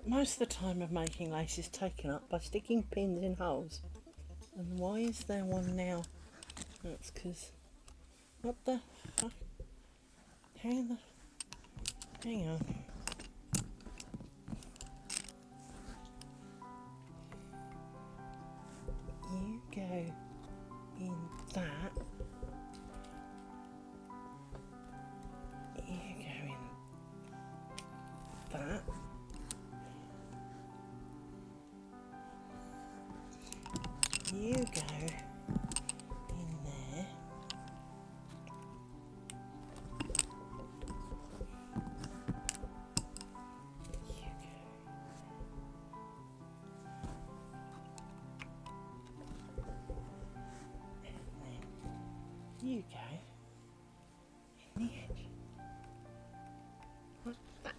A: Most of the time of making lace is taken up by sticking pins in holes. And why is there one now? That's because... What the fuck? Hang on. You go in that. You go in that. You go in there. You go. And then you go in the edge. Like that.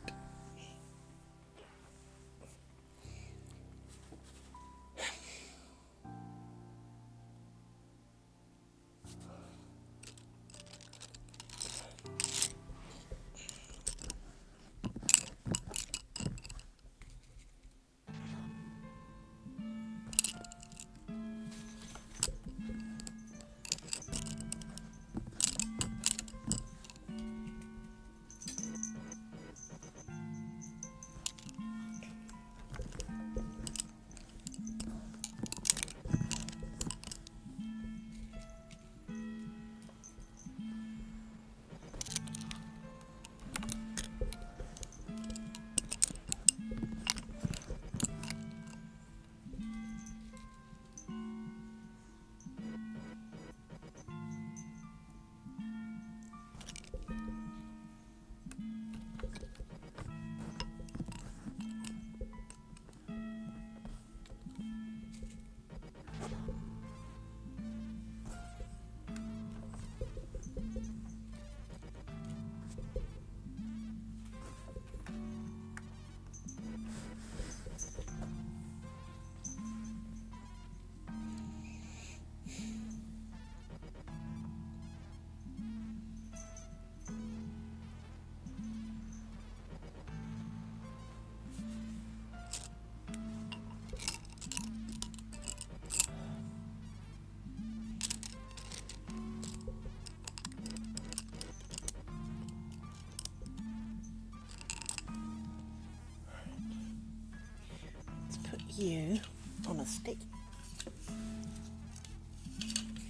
A: you on a stick.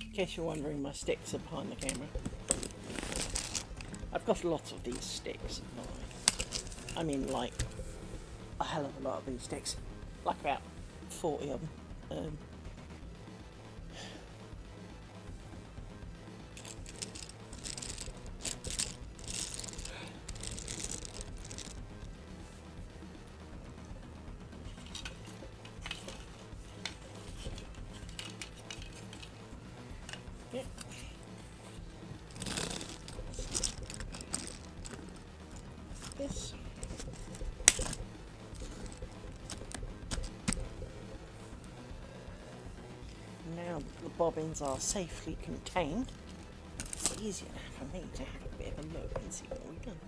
A: In case you're wondering, my sticks are behind the camera. I've got a lot of these sticks. I mean, like, a hell of a lot of these sticks. Like about 40 of them. Yeah. This. Now the bobbins are safely contained, it's easier for me to have a bit of a look and see what we've done.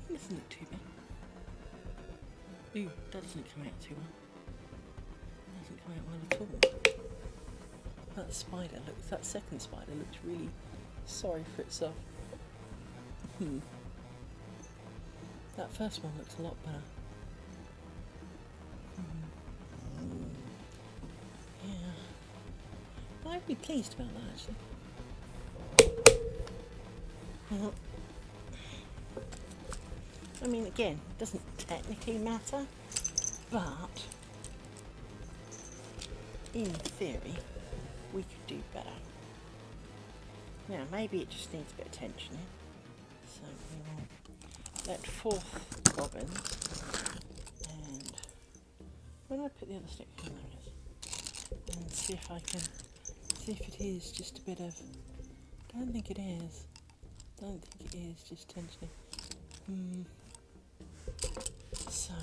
A: It doesn't look too bad. Ooh, doesn't come out too well. Doesn't come out well at all. That second spider looks really sorry for itself. That first one looks a lot better. Yeah. I'd be pleased about that, actually. I mean, again, it doesn't technically matter, but in theory, we could do better. Now, maybe it just needs a bit of tension in. So we will let fourth bobbin, and when I put the other stick in there, and see if I can see if it is just a bit of. Don't think it is. Don't think it is just tensioning. So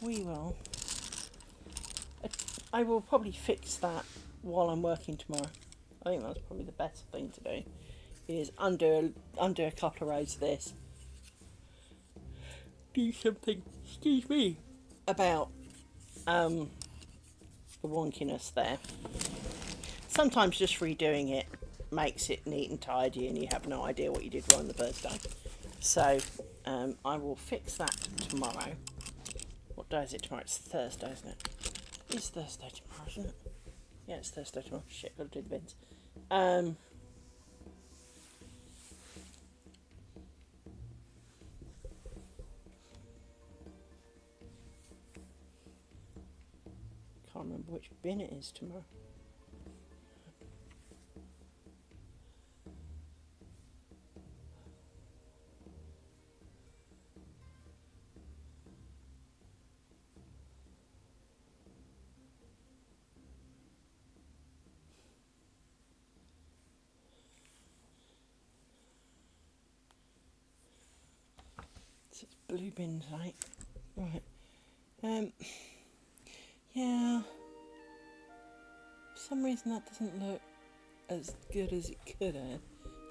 A: we will. I will probably fix that while I'm working tomorrow. I think that's probably the best thing to do. Is undo a couple of rows of this. Do something. Excuse me. About the wonkiness there. Sometimes just redoing it makes it neat and tidy, and you have no idea what you did wrong the first time. So I will fix that tomorrow. What day is it tomorrow? It's Thursday, isn't it? It's Thursday tomorrow, isn't it? Yeah, it's Thursday tomorrow. Shit, gotta do the bins. Can't remember which bin it is tomorrow. So it's blue bin tonight. Right. Yeah. For some reason that doesn't look as good as it could have.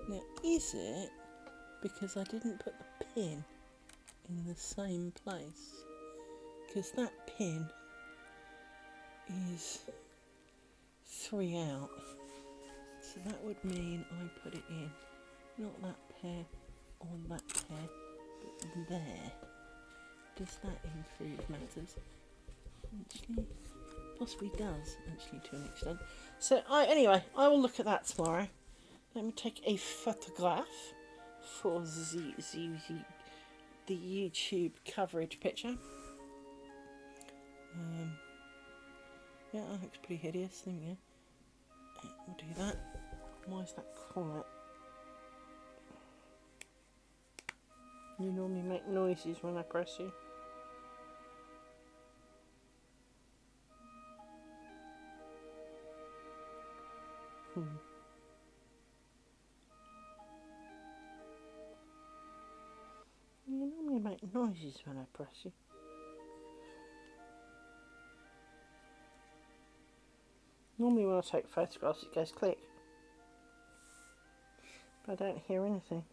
A: Now, is it because I didn't put the pin in the same place? Because that pin is 3 out. So that would mean I put it in, not that pair or that pair, but there. Does that improve matters? Actually, possibly does, actually, to an extent. So, anyway, I will look at that tomorrow. Let me take a photograph for the YouTube coverage picture. Yeah, that looks pretty hideous, there we go. We'll do that. Why is that quiet? You normally make noises when I press you. You normally make noises when I press you. Normally when I take photographs it goes click. But I don't hear anything.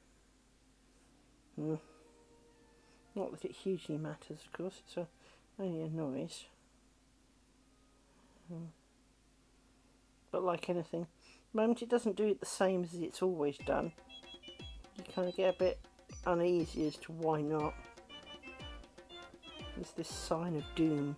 A: Not that it hugely matters, of course, it's only a noise. But like anything, the moment it doesn't do it the same as it's always done, you kind of get a bit uneasy as to why not. It's this sign of doom.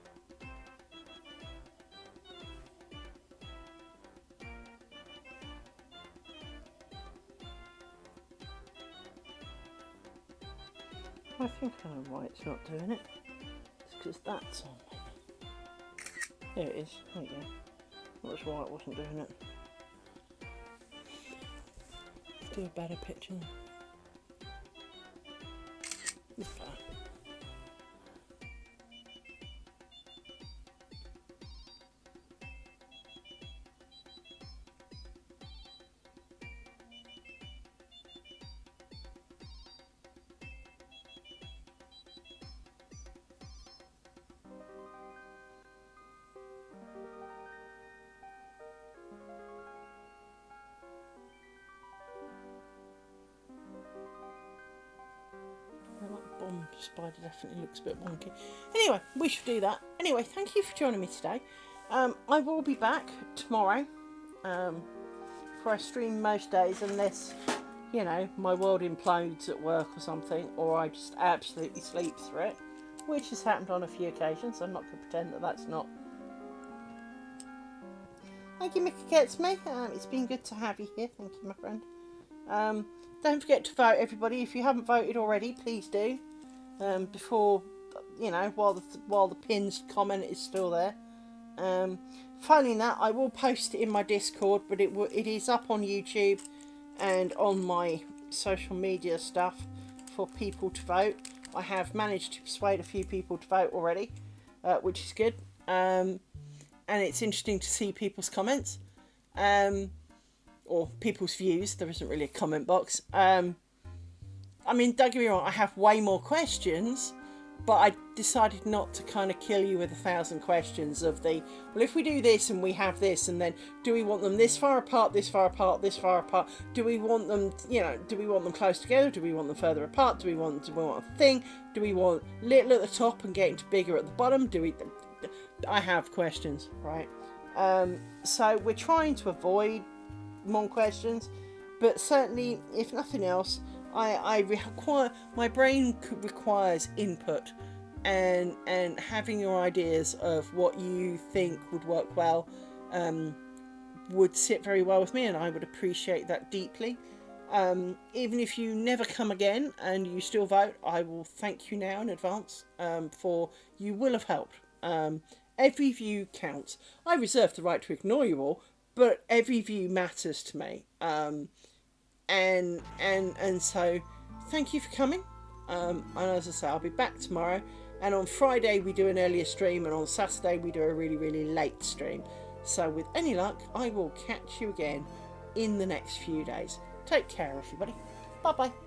A: I think I know why it's not doing it. It's because that's on, maybe. There it is. There you go. That's why it wasn't doing it. Let's do a better picture. This better. That bomb spider definitely looks a bit wonky. Anyway, we should do that. Anyway, thank you for joining me today. I will be back tomorrow for a stream most days, unless, you know, my world implodes at work or something, or I just absolutely sleep through it, which has happened on a few occasions. I'm not going to pretend that that's not. Thank you, Mickey Gets Me. It's been good to have you here. Thank you, my friend. Don't forget to vote, everybody. If you haven't voted already, please do. Before, you know, while the pinned comment is still there. Failing that, I will post it in my Discord, but it is up on YouTube and on my social media stuff for people to vote. I have managed to persuade a few people to vote already, which is good. And it's interesting to see people's comments. Or people's views. There isn't really a comment box. I mean, don't get me wrong, I have way more questions, but I decided not to kind of kill you with 1,000 questions of the, well, if we do this and we have this, and then do we want them this far apart, this far apart, this far apart? Do we want them, you know, do we want them close together? Do we want them further apart? Do we want a thing? Do we want little at the top and getting to bigger at the bottom? I have questions, right? So we're trying to avoid more questions, but certainly, if nothing else, I require, my brain requires input, and having your ideas of what you think would work well would sit very well with me, and I would appreciate that deeply. Even if you never come again and you still vote, I will thank you now in advance, for you will have helped. Every view counts. I reserve the right to ignore you all, but every view matters to me. And so thank you for coming. And as I say, I'll be back tomorrow. And on Friday we do an earlier stream, and on Saturday we do a really, really late stream. So with any luck, I will catch you again in the next few days. Take care, everybody. Bye bye.